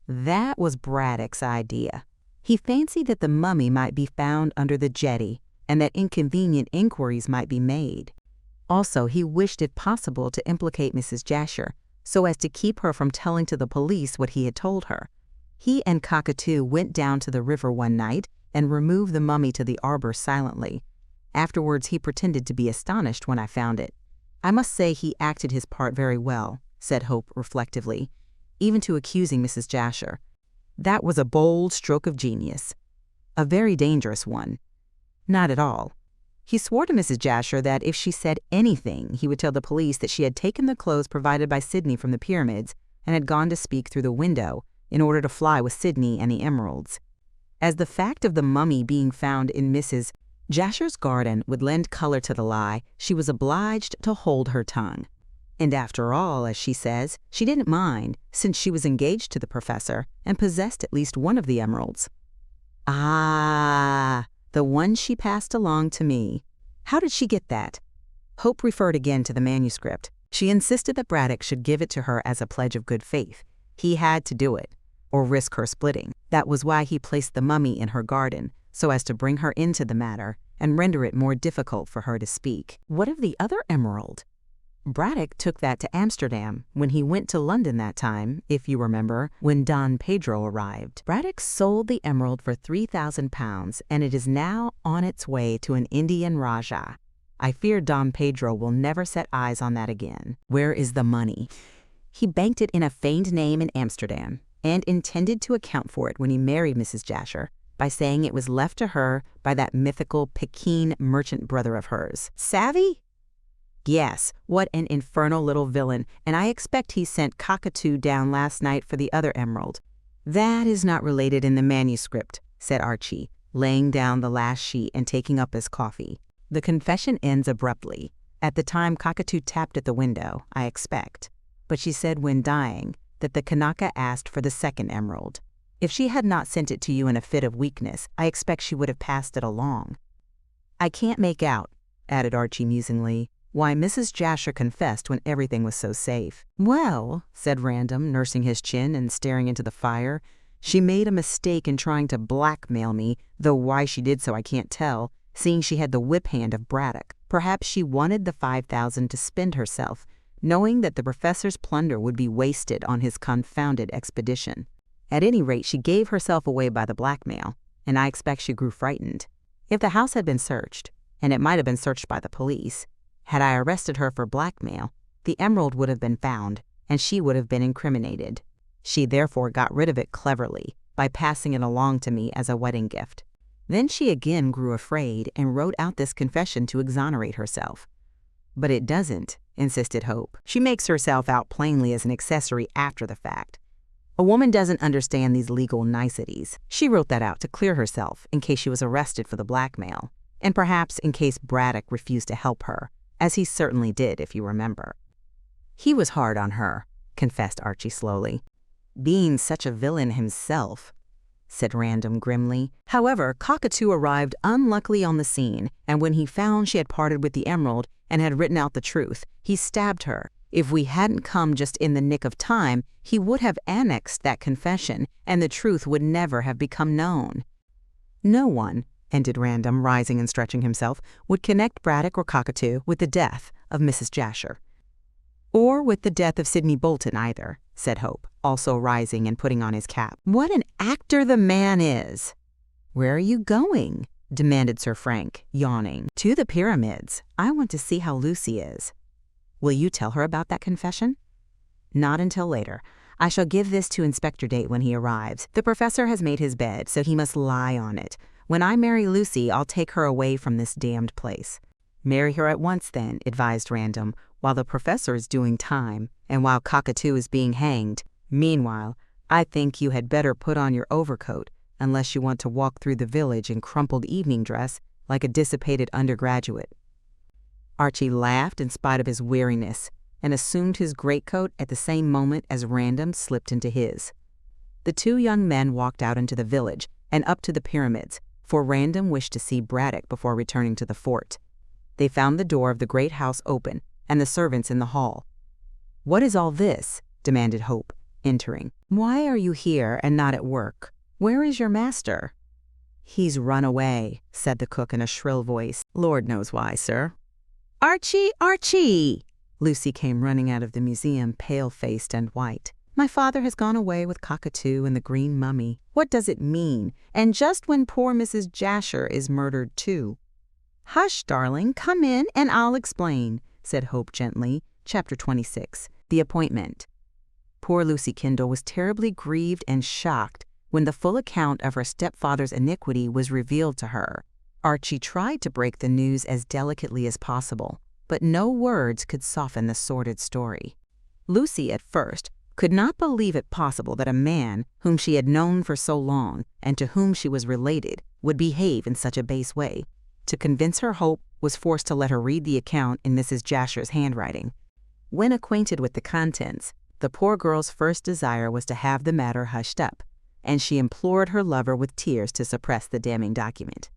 That was Braddock's idea. He fancied that the mummy might be found under the jetty and that inconvenient inquiries might be made. Also, he wished if possible to implicate Mrs. Jasher so as to keep her from telling to the police what he had told her. He and Cockatoo went down to the river one night and removed the mummy to the arbor silently. Afterwards, he pretended to be astonished when I found it. I must say he acted his part very well, said Hope reflectively, even to accusing Mrs. Jasher. That was a bold stroke of genius. A very dangerous one. Not at all. He swore to Mrs. Jasher that if she said anything, he would tell the police that she had taken the clothes provided by Sidney from the pyramids and had gone to speak through the window in order to fly with Sidney and the emeralds. As the fact of the mummy being found in Mrs. Jasher's garden would lend color to the lie, she was obliged to hold her tongue. And after all, as she says, she didn't mind, since she was engaged to the professor and possessed at least one of the emeralds. Ah, the one she passed along to me. How did she get that? Hope referred again to the manuscript. She insisted that Braddock should give it to her as a pledge of good faith. He had to do it, or risk her splitting. That was why he placed the mummy in her garden, so as to bring her into the matter and render it more difficult for her to speak. What of the other emerald? Braddock took that to Amsterdam when he went to London that time, if you remember, when Don Pedro arrived. Braddock sold the emerald for £3,000, and it is now on its way to an Indian Rajah. I fear Don Pedro will never set eyes on that again. Where is the money? He banked it in a feigned name in Amsterdam and intended to account for it when he married Mrs. Jasher by saying it was left to her by that mythical Pekin merchant brother of hers. Savvy? Yes, what an infernal little villain, and I expect he sent Cockatoo down last night for the other emerald. That is not related in the manuscript, said Archie, laying down the last sheet and taking up his coffee. The confession ends abruptly. At the time Cockatoo tapped at the window, I expect. But she said when dying that the Kanaka asked for the second emerald. If she had not sent it to you in a fit of weakness, I expect she would have passed it along. I can't make out, added Archie musingly, why Mrs. Jasher confessed when everything was so safe. Well, said Random, nursing his chin and staring into the fire, she made a mistake in trying to blackmail me, though why she did so I can't tell, seeing she had the whip hand of Braddock. Perhaps she wanted the $5,000 to spend herself, knowing that the professor's plunder would be wasted on his confounded expedition. At any rate, she gave herself away by the blackmail, and I expect she grew frightened. If the house had been searched, and it might have been searched by the police, had I arrested her for blackmail, the emerald would have been found, and she would have been incriminated. She therefore got rid of it cleverly, by passing it along to me as a wedding gift. Then she again grew afraid and wrote out this confession to exonerate herself. But it doesn't, insisted Hope. She makes herself out plainly as an accessory after the fact. A woman doesn't understand these legal niceties. She wrote that out to clear herself in case she was arrested for the blackmail, and perhaps in case Braddock refused to help her, as he certainly did, if you remember. He was hard on her, confessed Archie slowly. Being such a villain himself, said Random grimly. However, Cockatoo arrived unluckily on the scene, and when he found she had parted with the emerald and had written out the truth, he stabbed her. If we hadn't come just in the nick of time, he would have annexed that confession, and the truth would never have become known. No one, ended Random, rising and stretching himself, would connect Braddock or Cockatoo with the death of Mrs. Jasher. Or with the death of Sidney Bolton either, said Hope, also rising and putting on his cap. What an actor the man is! Where are you going? Demanded Sir Frank, yawning. To the pyramids. I want to see how Lucy is. Will you tell her about that confession? Not until later. I shall give this to Inspector Date when he arrives. The professor has made his bed, so he must lie on it. When I marry Lucy, I'll take her away from this damned place. Marry her at once, then, advised Random, while the professor is doing time, and while Cockatoo is being hanged. Meanwhile, I think you had better put on your overcoat, unless you want to walk through the village in crumpled evening dress like a dissipated undergraduate. Archie laughed in spite of his weariness, and assumed his greatcoat at the same moment as Random slipped into his. The two young men walked out into the village and up to the pyramids, for Random wished to see Braddock before returning to the fort. They found the door of the great house open, and the servants in the hall. What is all this? Demanded Hope, entering. Why are you here and not at work? Where is your master? He's run away, said the cook in a shrill voice. Lord knows why, sir. Archie, Archie! Lucy came running out of the museum, pale-faced and white. My father has gone away with Cockatoo and the green mummy. What does it mean? And just when poor Mrs. Jasher is murdered too. Hush, darling, come in and I'll explain, said Hope gently. Chapter 26, The Appointment. Poor Lucy Kindle was terribly grieved and shocked when the full account of her stepfather's iniquity was revealed to her. Archie tried to break the news as delicately as possible, but no words could soften the sordid story. Lucy, at first, could not believe it possible that a man whom she had known for so long and to whom she was related would behave in such a base way. To convince her, Hope was forced to let her read the account in Mrs. Jasher's handwriting. When acquainted with the contents, the poor girl's first desire was to have the matter hushed up, and she implored her lover with tears to suppress the damning document.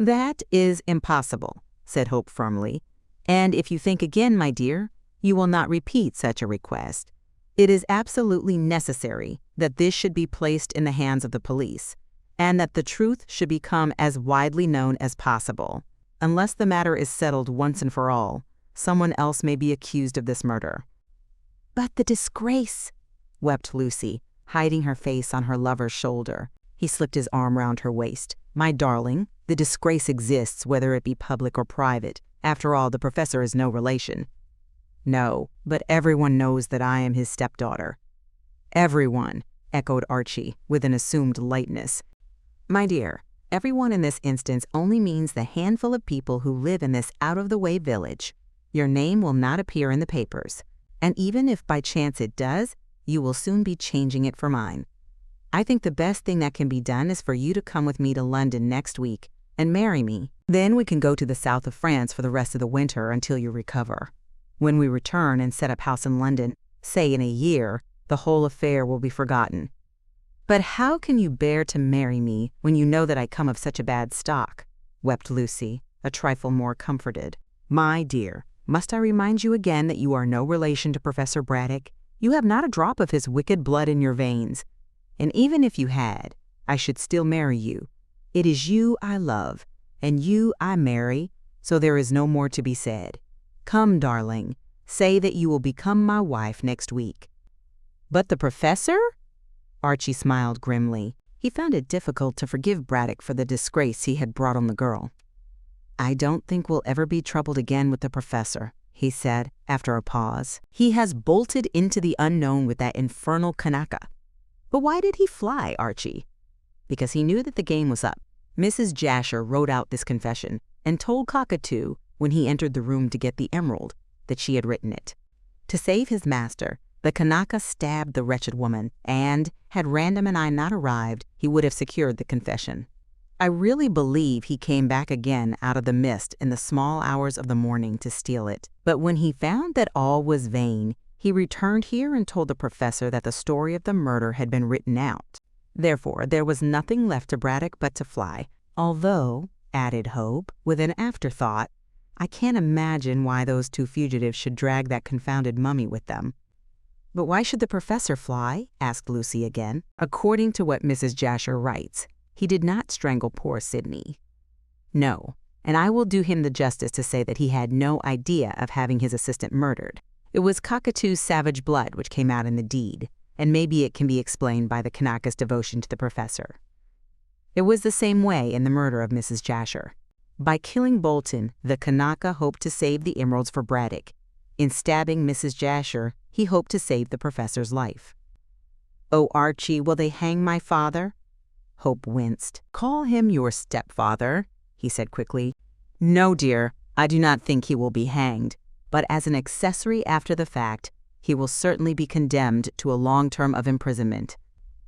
"That is impossible," said Hope firmly, "and if you think again, my dear, you will not repeat such a request. It is absolutely necessary that this should be placed in the hands of the police, and that the truth should become as widely known as possible. Unless the matter is settled once and for all, someone else may be accused of this murder." "But the disgrace," wept Lucy, hiding her face on her lover's shoulder. He slipped his arm round her waist. "My darling, the disgrace exists whether it be public or private. After all, the professor is no relation." "No, but everyone knows that I am his stepdaughter." "Everyone," echoed Archie, with an assumed lightness. "My dear, everyone in this instance only means the handful of people who live in this out-of-the-way village. Your name will not appear in the papers, and even if by chance it does, you will soon be changing it for mine. I think the best thing that can be done is for you to come with me to London next week and marry me. Then we can go to the south of France for the rest of the winter until you recover. When we return and set up house in London, say in a year, the whole affair will be forgotten." "But how can you bear to marry me when you know that I come of such a bad stock?" wept Lucy, a trifle more comforted. "My dear, must I remind you again that you are no relation to Professor Braddock? You have not a drop of his wicked blood in your veins. And even if you had, I should still marry you. It is you I love, and you I marry, so there is no more to be said. Come, darling, say that you will become my wife next week." "But the professor?" Archie smiled grimly. He found it difficult to forgive Braddock for the disgrace he had brought on the girl. "I don't think we'll ever be troubled again with the professor," he said, after a pause. "He has bolted into the unknown with that infernal Kanaka." "But why did he fly, Archie?" "Because he knew that the game was up. Mrs. Jasher wrote out this confession and told Cockatoo, when he entered the room to get the emerald, that she had written it. To save his master, the Kanaka stabbed the wretched woman, and, had Random and I not arrived, he would have secured the confession. I really believe he came back again out of the mist in the small hours of the morning to steal it. But when he found that all was vain, he returned here and told the professor that the story of the murder had been written out. Therefore, there was nothing left to Braddock but to fly. Although," added Hope, with an afterthought, "I can't imagine why those two fugitives should drag that confounded mummy with them." "But why should the professor fly?" asked Lucy again. "According to what Mrs. Jasher writes, he did not strangle poor Sidney." "No, and I will do him the justice to say that he had no idea of having his assistant murdered. It was Cockatoo's savage blood which came out in the deed, and maybe it can be explained by the Kanaka's devotion to the professor. It was the same way in the murder of Mrs. Jasher. By killing Bolton, the Kanaka hoped to save the emeralds for Braddock. In stabbing Mrs. Jasher, he hoped to save the professor's life." "Oh, Archie, will they hang my father?" Hope winced. "Call him your stepfather," he said quickly. "No, dear, I do not think he will be hanged, but as an accessory after the fact, he will certainly be condemned to a long term of imprisonment.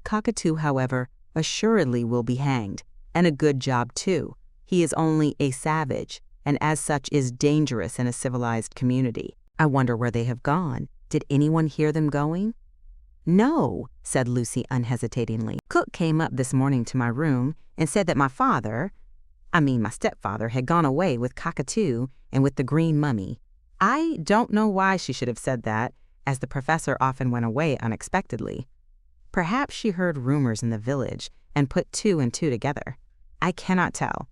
Cockatoo, however, assuredly will be hanged, and a good job too. He is only a savage, and as such is dangerous in a civilized community. I wonder where they have gone. Did anyone hear them going?" "No," said Lucy unhesitatingly. "Cook came up this morning to my room and said that my stepfather had gone away with Cockatoo and with the green mummy. I don't know why she should have said that, as the professor often went away unexpectedly. Perhaps she heard rumors in the village and put two and two together. I cannot tell.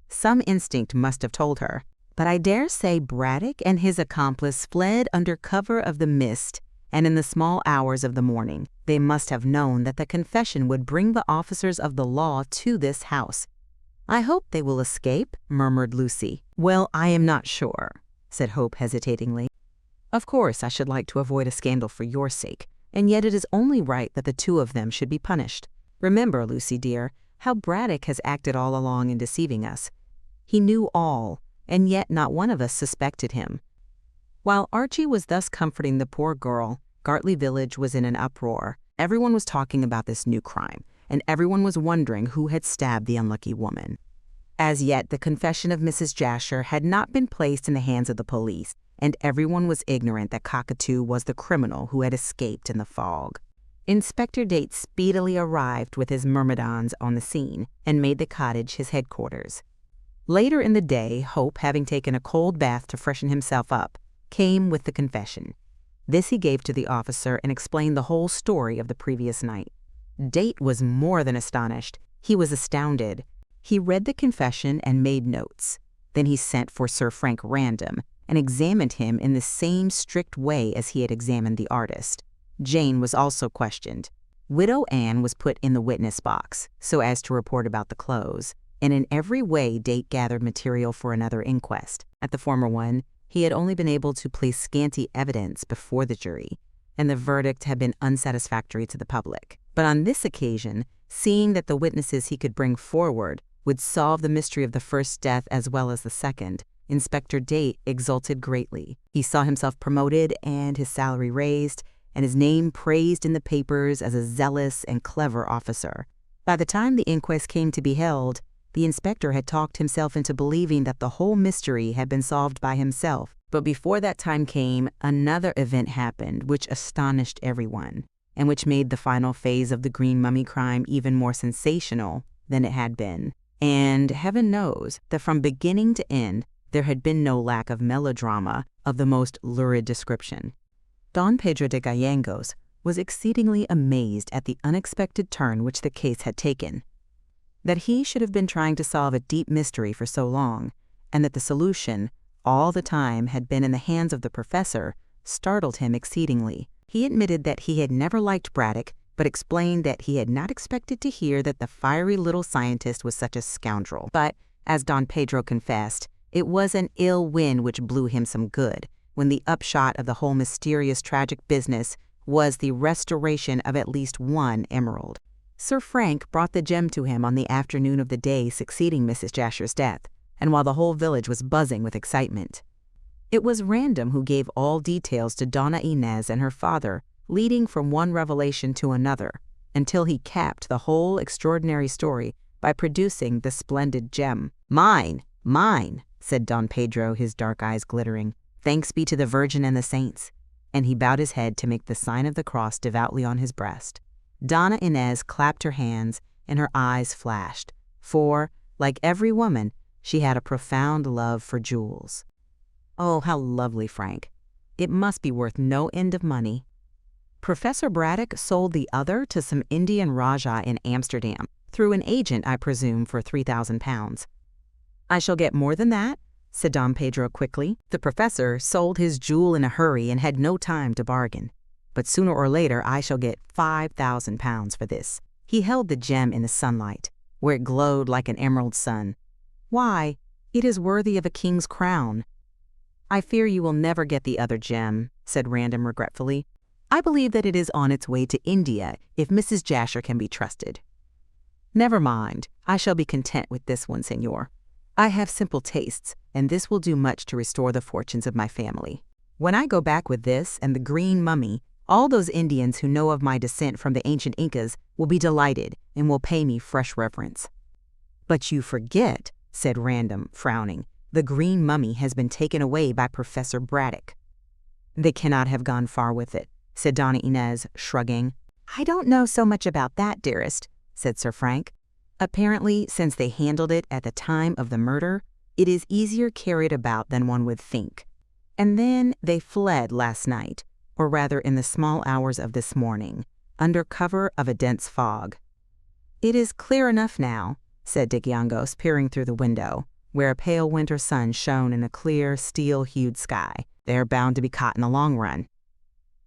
Some instinct must have told her. But I dare say Braddock and his accomplice fled under cover of the mist, and in the small hours of the morning they must have known that the confession would bring the officers of the law to this house." "I hope they will escape," murmured Lucy. "Well, I am not sure," said Hope hesitatingly. "Of course, I should like to avoid a scandal for your sake, and yet it is only right that the two of them should be punished. Remember, Lucy dear, how Braddock has acted all along in deceiving us. He knew all, and yet not one of us suspected him. While Archie was thus comforting the poor girl, Gartley village was in an uproar. Everyone was talking about this new crime, and everyone was wondering who had stabbed the unlucky woman. As yet, the confession of Mrs. Jasher had not been placed in the hands of the police, and everyone was ignorant that Cockatoo was the criminal who had escaped in the fog. Inspector Date speedily arrived with his myrmidons on the scene and made the cottage his headquarters. Later in the day, Hope, having taken a cold bath to freshen himself up, came with the confession. This he gave to the officer and explained the whole story of the previous night. Date was more than astonished. He was astounded. He read the confession and made notes. Then he sent for Sir Frank Random and examined him in the same strict way as he had examined the artist. Jane was also questioned. Widow Anne was put in the witness box so as to report about the clothes, and in every way Date gathered material for another inquest. At the former one, he had only been able to place scanty evidence before the jury, and the verdict had been unsatisfactory to the public. But on this occasion, seeing that the witnesses he could bring forward would solve the mystery of the first death as well as the second, Inspector Date exulted greatly. He saw himself promoted and his salary raised, and his name praised in the papers as a zealous and clever officer. By the time the inquest came to be held, the inspector had talked himself into believing that the whole mystery had been solved by himself. But before that time came, another event happened which astonished everyone, and which made the final phase of the Green Mummy crime even more sensational than it had been. And heaven knows that from beginning to end, there had been no lack of melodrama of the most lurid description. Don Pedro de Gallegos was exceedingly amazed at the unexpected turn which the case had taken. That he should have been trying to solve a deep mystery for so long, and that the solution, all the time, had been in the hands of the professor, startled him exceedingly. He admitted that he had never liked Braddock, but explained that he had not expected to hear that the fiery little scientist was such a scoundrel. But, as Don Pedro confessed, it was an ill wind which blew him some good, when the upshot of the whole mysterious tragic business was the restoration of at least one emerald. Sir Frank brought the gem to him on the afternoon of the day succeeding Mrs. Jasher's death, and while the whole village was buzzing with excitement. It was Random who gave all details to Donna Inez and her father, leading from one revelation to another, until he capped the whole extraordinary story by producing the splendid gem. "Mine, mine," said Don Pedro, his dark eyes glittering. "Thanks be to the Virgin and the saints." And he bowed his head to make the sign of the cross devoutly on his breast. Donna Inez clapped her hands, and her eyes flashed, for, like every woman, she had a profound love for jewels. Oh, how lovely, Frank. It must be worth no end of money. Professor Braddock sold the other to some Indian Rajah in Amsterdam, through an agent, I presume, for £3,000. "I shall get more than that," said Don Pedro quickly. The professor sold his jewel in a hurry and had no time to bargain. "But sooner or later I shall get £5,000 for this." He held the gem in the sunlight, where it glowed like an emerald sun. "Why, it is worthy of a king's crown." "I fear you will never get the other gem," said Random regretfully. "I believe that it is on its way to India if Mrs. Jasher can be trusted." "Never mind, I shall be content with this one, senor. I have simple tastes, and this will do much to restore the fortunes of my family. When I go back with this and the Green Mummy, all those Indians who know of my descent from the ancient Incas will be delighted and will pay me fresh reverence." "But you forget," said Random, frowning, "the Green Mummy has been taken away by Professor Braddock." "They cannot have gone far with it," said Donna Inez, shrugging. "I don't know so much about that, dearest," said Sir Frank. "Apparently, since they handled it at the time of the murder, it is easier carried about than one would think. And then they fled last night, or rather in the small hours of this morning, under cover of a dense fog." "It is clear enough now," said Dickiangos, peering through the window, where a pale winter sun shone in a clear, steel-hued sky. "They are bound to be caught in the long run."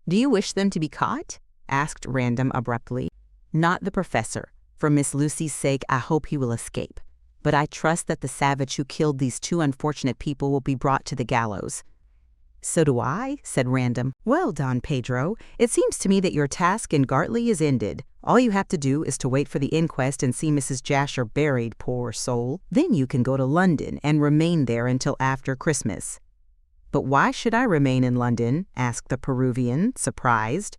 "Do you wish them to be caught?" asked Random abruptly. "Not the professor. For Miss Lucy's sake, I hope he will escape. But I trust that the savage who killed these two unfortunate people will be brought to the gallows." "So do I," said Random. "Well, Don Pedro, it seems to me that your task in Gartley is ended. All you have to do is to wait for the inquest and see Mrs. Jasher buried, poor soul. Then you can go to London and remain there until after Christmas." "But why should I remain in London?" asked the Peruvian, surprised.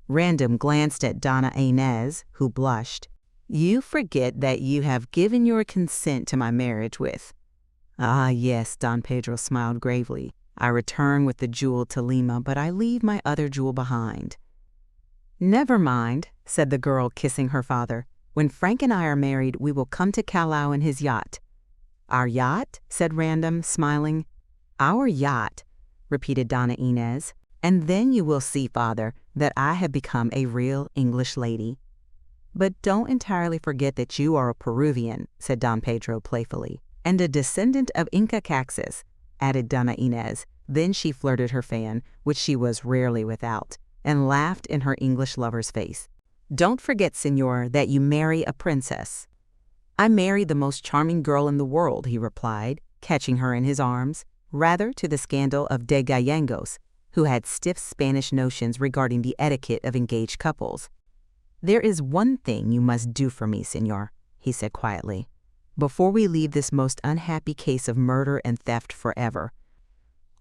Random glanced at Donna Inez, who blushed. "You forget that you have given your consent to my marriage with—" "Ah, yes," Don Pedro smiled gravely. "I return with the jewel to Lima, but I leave my other jewel behind." "Never mind," said the girl, kissing her father. "When Frank and I are married, we will come to Callao in his yacht." "Our yacht?" said Random, smiling. "Our yacht," repeated Donna Inez. "And then you will see, father, that I have become a real English lady." "But don't entirely forget that you are a Peruvian," said Don Pedro playfully. "And a descendant of Inca Caxus," added Donna Inez. Then she flirted her fan, which she was rarely without, and laughed in her English lover's face. "Don't forget, senor, that you marry a princess." "I married the most charming girl in the world," he replied, catching her in his arms, rather to the scandal of De Gallegos, who had stiff Spanish notions regarding the etiquette of engaged couples. "There is one thing you must do for me, senor," he said quietly, "before we leave this most unhappy case of murder and theft forever."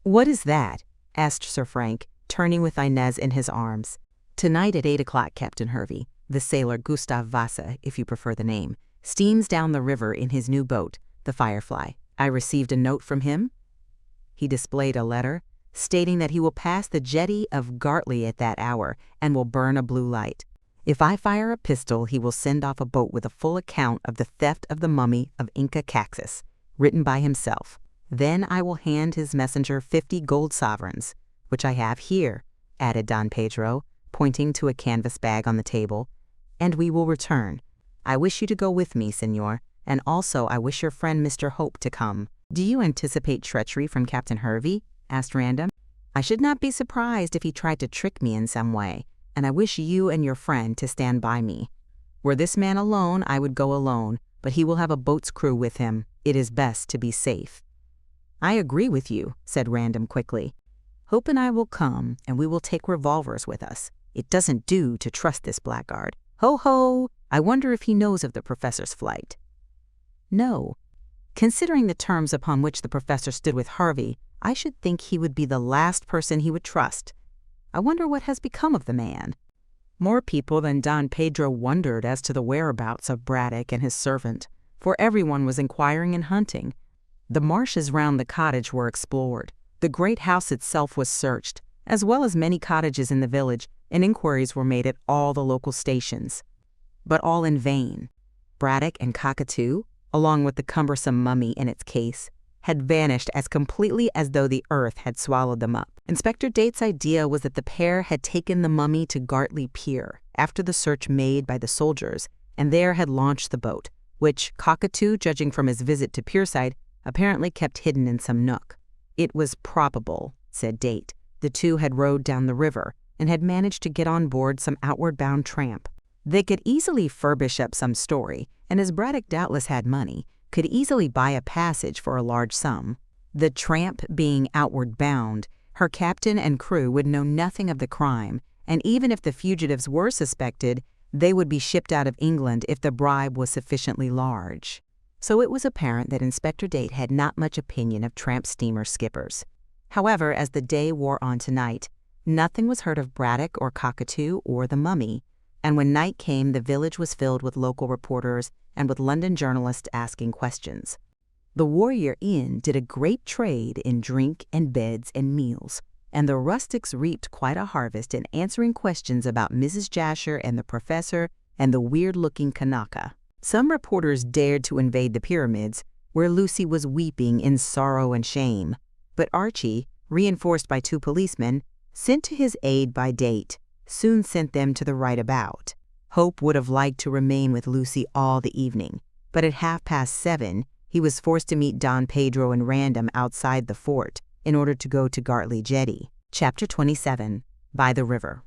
"What is that?" asked Sir Frank, turning with Inez in his arms. "Tonight at 8 o'clock, Captain Hervey, the sailor Gustav Vasa, if you prefer the name, steams down the river in his new boat, the Firefly. I received a note from him." He displayed a letter, stating that he will pass the jetty of Gartley at that hour and will burn a blue light. If I fire a pistol, he will send off a boat with a full account of the theft of the mummy of Inca Caxus, written by himself. Then I will hand his messenger 50 gold sovereigns, which I have here," added Don Pedro, pointing to a canvas bag on the table, "and we will return. I wish you to go with me, senor, and also I wish your friend Mr. Hope to come." "Do you anticipate treachery from Captain Hervey?" asked Random. "I should not be surprised if he tried to trick me in some way, and I wish you and your friend to stand by me. Were this man alone, I would go alone, but he will have a boat's crew with him. It is best to be safe." "I agree with you," said Random quickly. "Hope and I will come, and we will take revolvers with us. It doesn't do to trust this blackguard. Ho, ho! I wonder if he knows of the professor's flight." "No. Considering the terms upon which the professor stood with Harvey, I should think he would be the last person he would trust. I wonder what has become of the man." More people than Don Pedro wondered as to the whereabouts of Braddock and his servant, for everyone was inquiring and hunting. The marshes round the cottage were explored. The great house itself was searched, as well as many cottages in the village, and inquiries were made at all the local stations. But all in vain. Braddock and Cockatoo, along with the cumbersome mummy in its case, had vanished as completely as though the earth had swallowed them up. Inspector Date's idea was that the pair had taken the mummy to Gartley Pier after the search made by the soldiers, and there had launched the boat, which Cockatoo, judging from his visit to Pierside, apparently kept hidden in some nook. It was probable, said Date, the two had rowed down the river and had managed to get on board some outward-bound tramp. They could easily furbish up some story, and as Braddock doubtless had money, could easily buy a passage for a large sum. The tramp being outward bound, her captain and crew would know nothing of the crime, and even if the fugitives were suspected, they would be shipped out of England if the bribe was sufficiently large. So it was apparent that Inspector Date had not much opinion of tramp steamer skippers. However, as the day wore on to night, nothing was heard of Braddock or Cockatoo or the mummy, and when night came, the village was filled with local reporters and with London journalists asking questions. The Warrior Inn did a great trade in drink and beds and meals, and the rustics reaped quite a harvest in answering questions about Mrs. Jasher and the professor and the weird-looking Kanaka. Some reporters dared to invade the pyramids, where Lucy was weeping in sorrow and shame, but Archie, reinforced by 2 policemen, sent to his aid by Date, soon sent them to the right about. Hope would have liked to remain with Lucy all the evening, but at 7:30 he was forced to meet Don Pedro and Random outside the fort in order to go to Gartley Jetty. Chapter 27. By the River.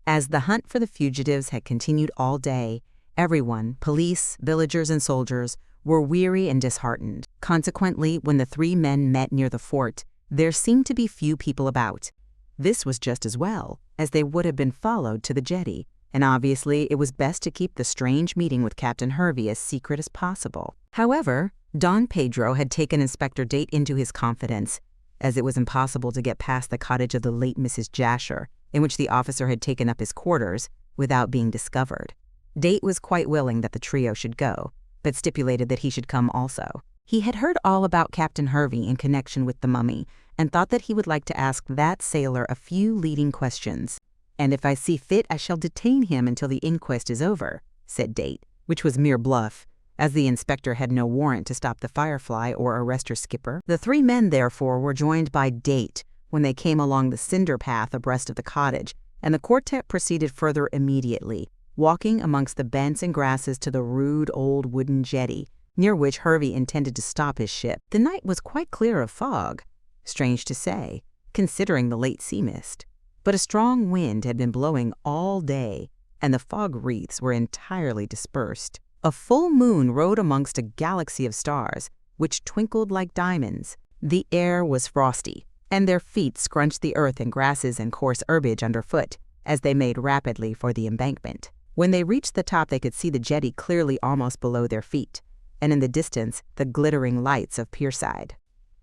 As the hunt for the fugitives had continued all day, everyone, police, villagers, and soldiers, were weary and disheartened. Consequently, when the 3 men met near the fort, There seemed to be few people about. This was just as well, as they would have been followed to the jetty, and obviously it was best to keep the strange meeting with Captain Hervey as secret as possible. However, Don Pedro had taken Inspector Date into his confidence, as it was impossible to get past the cottage of the late Mrs. Jasher, in which the officer had taken up his quarters, without being discovered. Date was quite willing that the trio should go, but stipulated that he should come also. He had heard all about Captain Hervey in connection with the mummy, and thought that he would like to ask that sailor a few leading questions. "And if I see fit, I shall detain him until the inquest is over," said Date, which was mere bluff, as the inspector had no warrant to stop the Firefly or arrest her skipper. The three men, therefore, were joined by Date when they came along the cinder path abreast of the cottage, and the quartet proceeded further immediately, walking amongst the bents and grasses to the rude old wooden jetty, near which Hervey intended to stop his ship. The night was quite clear of fog, strange to say, considering the late sea mist. But a strong wind had been blowing all day, and the fog wreaths were entirely dispersed. A full moon rode amongst a galaxy of stars, which twinkled like diamonds. The air was frosty, and their feet scrunched the earth and grasses and coarse herbage underfoot as they made rapidly for the embankment. When they reached the top, they could see the jetty clearly almost below their feet, and in the distance the glittering lights of Pierside.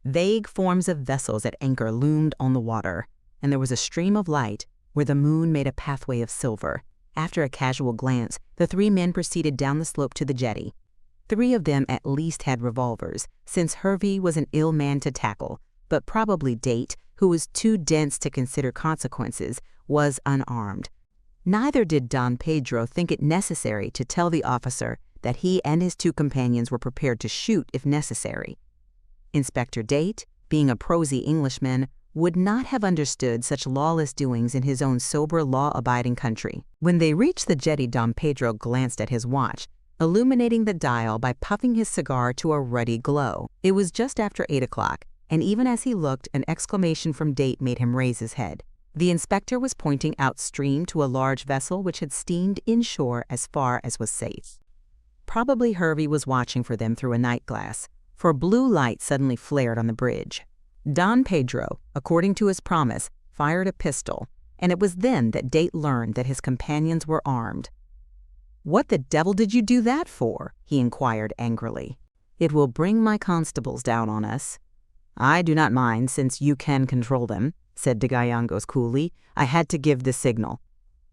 Vague forms of vessels at anchor loomed on the water, and there was a stream of light where the moon made a pathway of silver. After a casual glance, the three men proceeded down the slope to the jetty. 3 of them at least had revolvers, since Hervey was an ill man to tackle, but probably Date, who was too dense to consider consequences, was unarmed. Neither did Don Pedro think it necessary to tell the officer that he and his 2 companions were prepared to shoot if necessary. Inspector Date, being a prosy Englishman, would not have understood such lawless doings in his own sober, law-abiding country. When they reached the jetty, Don Pedro glanced at his watch, illuminating the dial by puffing his cigar to a ruddy glow. It was just after 8 o'clock, and even as he looked, an exclamation from Date made him raise his head. The inspector was pointing outstream to a large vessel which had steamed inshore as far as was safe. Probably Hervey was watching for them through a night glass, for blue light suddenly flared on the bridge. Don Pedro, according to his promise, fired a pistol, and it was then that Date learned that his companions were armed. "What the devil did you do that for?" he inquired angrily. "It will bring my constables down on us." "I do not mind, since you can control them," said de Gallegos coolly. "I had to give the signal."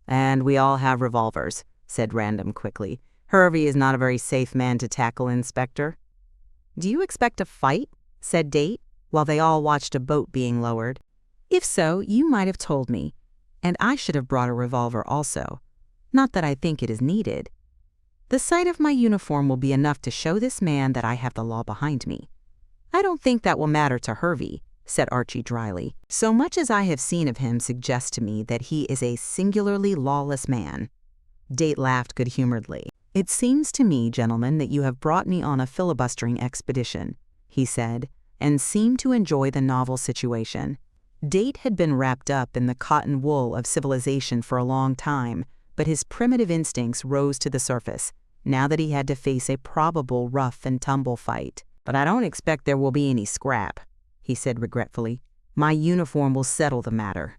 "And we all have revolvers," said Random quickly. "Hervey is not a very safe man to tackle, Inspector." "Do you expect a fight?" said Date, while they all watched a boat being lowered. "If so, you might have told me, and I should have brought a revolver also. Not that I think it is needed. The sight of my uniform will be enough to show this man that I have the law behind me." "I don't think that will matter to Hervey," said Archie dryly. "So much as I have seen of him suggests to me that he is a singularly lawless man." Date laughed good-humoredly. "It seems to me, gentlemen, that you have brought me on a filibustering expedition," he said, and seemed to enjoy the novel situation. Date had been wrapped up in the cotton wool of civilization for a long time, but his primitive instincts rose to the surface, now that he had to face a probable rough-and-tumble fight. "But I don't expect there will be any scrap," he said regretfully. "My uniform will settle the matter."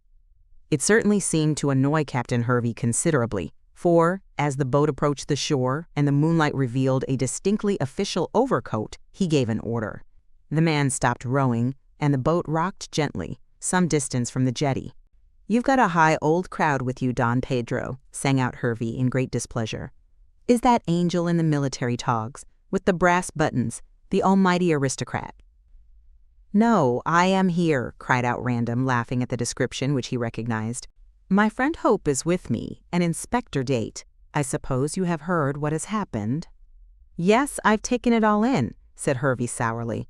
It certainly seemed to annoy Captain Hervey considerably, for, as the boat approached the shore and the moonlight revealed a distinctly official overcoat, he gave an order. The man stopped rowing, and the boat rocked gently, some distance from the jetty. "You've got a high old crowd with you, Don Pedro," sang out Hervey in great displeasure. "Is that angel in the military togs, with the brass buttons, the almighty aristocrat?" "No, I am here," cried out Random, laughing at the description which he recognized. "My friend Hope is with me, and Inspector Date. I suppose you have heard what has happened?" "Yes, I've taken it all in," said Hervey sourly.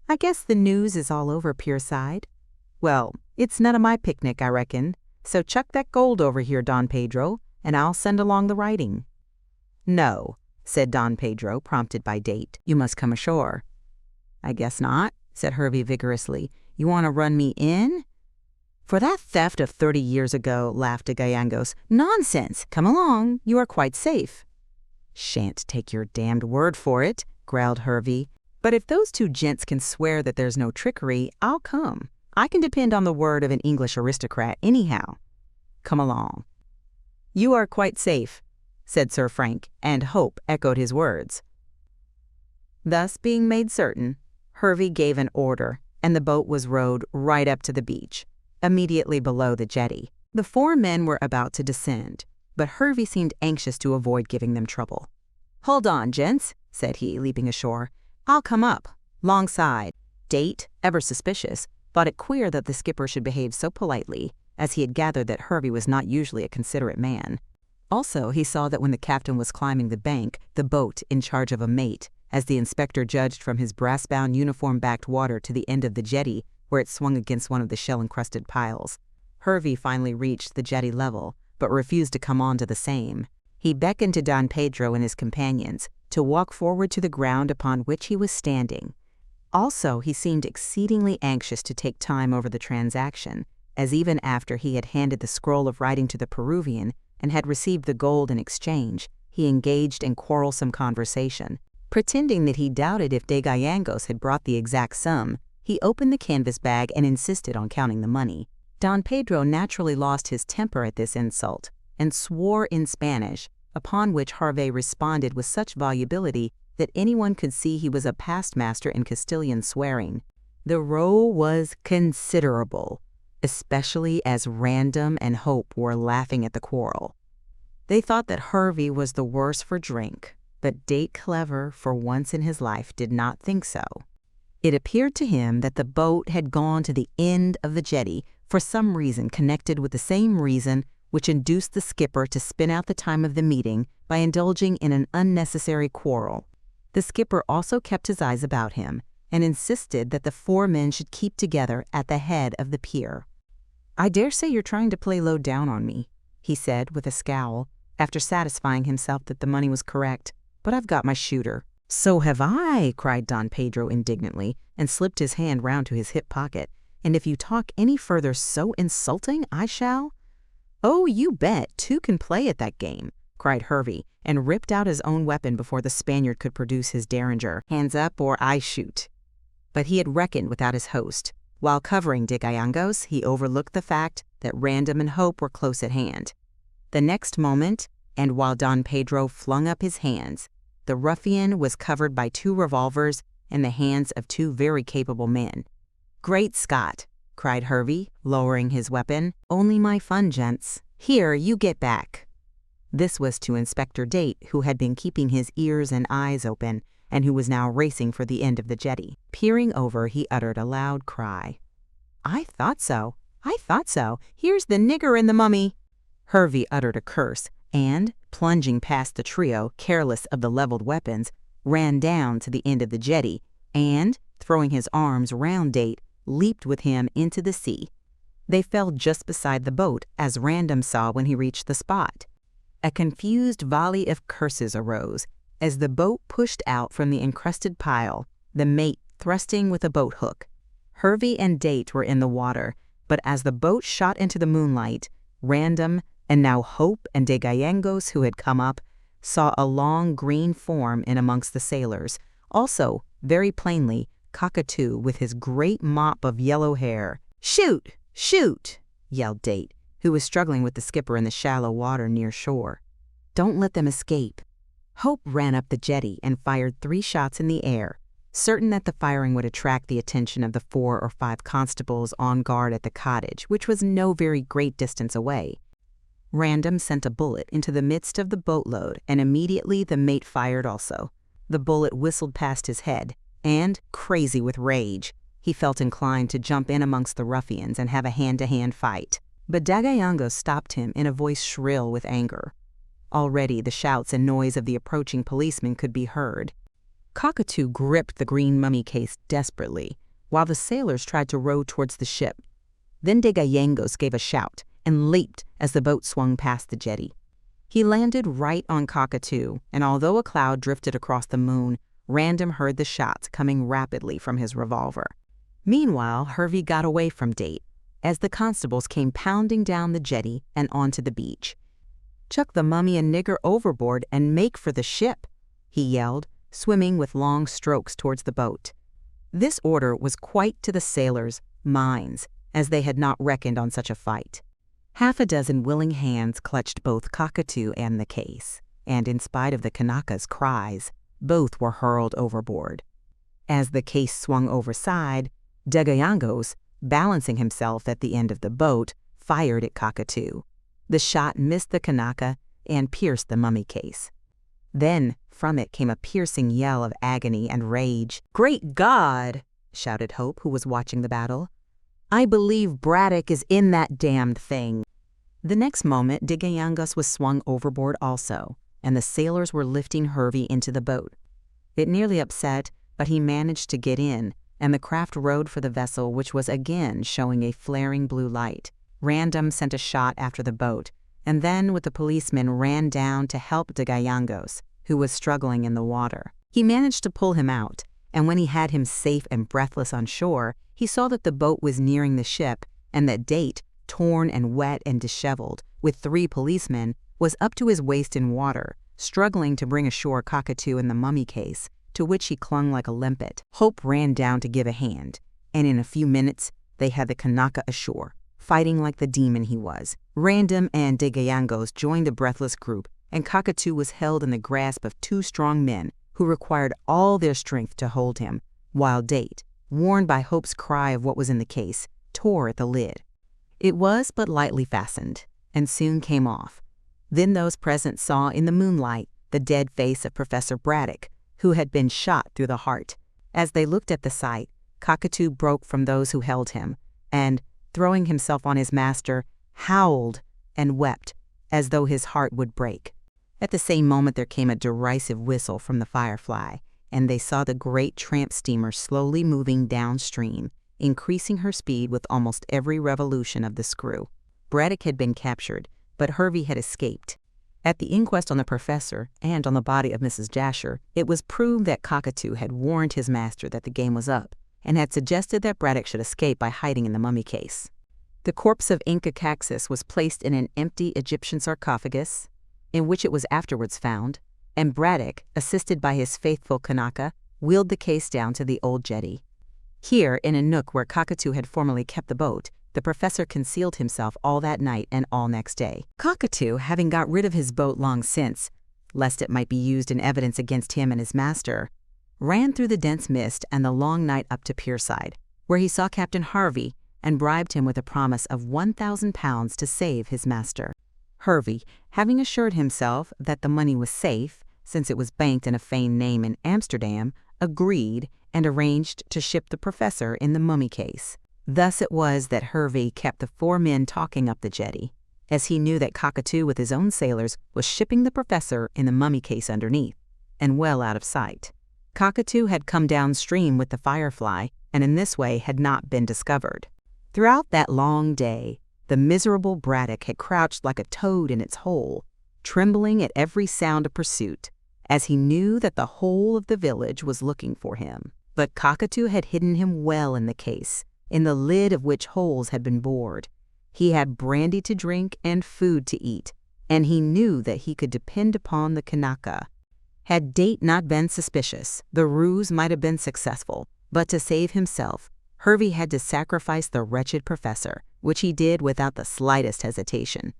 "I guess the news is all over Pierside. Well, it's none of my picnic, I reckon, so chuck that gold over here, Don Pedro, and I'll send along the writing." "No," said Don Pedro, prompted by Date. "You must come ashore." "I guess not," said Hervey vigorously. "You want to run me in?" "For that theft of 30 years ago," laughed de Gallegos. "Nonsense! Come along. You are quite safe." "Shan't take your damned word for it," growled Hervey. "But if those 2 gents can swear that there's no trickery, I'll come. I can depend on the word of an English aristocrat anyhow. Come along." "You are quite safe," said Sir Frank, and Hope echoed his words. Thus being made certain, Hervey gave an order, and the boat was rowed right up to the beach, immediately below the jetty. The 4 men were about to descend, but Hervey seemed anxious to avoid giving them trouble. "Hold on, gents," said he, leaping ashore. "I'll come up, 'longside." Date, ever suspicious, thought it queer that the skipper should behave so politely, as he had gathered that Hervey was not usually a considerate man. Also, he saw that when the captain was climbing the bank, the boat, in charge of a mate, as the inspector judged from his brass-bound uniform-backed water to the end of the jetty, where it swung against one of the shell-encrusted piles. Hervey finally reached the jetty level, but refused to come on to the same. He beckoned to Don Pedro and his companions to walk forward to the ground upon which he was standing. Also, he seemed exceedingly anxious to take time over the transaction, as even after he had handed the scroll of writing to the Peruvian and had received the gold in exchange, he engaged in quarrelsome conversation. Pretending that he doubted if De Gallegos had brought the exact sum, he opened the canvas bag and insisted on counting the money. Don Pedro naturally lost his temper at this insult and swore in Spanish, upon which Hervey responded with such volubility that anyone could see he was a past master in Castilian swearing. The row was considerable, especially as Random and Hope were laughing at the quarrel. They thought that Hervey was the worse for drink, but Date Clever, for once in his life, did not think so. It appeared to him that the boat had gone to the end of the jetty for some reason connected with the same reason which induced the skipper to spin out the time of the meeting by indulging in an unnecessary quarrel. The skipper also kept his eyes about him and insisted that the 4 men should keep together at the head of the pier. "I dare say you're trying to play low down on me," he said with a scowl, after satisfying himself that the money was correct, "but I've got my shooter." "So have I," cried Don Pedro indignantly, and slipped his hand round to his hip pocket. "And if you talk any further so insulting, I shall—" "Oh, you bet 2 can play at that game," cried Hervey, and ripped out his own weapon before the Spaniard could produce his derringer. "Hands up or I shoot." But he had reckoned without his host. While covering De Gallegos, he overlooked the fact that Random and Hope were close at hand. The next moment, and while Don Pedro flung up his hands, the ruffian was covered by 2 revolvers in the hands of 2 very capable men. "Great Scott!" cried Hervey, lowering his weapon. "Only my fun, gents. Here, you get back." This was to Inspector Date, who had been keeping his ears and eyes open, and who was now racing for the end of the jetty. Peering over, he uttered a loud cry. "I thought so! I thought so! Here's the nigger in the mummy!" Hervey uttered a curse, and, plunging past the trio, careless of the leveled weapons, ran down to the end of the jetty, and, throwing his arms round Date, leaped with him into the sea. They fell just beside the boat, as Random saw when he reached the spot. A confused volley of curses arose as the boat pushed out from the encrusted pile, the mate thrusting with a boat hook. Hervey and Date were in the water, but as the boat shot into the moonlight, Random, and now Hope and De Gallegos, who had come up, saw a long green form in amongst the sailors. Also, very plainly, Cockatoo with his great mop of yellow hair. "Shoot! Shoot!" yelled Date, who was struggling with the skipper in the shallow water near shore. "Don't let them escape." Hope ran up the jetty and fired 3 shots in the air, certain that the firing would attract the attention of the 4 or 5 constables on guard at the cottage, which was no very great distance away. Random sent a bullet into the midst of the boatload, and immediately the mate fired also. The bullet whistled past his head, and, crazy with rage, he felt inclined to jump in amongst the ruffians and have a hand-to-hand fight. But De Gallegos stopped him in a voice shrill with anger. Already the shouts and noise of the approaching policemen could be heard. Cockatoo gripped the green mummy case desperately, while the sailors tried to row towards the ship. Then De Gallegos gave a shout and leaped as the boat swung past the jetty. He landed right on Cockatoo, and although a cloud drifted across the moon, Random heard the shots coming rapidly from his revolver. Meanwhile, Hervey got away from Date, as the constables came pounding down the jetty and onto the beach. "Chuck the mummy and nigger overboard and make for the ship," he yelled, swimming with long strokes towards the boat. This order was quite to the sailors' minds, as they had not reckoned on such a fight. Half a dozen willing hands clutched both Cockatoo and the case, and in spite of the Kanaka's cries, both were hurled overboard. As the case swung overside, Dagayangos, balancing himself at the end of the boat, fired at Cockatoo. The shot missed the Kanaka and pierced the mummy case. Then, from it came a piercing yell of agony and rage. "Great God!" shouted Hope, who was watching the battle. "I believe Braddock is in that damned thing." The next moment, Dagayangos was swung overboard also, and the sailors were lifting Hervey into the boat. It nearly upset, but he managed to get in, and the craft rowed for the vessel, which was again showing a flaring blue light. Random sent a shot after the boat, and then with the policemen ran down to help Dagayangos, who was struggling in the water. He managed to pull him out, and when he had him safe and breathless on shore, he saw that the boat was nearing the ship, and that Date, torn and wet and disheveled, with 3 policemen, was up to his waist in water, struggling to bring ashore Cockatoo in the mummy case, to which he clung like a limpet. Hope ran down to give a hand, and in a few minutes they had the Kanaka ashore, fighting like the demon he was. Random and Dagayangos joined the breathless group, and Cockatoo was held in the grasp of 2 strong men who required all their strength to hold him, while Date, warned by Hope's cry of what was in the case, tore at the lid. It was but lightly fastened, and soon came off. Then those present saw in the moonlight the dead face of Professor Braddock, who had been shot through the heart. As they looked at the sight, Cockatoo broke from those who held him, and, throwing himself on his master, howled and wept as though his heart would break. At the same moment there came a derisive whistle from the Firefly, and they saw the great tramp steamer slowly moving downstream, increasing her speed with almost every revolution of the screw. Braddock had been captured, but Hervey had escaped. At the inquest on the professor and on the body of Mrs. Jasher, it was proved that Cockatoo had warned his master that the game was up, and had suggested that Braddock should escape by hiding in the mummy case. The corpse of Inca Caxus was placed in an empty Egyptian sarcophagus, in which it was afterwards found, and Braddock, assisted by his faithful Kanaka, wheeled the case down to the old jetty. Here, in a nook where Cockatoo had formerly kept the boat, the professor concealed himself all that night and all next day. Cockatoo, having got rid of his boat long since, lest it might be used in evidence against him and his master, ran through the dense mist and the long night up to Pierside, where he saw Captain Harvey and bribed him with a promise of £1,000 to save his master. Hervey, having assured himself that the money was safe, since it was banked in a feigned name in Amsterdam, agreed and arranged to ship the professor in the mummy case. Thus it was that Hervey kept the 4 men talking up the jetty, as he knew that Cockatoo with his own sailors was shipping the professor in the mummy case underneath, and well out of sight. Cockatoo had come downstream with the Firefly, and in this way had not been discovered. Throughout that long day, the miserable Braddock had crouched like a toad in its hole, trembling at every sound of pursuit, as he knew that the whole of the village was looking for him. But Cockatoo had hidden him well in the case, in the lid of which holes had been bored. He had brandy to drink and food to eat, and he knew that he could depend upon the Kanaka. Had Date not been suspicious, the ruse might have been successful, but to save himself, Hervey had to sacrifice the wretched professor, which he did without the slightest hesitation.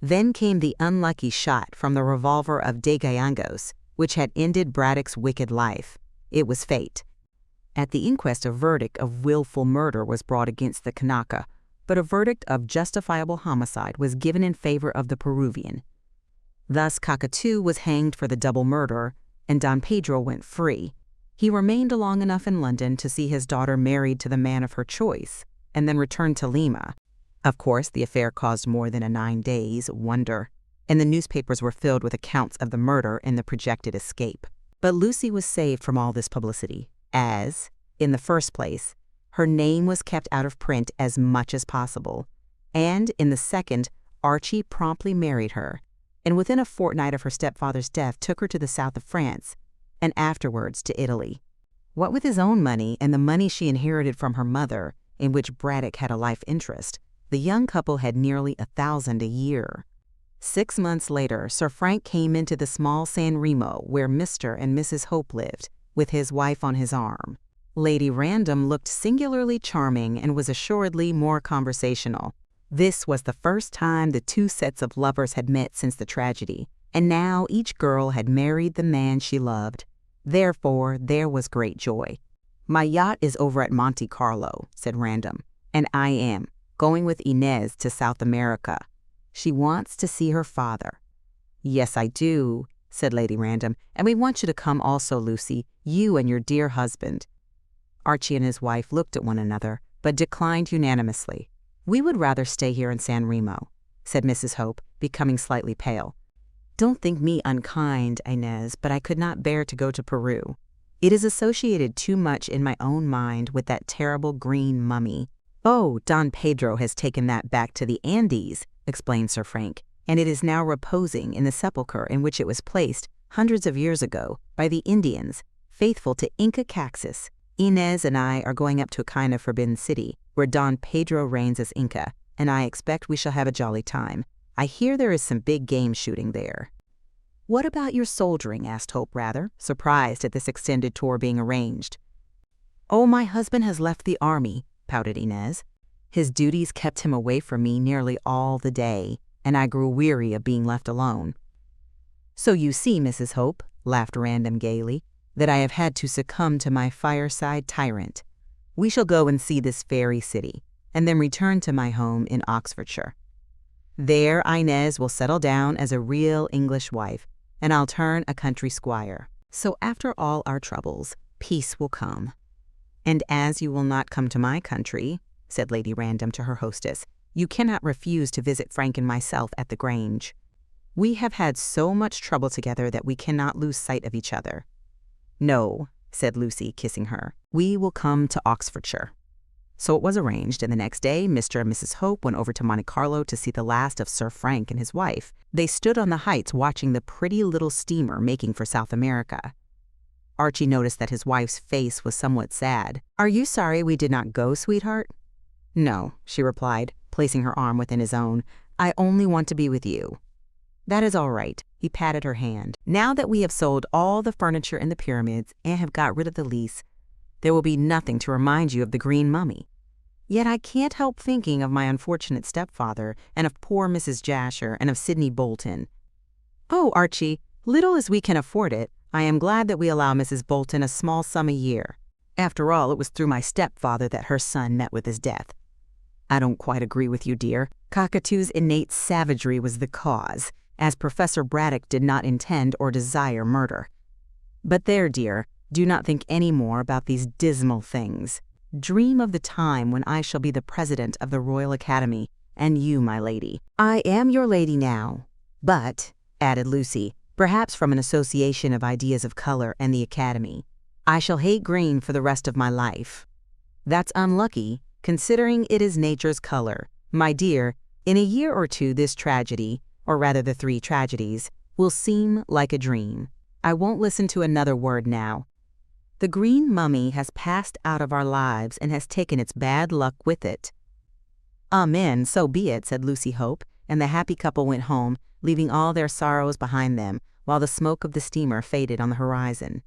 Then came the unlucky shot from the revolver of Dagayangos, which had ended Braddock's wicked life. It was fate. At the inquest, a verdict of willful murder was brought against the Kanaka, but a verdict of justifiable homicide was given in favor of the Peruvian. Thus Cockatoo was hanged for the double murder, and Don Pedro went free. He remained long enough in London to see his daughter married to the man of her choice, and then returned to Lima. Of course, the affair caused more than a 9 days' wonder, and the newspapers were filled with accounts of the murder and the projected escape. But Lucy was saved from all this publicity, as, in the first place, her name was kept out of print as much as possible, and, in the second, Archie promptly married her, and within a fortnight of her stepfather's death took her to the south of France, and afterwards to Italy. What with his own money and the money she inherited from her mother, in which Braddock had a life interest, the young couple had nearly $1,000 a year. 6 months later, Sir Frank came into the small San Remo where Mr. and Mrs. Hope lived, with his wife on his arm. Lady Random looked singularly charming and was assuredly more conversational. This was the first time the two sets of lovers had met since the tragedy, and now each girl had married the man she loved. Therefore, there was great joy. "My yacht is over at Monte Carlo," said Random, "and I am going with Inez to South America. She wants to see her father." "Yes, I do," said Lady Random, "and we want you to come also, Lucy, you and your dear husband." Archie and his wife looked at one another, but declined unanimously. "We would rather stay here in San Remo," said Mrs. Hope, becoming slightly pale. "Don't think me unkind, Inez, but I could not bear to go to Peru. It is associated too much in my own mind with that terrible green mummy." "Oh, Don Pedro has taken that back to the Andes," explained Sir Frank, "and it is now reposing in the sepulchre in which it was placed hundreds of years ago by the Indians, faithful to Inca Caxus. Inez and I are going up to a kind of forbidden city where Don Pedro reigns as Inca, and I expect we shall have a jolly time. I hear there is some big game shooting there." "What about your soldiering?" asked Hope, rather surprised at this extended tour being arranged. "Oh, my husband has left the army," pouted Inez. "His duties kept him away from me nearly all the day, and I grew weary of being left alone." "So you see, Mrs. Hope," laughed Random gaily, "that I have had to succumb to my fireside tyrant. We shall go and see this fairy city, and then return to my home in Oxfordshire. There Inez will settle down as a real English wife, and I'll turn a country squire. So after all our troubles, peace will come." "And as you will not come to my country," said Lady Random to her hostess, "you cannot refuse to visit Frank and myself at the Grange. We have had so much trouble together that we cannot lose sight of each other." "No," said Lucy, kissing her, "we will come to Oxfordshire." So it was arranged, and the next day Mr. and Mrs. Hope went over to Monte Carlo to see the last of Sir Frank and his wife. They stood on the heights watching the pretty little steamer making for South America. Archie noticed that his wife's face was somewhat sad. "Are you sorry we did not go, sweetheart?" "No," she replied, placing her arm within his own. "I only want to be with you." "That is all right." He patted her hand. "Now that we have sold all the furniture in the pyramids and have got rid of the lease, there will be nothing to remind you of the green mummy. Yet I can't help thinking of my unfortunate stepfather, and of poor Mrs. Jasher, and of Sidney Bolton." "Oh, Archie, little as we can afford it, I am glad that we allow Mrs. Bolton a small sum a year. After all, it was through my stepfather that her son met with his death." "I don't quite agree with you, dear. Cockatoo's innate savagery was the cause, as Professor Braddock did not intend or desire murder. But there, dear, do not think any more about these dismal things. Dream of the time when I shall be the president of the Royal Academy, and you my lady." "I am your lady now. But," added Lucy, perhaps from an association of ideas of color and the Academy, "I shall hate green for the rest of my life." "That's unlucky, considering it is nature's color. My dear, in a year or two this tragedy, or rather the 3 tragedies, will seem like a dream. I won't listen to another word now. The green mummy has passed out of our lives and has taken its bad luck with it." "Amen, so be it," said Lucy Hope, and the happy couple went home, leaving all their sorrows behind them, while the smoke of the steamer faded on the horizon.